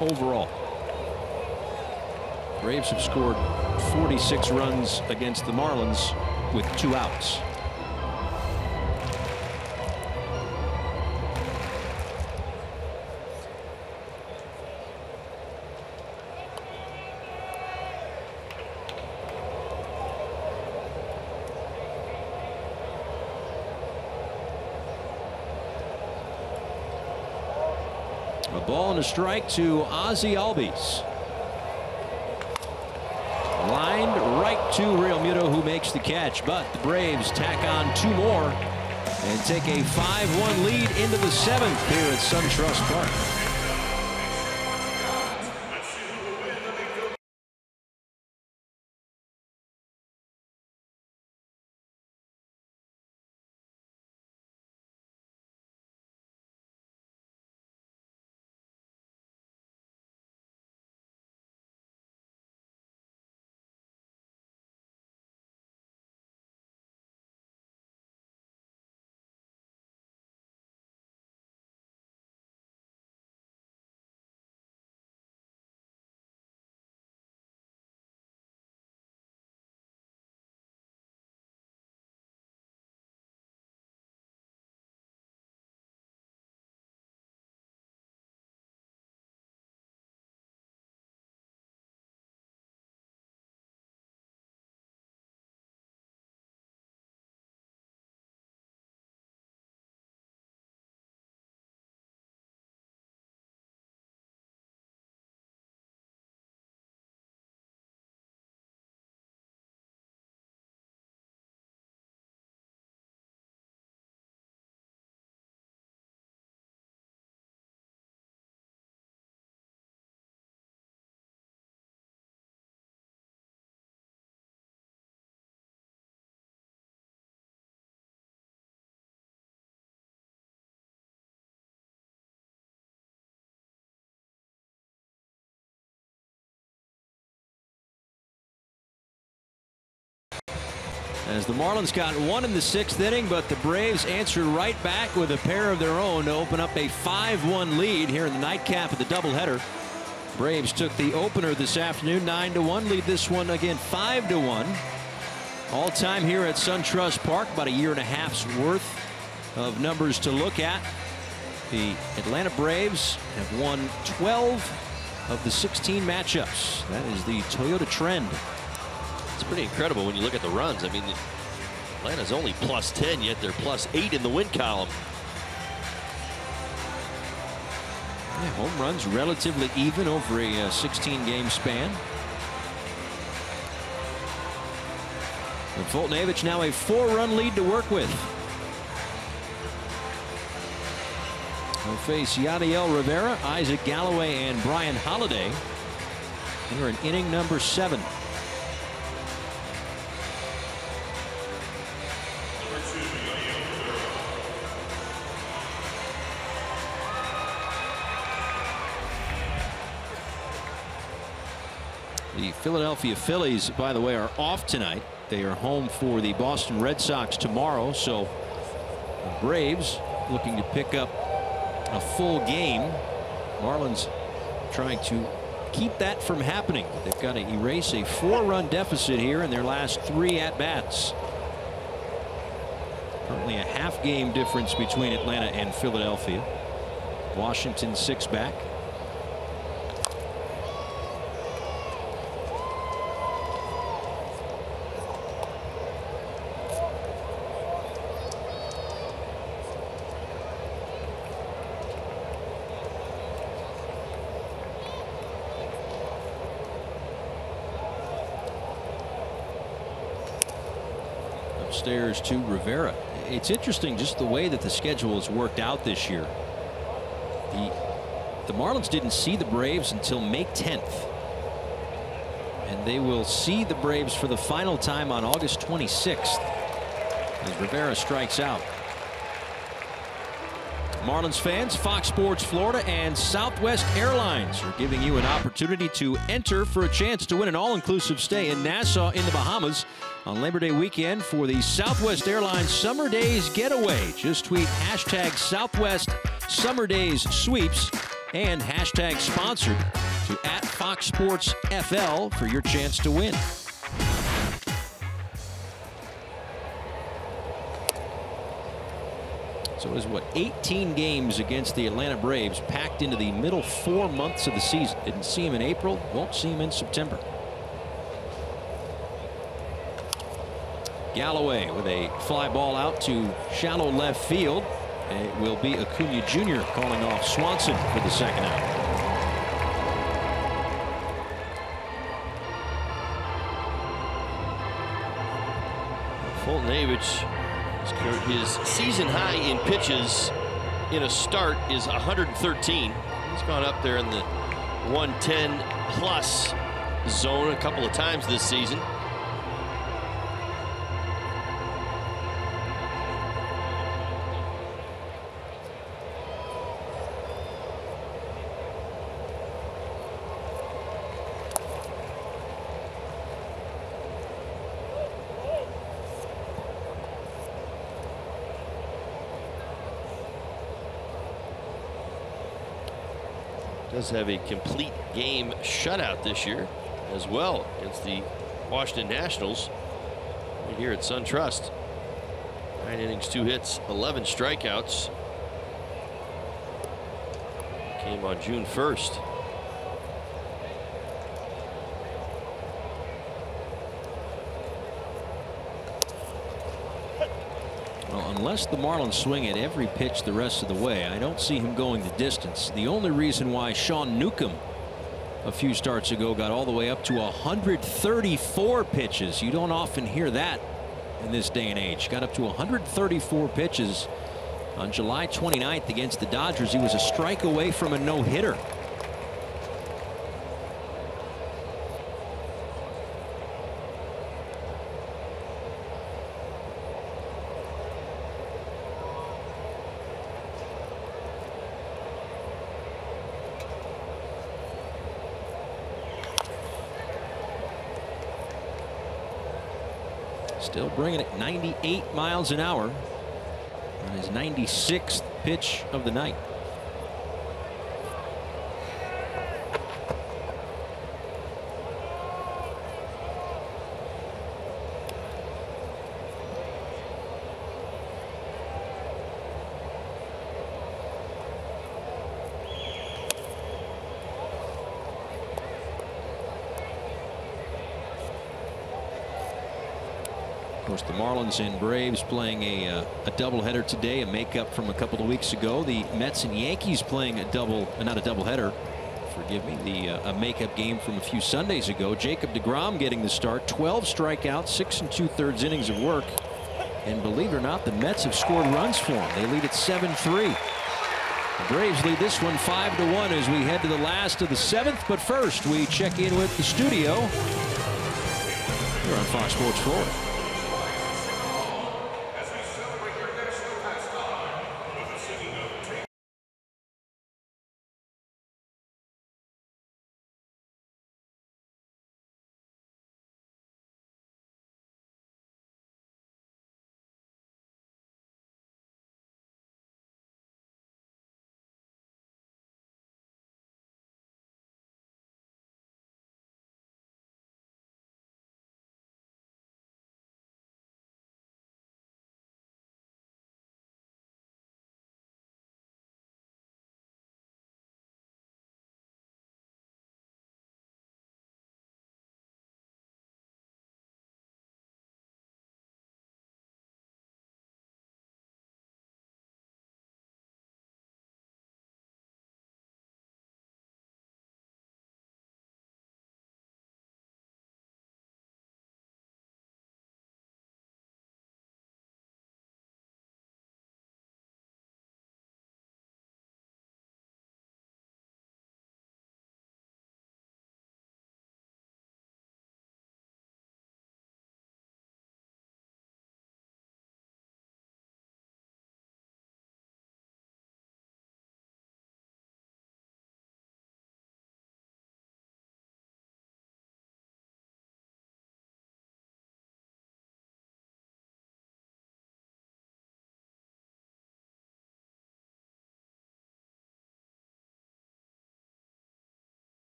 Overall, Braves have scored 46 runs against the Marlins with 2 outs. A ball and a strike to Ozzie Albies. Lined right to Realmuto, who makes the catch, but the Braves tack on 2 more and take a 5-1 lead into the 7th here at SunTrust Park. as the Marlins got one in the 6th inning, but the Braves answered right back with a pair of their own to open up a 5-1 lead here in the nightcap of the doubleheader. Braves took the opener this afternoon, 9-1, lead this one again 5-1. All time here at SunTrust Park, about a year and a half's worth of numbers to look at. The Atlanta Braves have won 12 of the 16 matchups. That is the Toyota trend. It's pretty incredible when you look at the runs. I mean, Atlanta's only +10, yet they're +8 in the win column. Yeah, home runs relatively even over a 16-game span. And Foltynewicz now a 4-run lead to work with. They'll face Yadiel Rivera, Isaac Galloway, and Brian Holiday. They're in inning number 7. The Philadelphia Phillies, by the way, are off tonight. They are home for the Boston Red Sox tomorrow. So the Braves looking to pick up a full game. Marlins trying to keep that from happening. They've got to erase a 4-run deficit here in their last 3 at-bats. Currently a half-game difference between Atlanta and Philadelphia. Washington 6 back. Upstairs to Rivera. It's interesting just the way that the schedule has worked out this year. The Marlins didn't see the Braves until May 10th. And they will see the Braves for the final time on August 26th as Rivera strikes out. Marlins fans, Fox Sports Florida and Southwest Airlines are giving you an opportunity to enter for a chance to win an all-inclusive stay in Nassau in the Bahamas on Labor Day weekend for the Southwest Airlines Summer Days Getaway. Just tweet hashtag Southwest Summer Days Sweeps and hashtag sponsored to @FoxSportsFL for your chance to win. So it was, what, 18 games against the Atlanta Braves packed into the middle 4 months of the season. Didn't see him in April, won't see him in September. Galloway with a fly ball out to shallow left field. And it will be Acuna Jr. calling off Swanson for the second out. Foltynewicz, his season high in pitches in a start is 113. He's gone up there in the 110 plus zone a couple of times this season. Does have a complete game shutout this year as well against the Washington Nationals right here at SunTrust. 9 innings, 2 hits, 11 strikeouts. Came on June 1st. Well, unless the Marlins swing at every pitch the rest of the way, I don't see him going the distance. The only reason why Sean Newcomb a few starts ago got all the way up to 134 pitches. You don't often hear that in this day and age. Got up to 134 pitches on July 29th against the Dodgers. He was a strike away from a no-hitter. Still bringing it 98 miles an hour on his 96th pitch of the night. Of course, the Marlins and Braves playing a doubleheader today, a makeup from a couple of weeks ago. The Mets and Yankees playing a not a doubleheader, forgive me, a makeup game from a few Sundays ago. Jacob deGrom getting the start, 12 strikeouts, 6 2/3 innings of work. And believe it or not, the Mets have scored runs for him. They lead at 7-3. The Braves lead this one 5-1 as we head to the last of the 7th. But first, we check in with the studio here on Fox Sports Florida.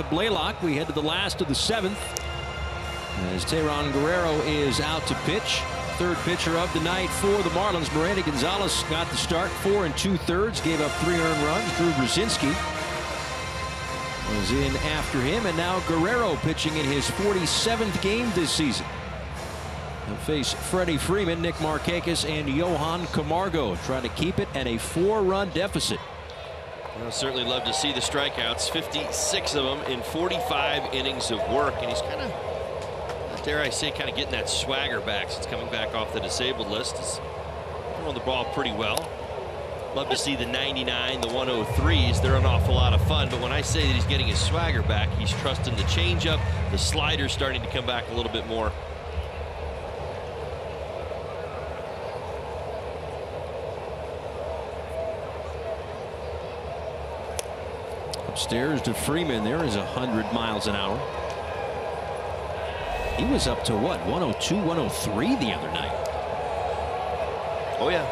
Blaylock, we head to the last of the 7th as Teheran Guerrero is out to pitch. Third pitcher of the night for the Marlins. Miranda Gonzalez got the start, 4 2/3, gave up 3 earned runs. Drew Brzezinski was in after him, and now Guerrero pitching in his 47th game this season. He'll face Freddie Freeman, Nick Markakis, and Johan Camargo, trying to keep it at a 4-run deficit. I'll certainly love to see the strikeouts, 56 of them in 45 innings of work, and he's kind of, dare I say, kind of getting that swagger back since coming back off the disabled list. He's throwing the ball pretty well. Love to see the 99, the 103s. They're an awful lot of fun, but when I say that he's getting his swagger back, he's trusting the changeup. The slider's starting to come back a little bit more. Upstairs to Freeman, there is 100 miles an hour. He was up to what, 102, 103 the other night. Oh yeah,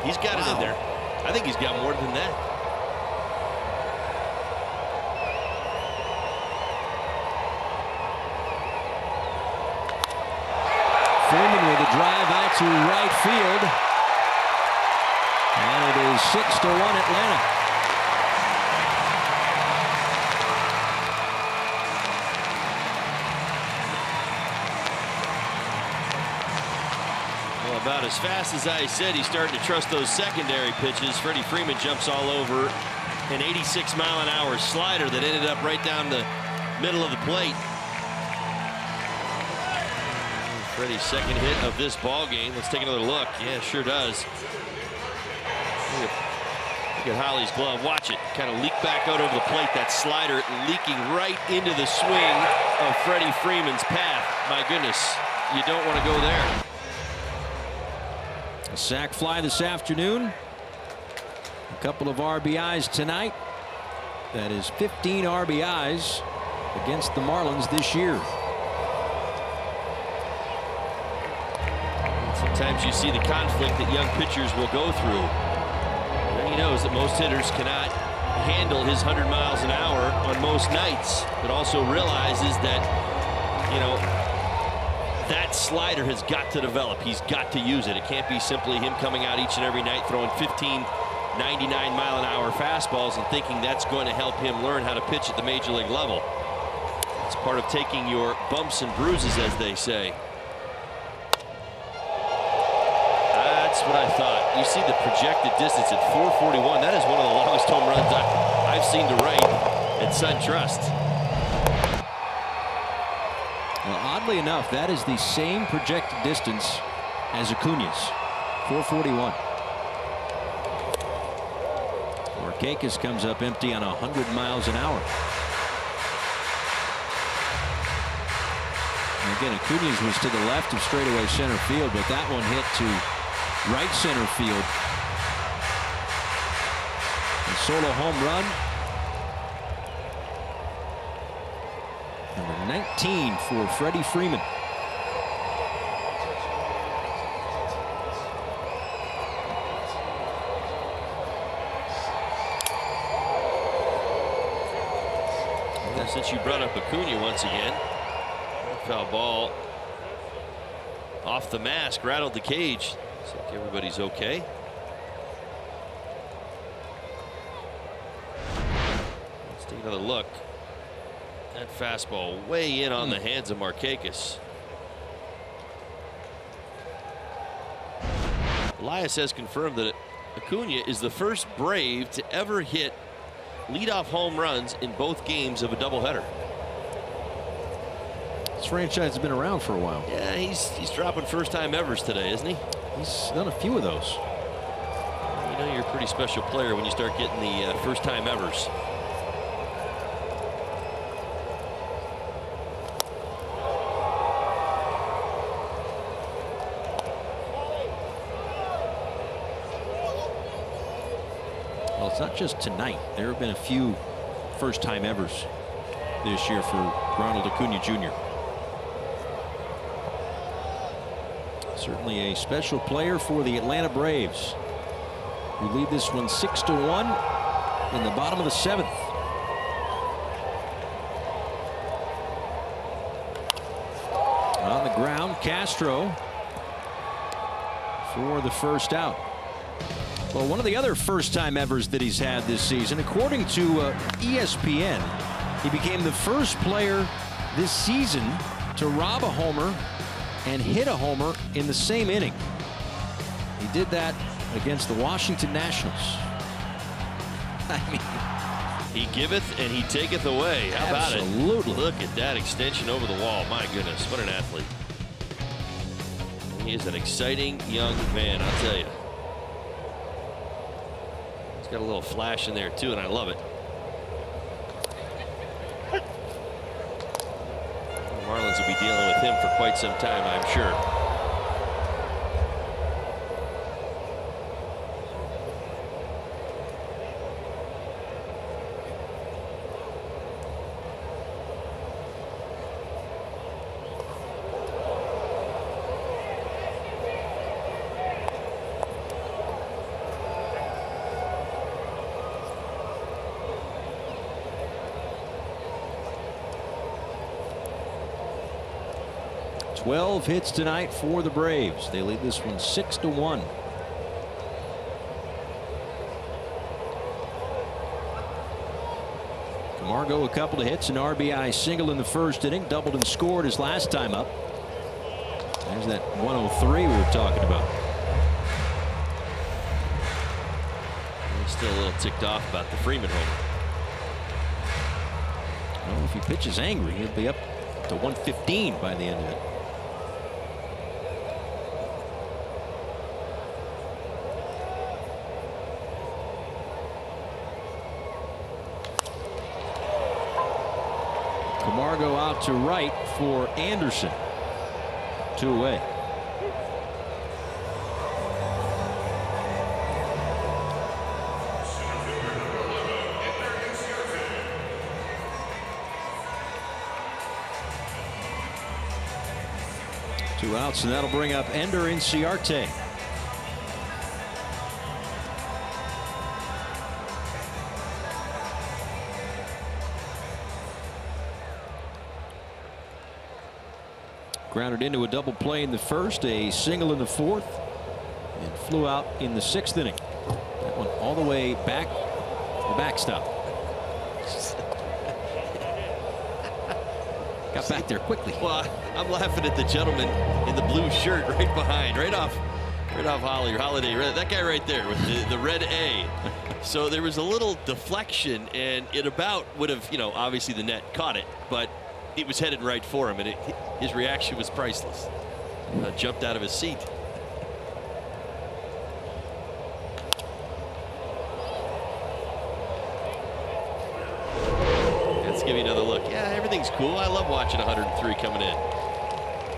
he's got it in there. I think he's got more than that. Freeman with a drive out to right field. And it is 6-1 Atlanta. About as fast as I said, he's starting to trust those secondary pitches. Freddie Freeman jumps all over an 86-mile-an-hour slider that ended up right down the middle of the plate. Freddie's second hit of this ball game. Let's take another look. Yeah, it sure does. Look at Holly's glove. Watch it kind of leak back out over the plate. That slider leaking right into the swing of Freddie Freeman's path. My goodness, you don't want to go there. A sac fly this afternoon. A couple of RBIs tonight. That is 15 RBIs against the Marlins this year. Sometimes you see the conflict that young pitchers will go through. And he knows that most hitters cannot handle his 100 miles an hour on most nights, but also realizes that, you know, that slider has got to develop. He's got to use it. It can't be simply him coming out each and every night throwing 15 99-mile-an-hour fastballs and thinking that's going to help him learn how to pitch at the major league level. It's part of taking your bumps and bruises, as they say. That's what I thought. You see the projected distance at 441. That is one of the longest home runs I've seen to right at SunTrust. Well, oddly enough, that is the same projected distance as Acuna's, 441. Markakis comes up empty on 100 miles an hour. And again, Acuna's was to the left of straightaway center field, but that one hit to right center field. A solo home run. Number 19 for Freddie Freeman. Since you brought up Acuna once again, foul ball off the mask, rattled the cage. Looks like everybody's okay. Let's take another look. That fastball way in on the hands of Markakis. Elias has confirmed that Acuna is the first Brave to ever hit leadoff home runs in both games of a doubleheader. This franchise has been around for a while. Yeah, he's dropping first-time evers today, isn't he? He's done a few of those. You know you're a pretty special player when you start getting the first-time evers. Well, it's not just tonight. There have been a few first-time evers this year for Ronald Acuna Jr. Certainly a special player for the Atlanta Braves, who lead this one 6-1 in the bottom of the 7th. On the ground, Castro for the first out. Well, one of the other first-time evers that he's had this season, according to ESPN, he became the first player this season to rob a homer and hit a homer in the same inning. He did that against the Washington Nationals. I mean, he giveth and he taketh away. How about it? Absolutely. Look at that extension over the wall. My goodness, what an athlete. He is an exciting young man, I'll tell you. He's got a little flash in there too, and I love it. The Marlins will be dealing with him for quite some time, I'm sure. Twelve hits tonight for the Braves. They lead this one 6-1. Camargo a couple of hits, an RBI single in the first inning, doubled and scored his last time up. There's that 103 we were talking about. He's still a little ticked off about the Freeman homer. Well, if he pitches angry, he'll be up to 115 by the end of it. Camargo out to right for Anderson. 2 away. Two outs, and that'll bring up Ender Inciarte. Grounded into a double play in the first, a single in the fourth, and flew out in the 6th inning. That one all the way back, the backstop. Got back there quickly. Well, I'm laughing at the gentleman in the blue shirt right behind, right off Holiday. That guy right there with the red A. So there was a little deflection, and it about would have, obviously the net caught it, but it was headed right for him, and his reaction was priceless. Jumped out of his seat. Let's give you another look. Yeah, everything's cool. I love watching 103 coming in.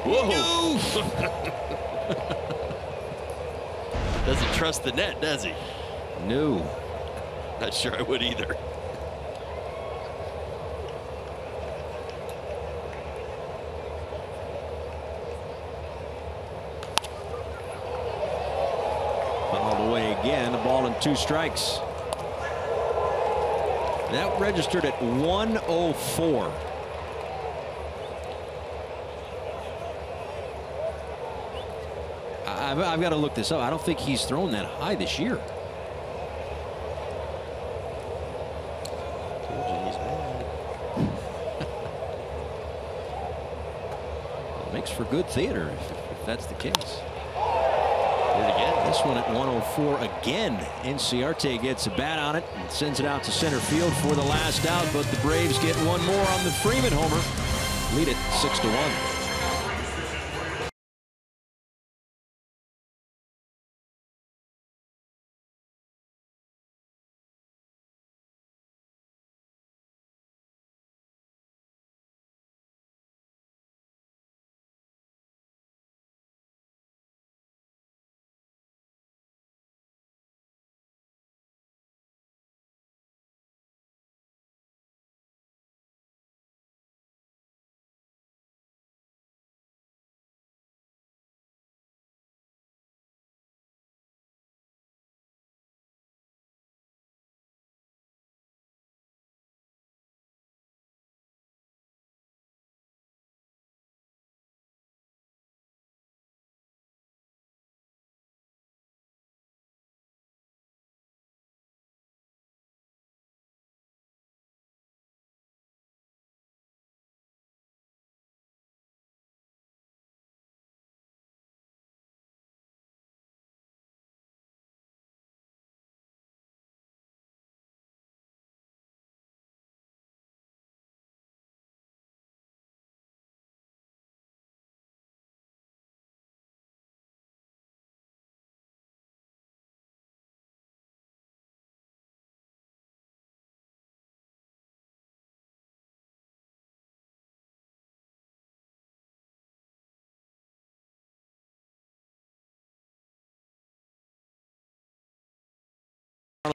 Whoa! Doesn't trust the net, does he? No. Not sure I would either. All the way again, the ball and 2 strikes. That registered at 104. I've got to look this up. I don't think he's thrown that high this year. Told you he's mad. It makes for good theater if that's the case. Did it again. This one at 104 again. Inciarte gets a bat on it and sends it out to center field for the last out, but the Braves get one more on the Freeman homer. Lead it 6-1.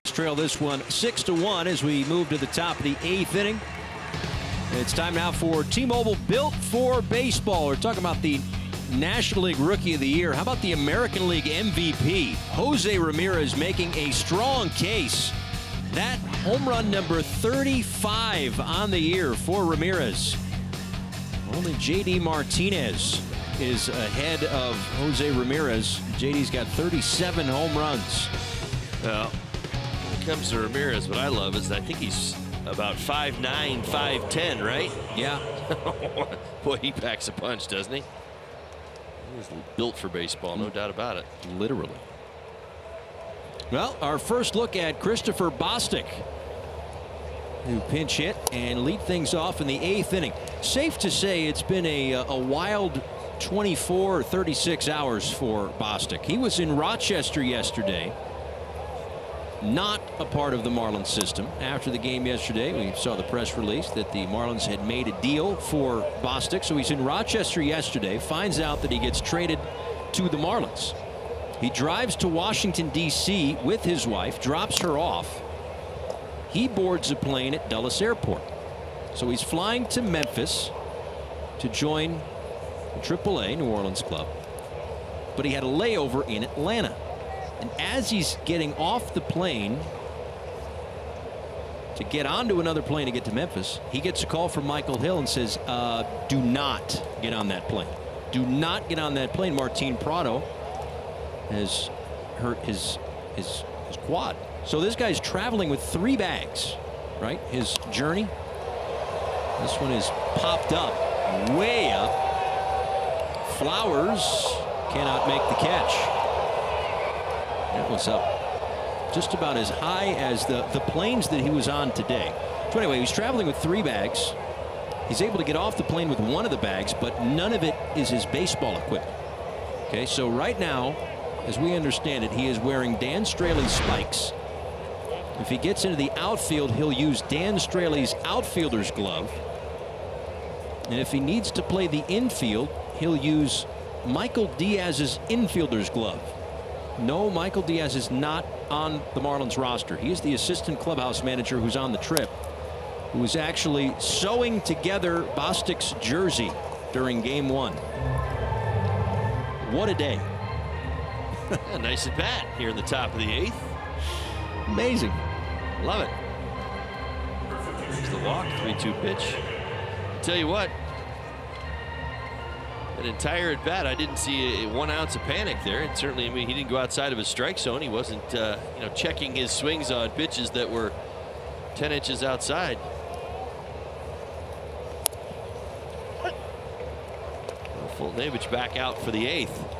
Trail this one 6-1 as we move to the top of the 8th inning. It's time now for T-Mobile Built for Baseball. We're talking about the National League Rookie of the Year. How about the American League MVP? Jose Ramirez making a strong case. That home run number 35 on the year for Ramirez. Only J.D. Martinez is ahead of Jose Ramirez. J.D.'s got 37 home runs. Well, when it comes to Ramirez, what I love is I think he's about 5'9", 5'10", right? Yeah. Boy, he packs a punch, doesn't he? He's built for baseball, no doubt about it. Literally. Well, our first look at Christopher Bostic, who pinch hit and lead things off in the 8th inning. Safe to say it's been a wild 24 or 36 hours for Bostic. He was in Rochester yesterday. not a part of the Marlins system. After the game yesterday, we saw the press release that the Marlins had made a deal for Bostic. So he's in Rochester yesterday, finds out that he gets traded to the Marlins. He drives to Washington, D.C. with his wife, drops her off. He boards a plane at Dulles Airport. So he's flying to Memphis to join the AAA New Orleans club. But he had a layover in Atlanta. And as he's getting off the plane to get onto another plane to get to Memphis, he gets a call from Michael Hill and says, do not get on that plane. Do not get on that plane. Martin Prado has hurt his quad. So this guy's traveling with 3 bags, right? His journey. This one is popped up, way up. Flowers cannot make the catch. That was up just about as high as the planes that he was on today. So anyway, he's traveling with 3 bags. He's able to get off the plane with 1 of the bags, but none of it is his baseball equipment. Okay, so right now, as we understand it, he is wearing Dan Straley's spikes. If he gets into the outfield, he'll use Dan Straley's outfielder's glove. And if he needs to play the infield, he'll use Michael Diaz's infielder's glove. No, Michael Diaz is not on the Marlins roster. He is the assistant clubhouse manager who's on the trip, who was actually sewing together Bostic's jersey during game 1. What a day. Nice at bat here in the top of the 8th. Amazing. Love it. There's the walk, 3-2 pitch. Tell you what, an entire at bat, I didn't see 1 ounce of panic there. And certainly, I mean, he didn't go outside of his strike zone. He wasn't, checking his swings on pitches that were 10 inches outside. Fultonevich back out for the 8th.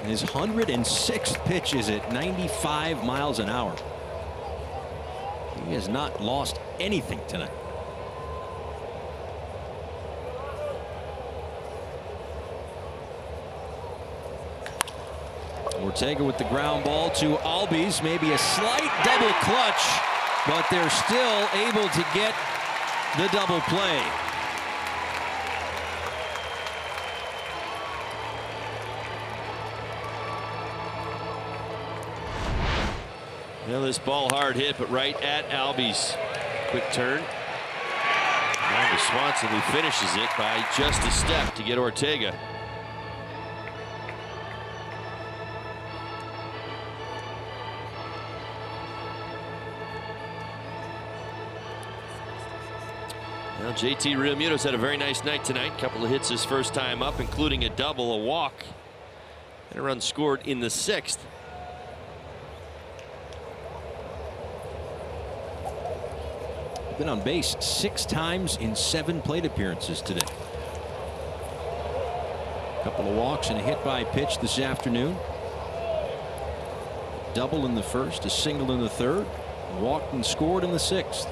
His 106th pitch is at 95 miles an hour. He has not lost anything tonight. Ortega with the ground ball to Albies. Maybe a slight double clutch, but they're still able to get the double play. Well, this ball hard hit, but right at Albies. Quick turn. And to Swanson, who finishes it by just a step to get Ortega. Well, JT Realmuto's had a very nice night tonight. Couple of hits his first time up, including a double, a walk, and a run scored in the 6th. Been on base 6 times in 7 plate appearances today. A couple of walks and a hit by pitch this afternoon. Double in the 1st, a single in the 3rd, walked and scored in the 6th.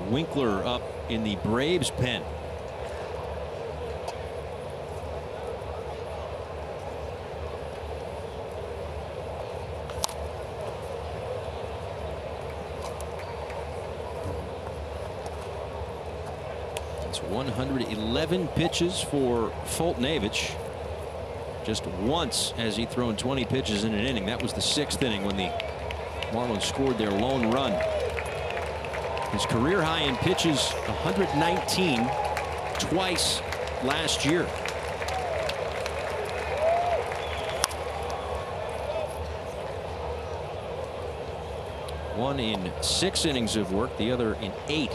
Winkler up in the Braves pen. It's 111 pitches for Fultonevich. Just once has he thrown 20 pitches in an inning. That was the 6th inning when the Marlins scored their lone run. His career high in pitches, 119, twice last year. One in 6 innings of work, the other in 8.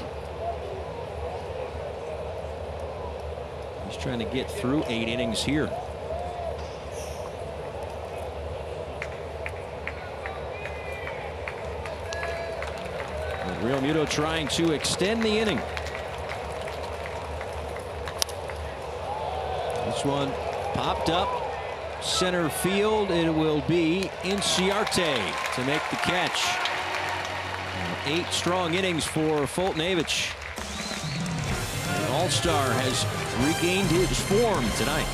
He's trying to get through 8 innings here. Real Muto trying to extend the inning. This one popped up center field. It will be Inciarte to make the catch. 8 strong innings for Foltynewicz. The All-Star has regained his form tonight.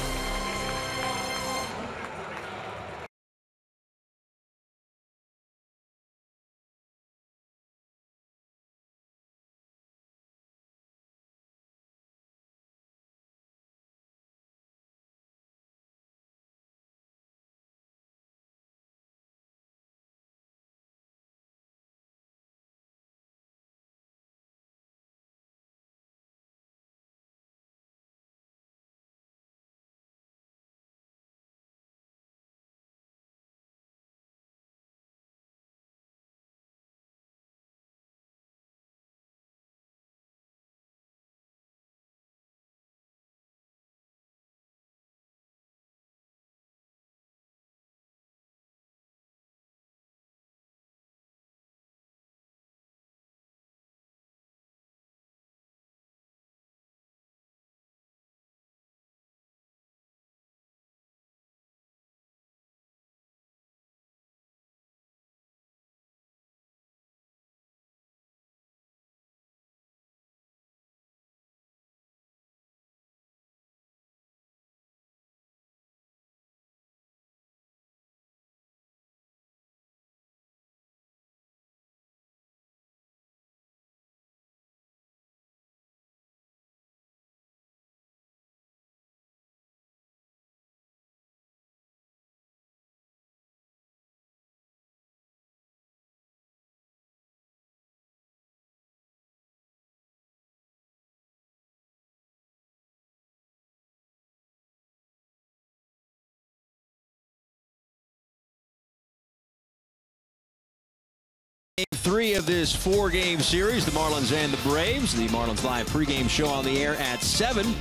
Game 3 of this 4-game series, the Marlins and the Braves. The Marlins live pregame show on the air at 7.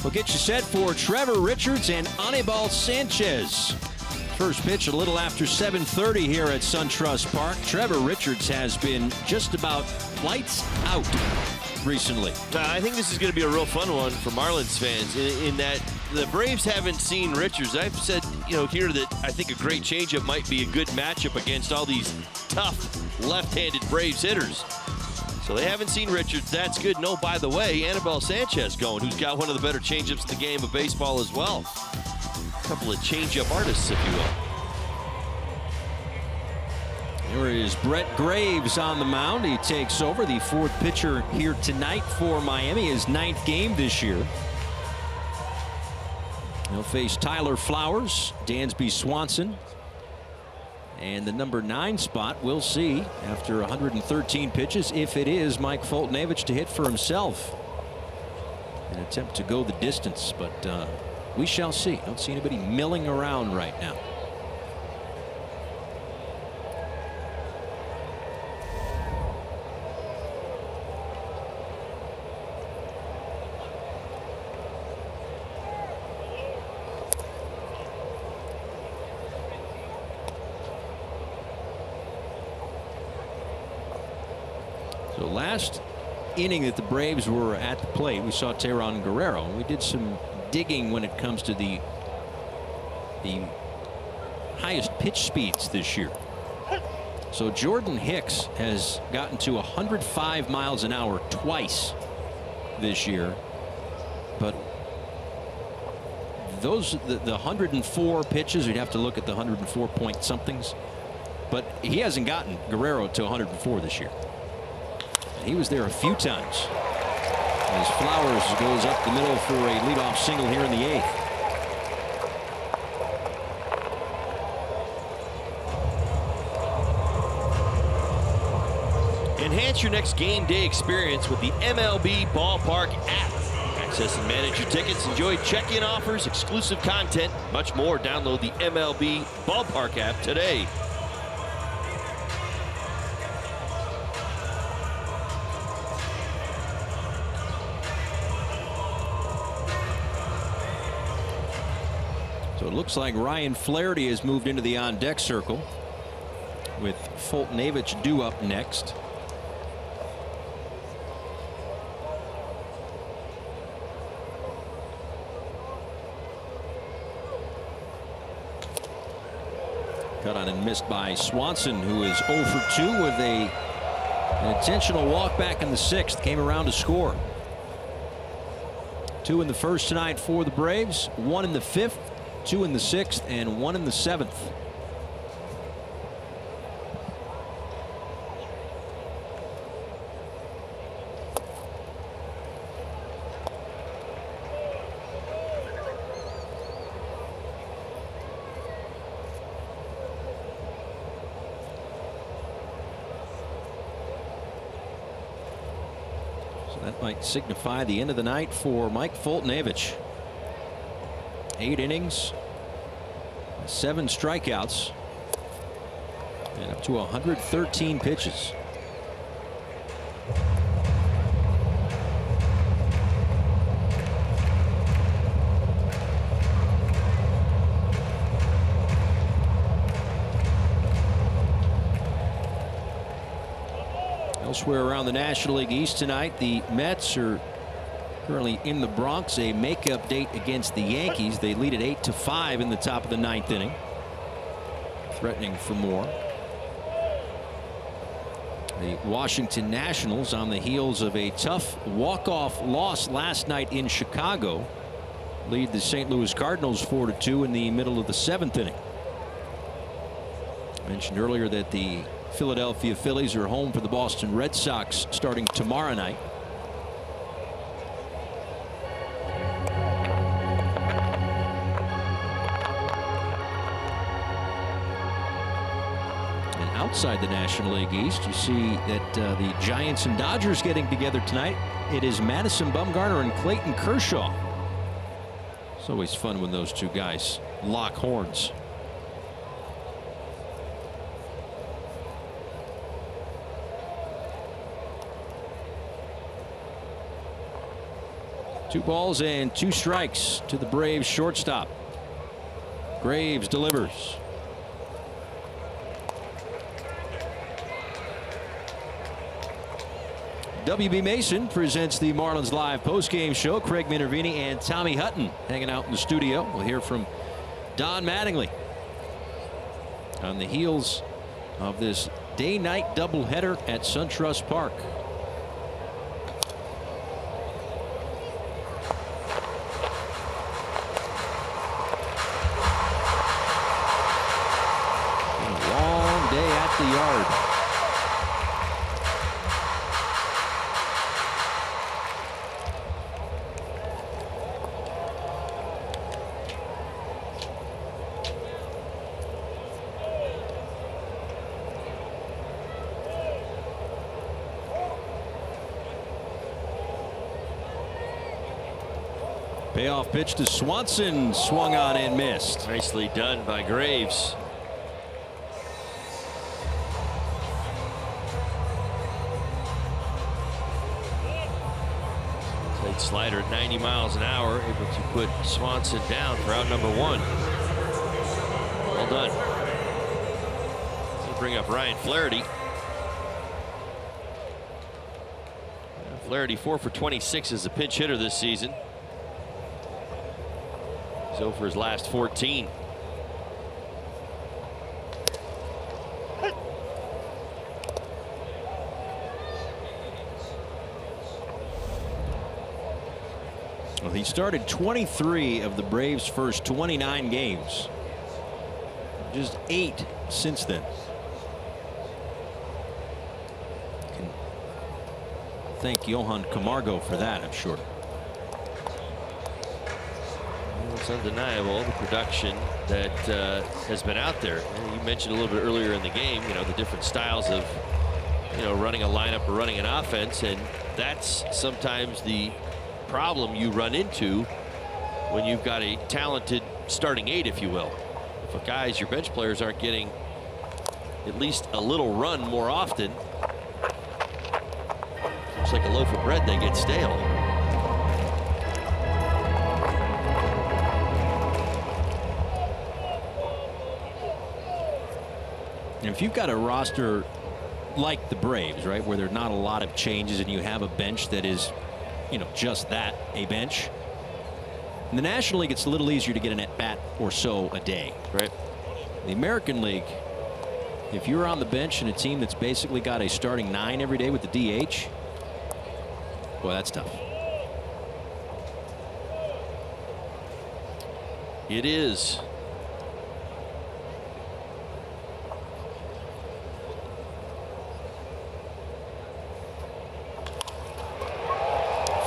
We'll get you set for Trevor Richards and Anibal Sanchez. First pitch a little after 7:30 here at SunTrust Park. Trevor Richards has been just about lights out recently. I think this is going to be a real fun one for Marlins fans in that the Braves haven't seen Richards. I've said, here that I think a great changeup might be a good matchup against all these tough left-handed Braves hitters. So they haven't seen Richards. That's good. No, by the way, Anibal Sanchez going, who's got one of the better changeups in the game of baseball as well. A couple of changeup artists, if you will. There is Brett Graves on the mound. He takes over, the 4th pitcher here tonight for Miami, his 9th game this year. He'll face Tyler Flowers, Dansby Swanson, and the number 9 spot we'll see after 113 pitches if it is Mike Foltynewicz to hit for himself. An attempt to go the distance, but we shall see. Don't see anybody milling around right now. So last inning that the Braves were at the plate, we saw Teheran Guerrero, and we did some digging when it comes to the highest pitch speeds this year. So Jordan Hicks has gotten to 105 miles an hour twice this year, but those the 104 pitches, we'd have to look at the 104 point somethings, but he hasn't gotten Guerrero to 104 this year. He was there a few times as Flowers goes up the middle for a leadoff single here in the 8th. Enhance your next game day experience with the MLB Ballpark app. Access and manage your tickets, enjoy check-in offers, exclusive content, much more. Download the MLB Ballpark app today. So it looks like Ryan Flaherty has moved into the on-deck circle, with Foltynewicz due up next. Cut on and missed by Swanson, who is 0 for 2 with an intentional walk back in the 6th. Came around to score. 2 in the 1st tonight for the Braves, 1 in the 5th, 2 in the 6th, and 1 in the 7th. That might signify the end of the night for Mike Foltynewicz. 8 innings, 7 strikeouts, and up to 113 pitches. Elsewhere around the National League East tonight, the Mets are currently in the Bronx. A makeup date against the Yankees. They lead at 8-5 in the top of the 9th inning. Threatening for more. The Washington Nationals, on the heels of a tough walk-off loss last night in Chicago, lead the St. Louis Cardinals 4-2 in the middle of the 7th inning. I mentioned earlier that the Philadelphia Phillies are home for the Boston Red Sox starting tomorrow night. And outside the National League East, you see that the Giants and Dodgers getting together tonight. It is Madison Bumgarner and Clayton Kershaw. It's always fun when those two guys lock horns. Two balls and 2 strikes to the Braves shortstop. Graves delivers. WB Mason presents the Marlins Live postgame show. Craig Minervini and Tommy Hutton hanging out in the studio. We'll hear from Don Mattingly on the heels of this day-night doubleheader at SunTrust Park. The yard. Payoff pitch to Swanson, swung on and missed. Nicely done by Graves. Slider at 90 miles an hour, able to put Swanson down for out number 1. Well done. We'll bring up Ryan Flaherty. Flaherty 4 for 26 as a pinch hitter this season. He's 0 for his last 14. Well, he started 23 of the Braves' first 29 games. Just 8 since then. Can thank Johan Camargo for that, I'm sure. Well, it's undeniable, the production that has been out there. You mentioned a little bit earlier in the game, you know, the different styles of, you know, running a lineup or running an offense, and that's sometimes the problem you run into when you've got a talented starting 8, if you will. If guys, your bench players, aren't getting at least a little run more often, it's like a loaf of bread, they get stale. And if you've got a roster like the Braves, right, where there are not a lot of changes and you have a bench that is, you know, just that, a bench. In the National League, it's a little easier to get an at-bat or so a day. Right. The American League, if you're on the bench in a team that's basically got a starting 9 every day with the DH, boy, that's tough. It is.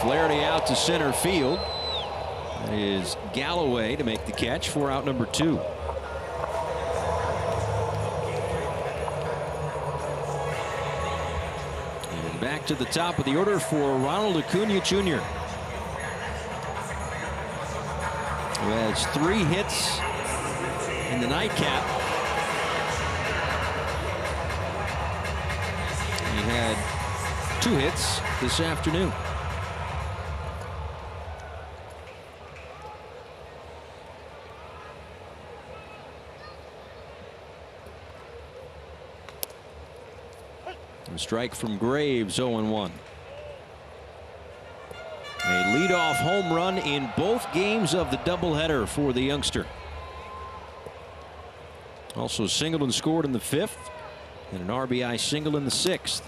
Flaherty out to center field. That is Galloway to make the catch for out number 2. And back to the top of the order for Ronald Acuna Jr., who has 3 hits in the nightcap. He had 2 hits this afternoon. A strike from Graves, 0-1. A leadoff home run in both games of the doubleheader for the youngster. Also singled and scored in the 5th, and an RBI single in the 6th.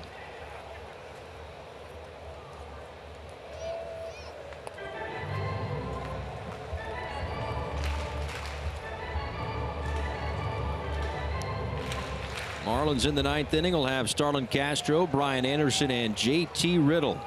Marlins in the 9th inning will have Starlin Castro, Brian Anderson, and JT Riddle.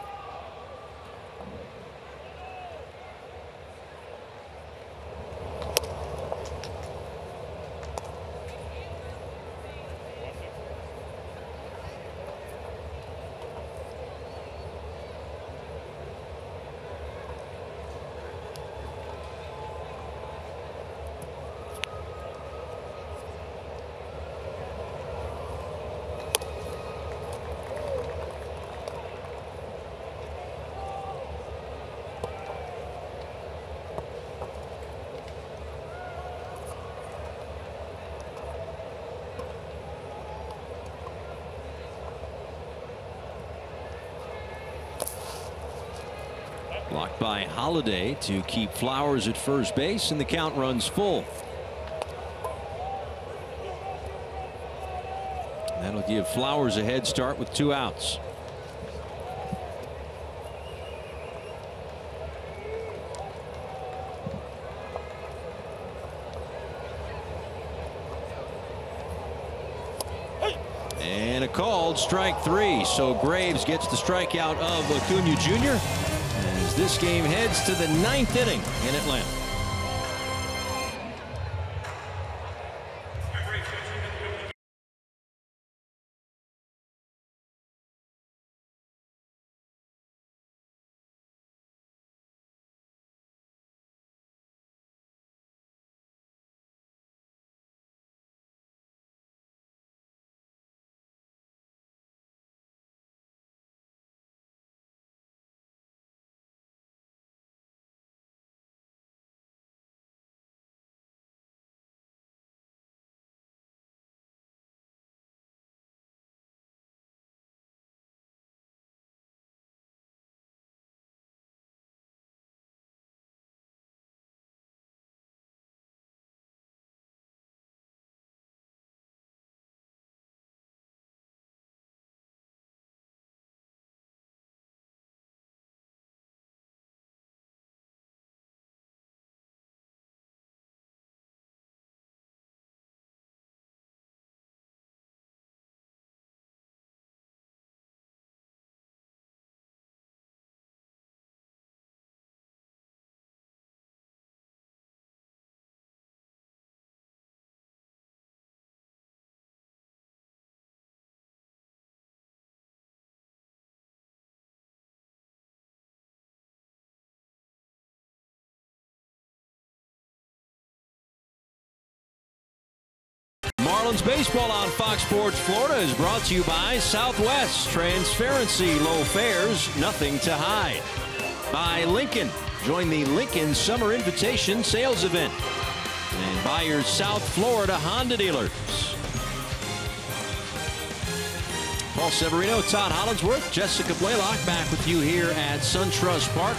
Blocked by Holiday to keep Flowers at first base, and the count runs full. That'll give Flowers a head start with 2 outs. And a called strike 3. So Graves gets the strikeout of Acuna Jr. as this game heads to the 9th inning in Atlanta. Marlins baseball on Fox Sports Florida is brought to you by Southwest. Transparency, low fares, nothing to hide. By Lincoln. Join the Lincoln Summer Invitation Sales Event. And by your South Florida Honda dealers. Paul Severino, Todd Hollinsworth, Jessica Blaylock back with you here at SunTrust Park.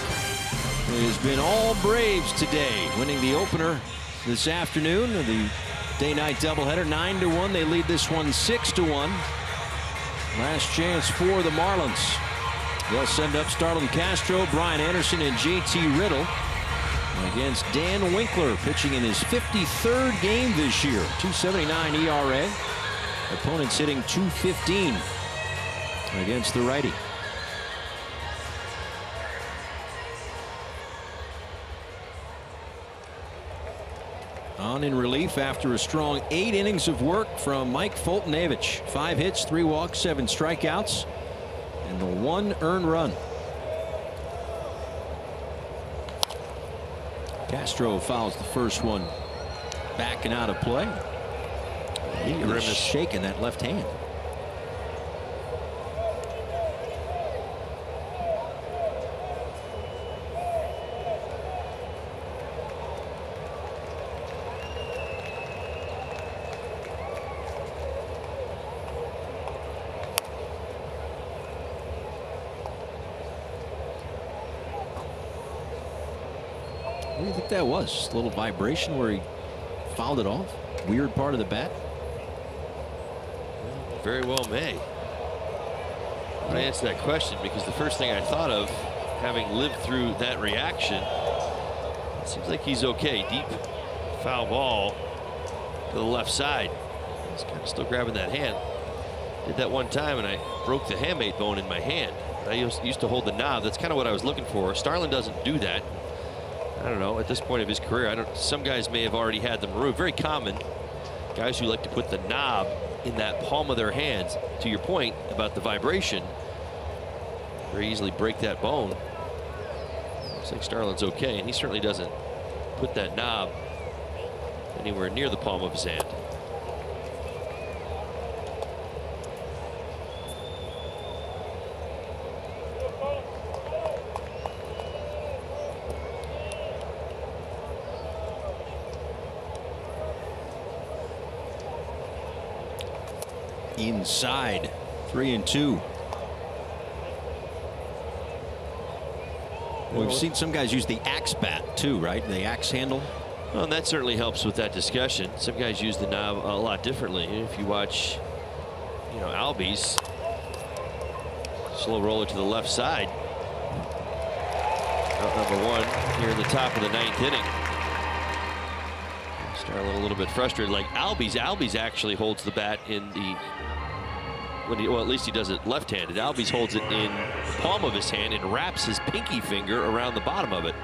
It has been all Braves today, winning the opener this afternoon. The day-night doubleheader, 9-1. They lead this one 6-1. Last chance for the Marlins. They'll send up Starlin Castro, Brian Anderson, and JT Riddle against Dan Winkler, pitching in his 53rd game this year. 2.79 ERA. Opponents hitting .215 against the righty. On in relief after a strong 8 innings of work from Mike Foltynewicz. 5 hits, 3 walks, 7 strikeouts, and the 1 earned run. Castro fouls the first one back and out of play. He was shaking that left hand. What do you think that was? Just a little vibration where he fouled it off? Weird part of the bat? Very well may. I'm going to answer that question because the first thing I thought of, having lived through that reaction, it seems like he's okay. Deep foul ball to the left side. He's kind of still grabbing that hand. Did that one time and I broke the hamate bone in my hand. I used to hold the knob. That's kind of what I was looking for. Starlin doesn't do that. I don't know, at this point of his career, some guys may have already had them removed. Very common. Guys who like to put the knob in that palm of their hands. To your point about the vibration, very easily break that bone. Looks like Starlin's okay, and he certainly doesn't put that knob anywhere near the palm of his hand. Inside, 3-2. Well, we've seen some guys use the axe bat too, right? The axe handle. Well, and that certainly helps with that discussion. Some guys use the knob a lot differently. If you watch, Albies, slow roller to the left side. Out number 1 here in the top of the 9th inning. Starlin a little bit frustrated, like Albies actually holds the bat in the. Well, at least he does it left-handed. Albies holds it in the palm of his hand and wraps his pinky finger around the bottom of it.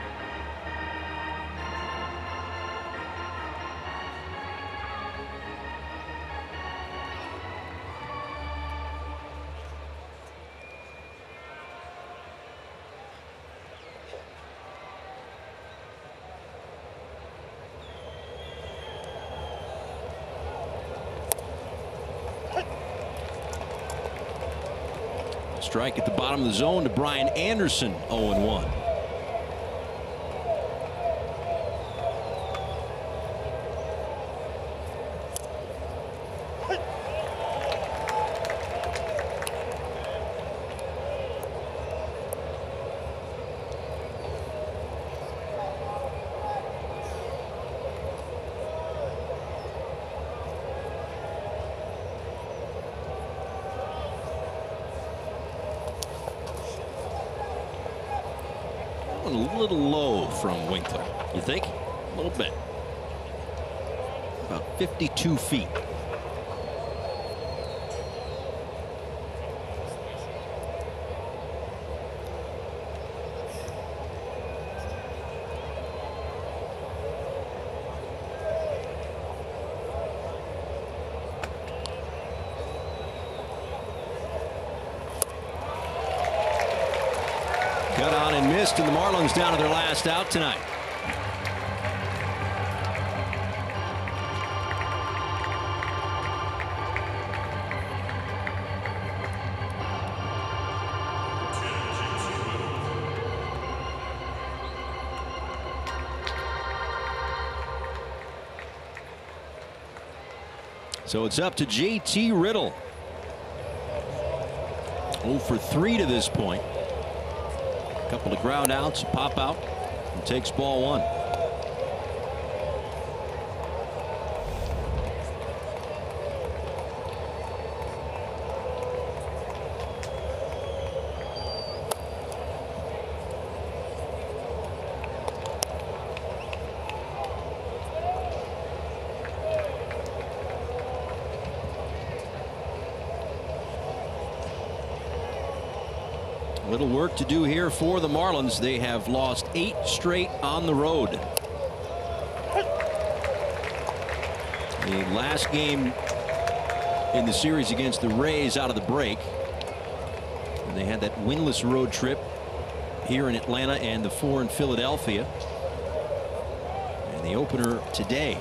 Strike at the bottom of the zone to Brian Anderson, 0-1. A little low from Winkler. You think? A little bit. About 52 feet. Cut on and missed, and the Marlins down to their last out tonight. So it's up to JT Riddle. 0 for 3 to this point. A couple of ground outs, pop out, and takes ball 1. Little work to do here for the Marlins. They have lost 8 straight on the road. The last game in the series against the Rays out of the break. And they had that winless road trip here in Atlanta and the 4 in Philadelphia. And the opener today.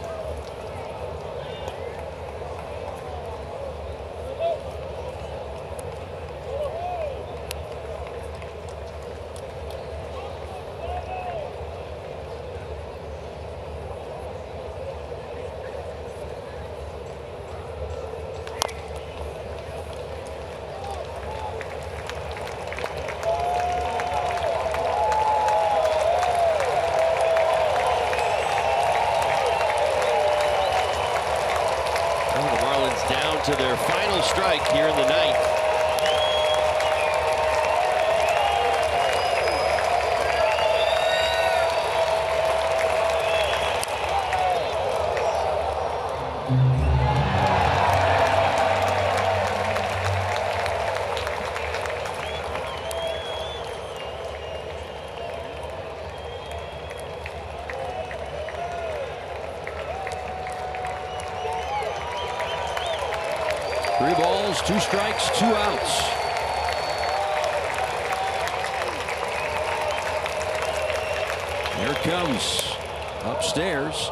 To their final strike here in the 9th. Three balls, 2 strikes, 2 outs. Here it comes upstairs.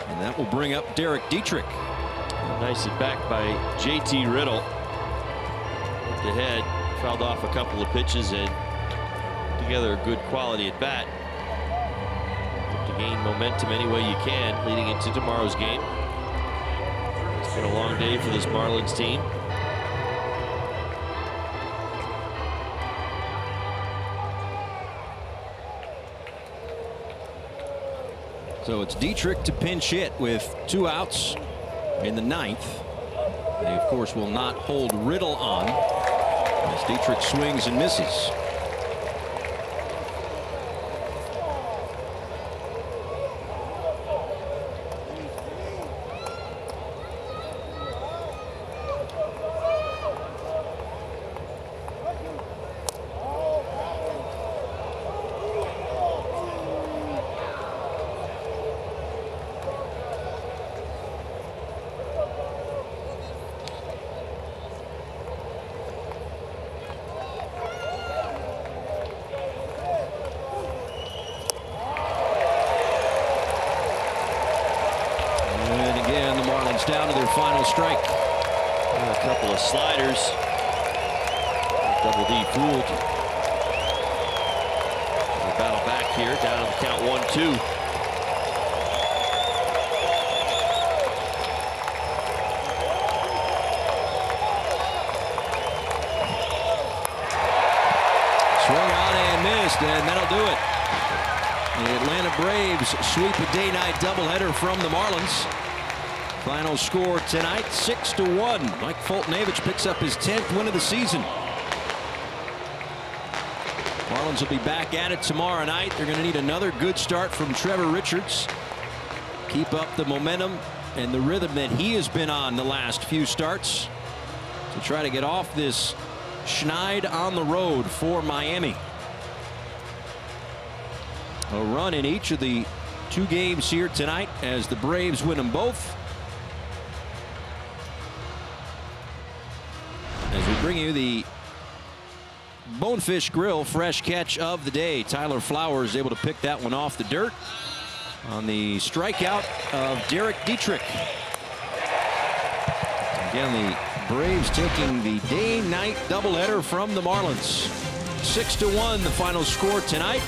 And that will bring up Derek Dietrich. Nice at back by JT Riddle. Looked ahead, fouled off a couple of pitches and together a good quality at bat. Look to gain momentum any way you can leading into tomorrow's game. It's been a long day for this Marlins team. So it's Dietrich to pinch hit with 2 outs in the 9th. They, of course, will not hold Riddle on as Dietrich swings and misses. Down to their final strike. A couple of sliders. Double D fooled. We'll battle back here, down on the count 1-2. Swung on and missed, and that'll do it. The Atlanta Braves sweep a day-night doubleheader from the Marlins. Final score tonight, 6-1. Mike Foltynewicz picks up his 10th win of the season. Marlins will be back at it tomorrow night. They're going to need another good start from Trevor Richards. Keep up the momentum and the rhythm that he has been on the last few starts to try to get off this schneid on the road for Miami. A run in each of the 2 games here tonight as the Braves win them both. As we bring you the Bonefish Grill fresh catch of the day. Tyler Flowers able to pick that one off the dirt on the strikeout of Derek Dietrich. Again, the Braves taking the day-night doubleheader from the Marlins. 6-1 the final score tonight.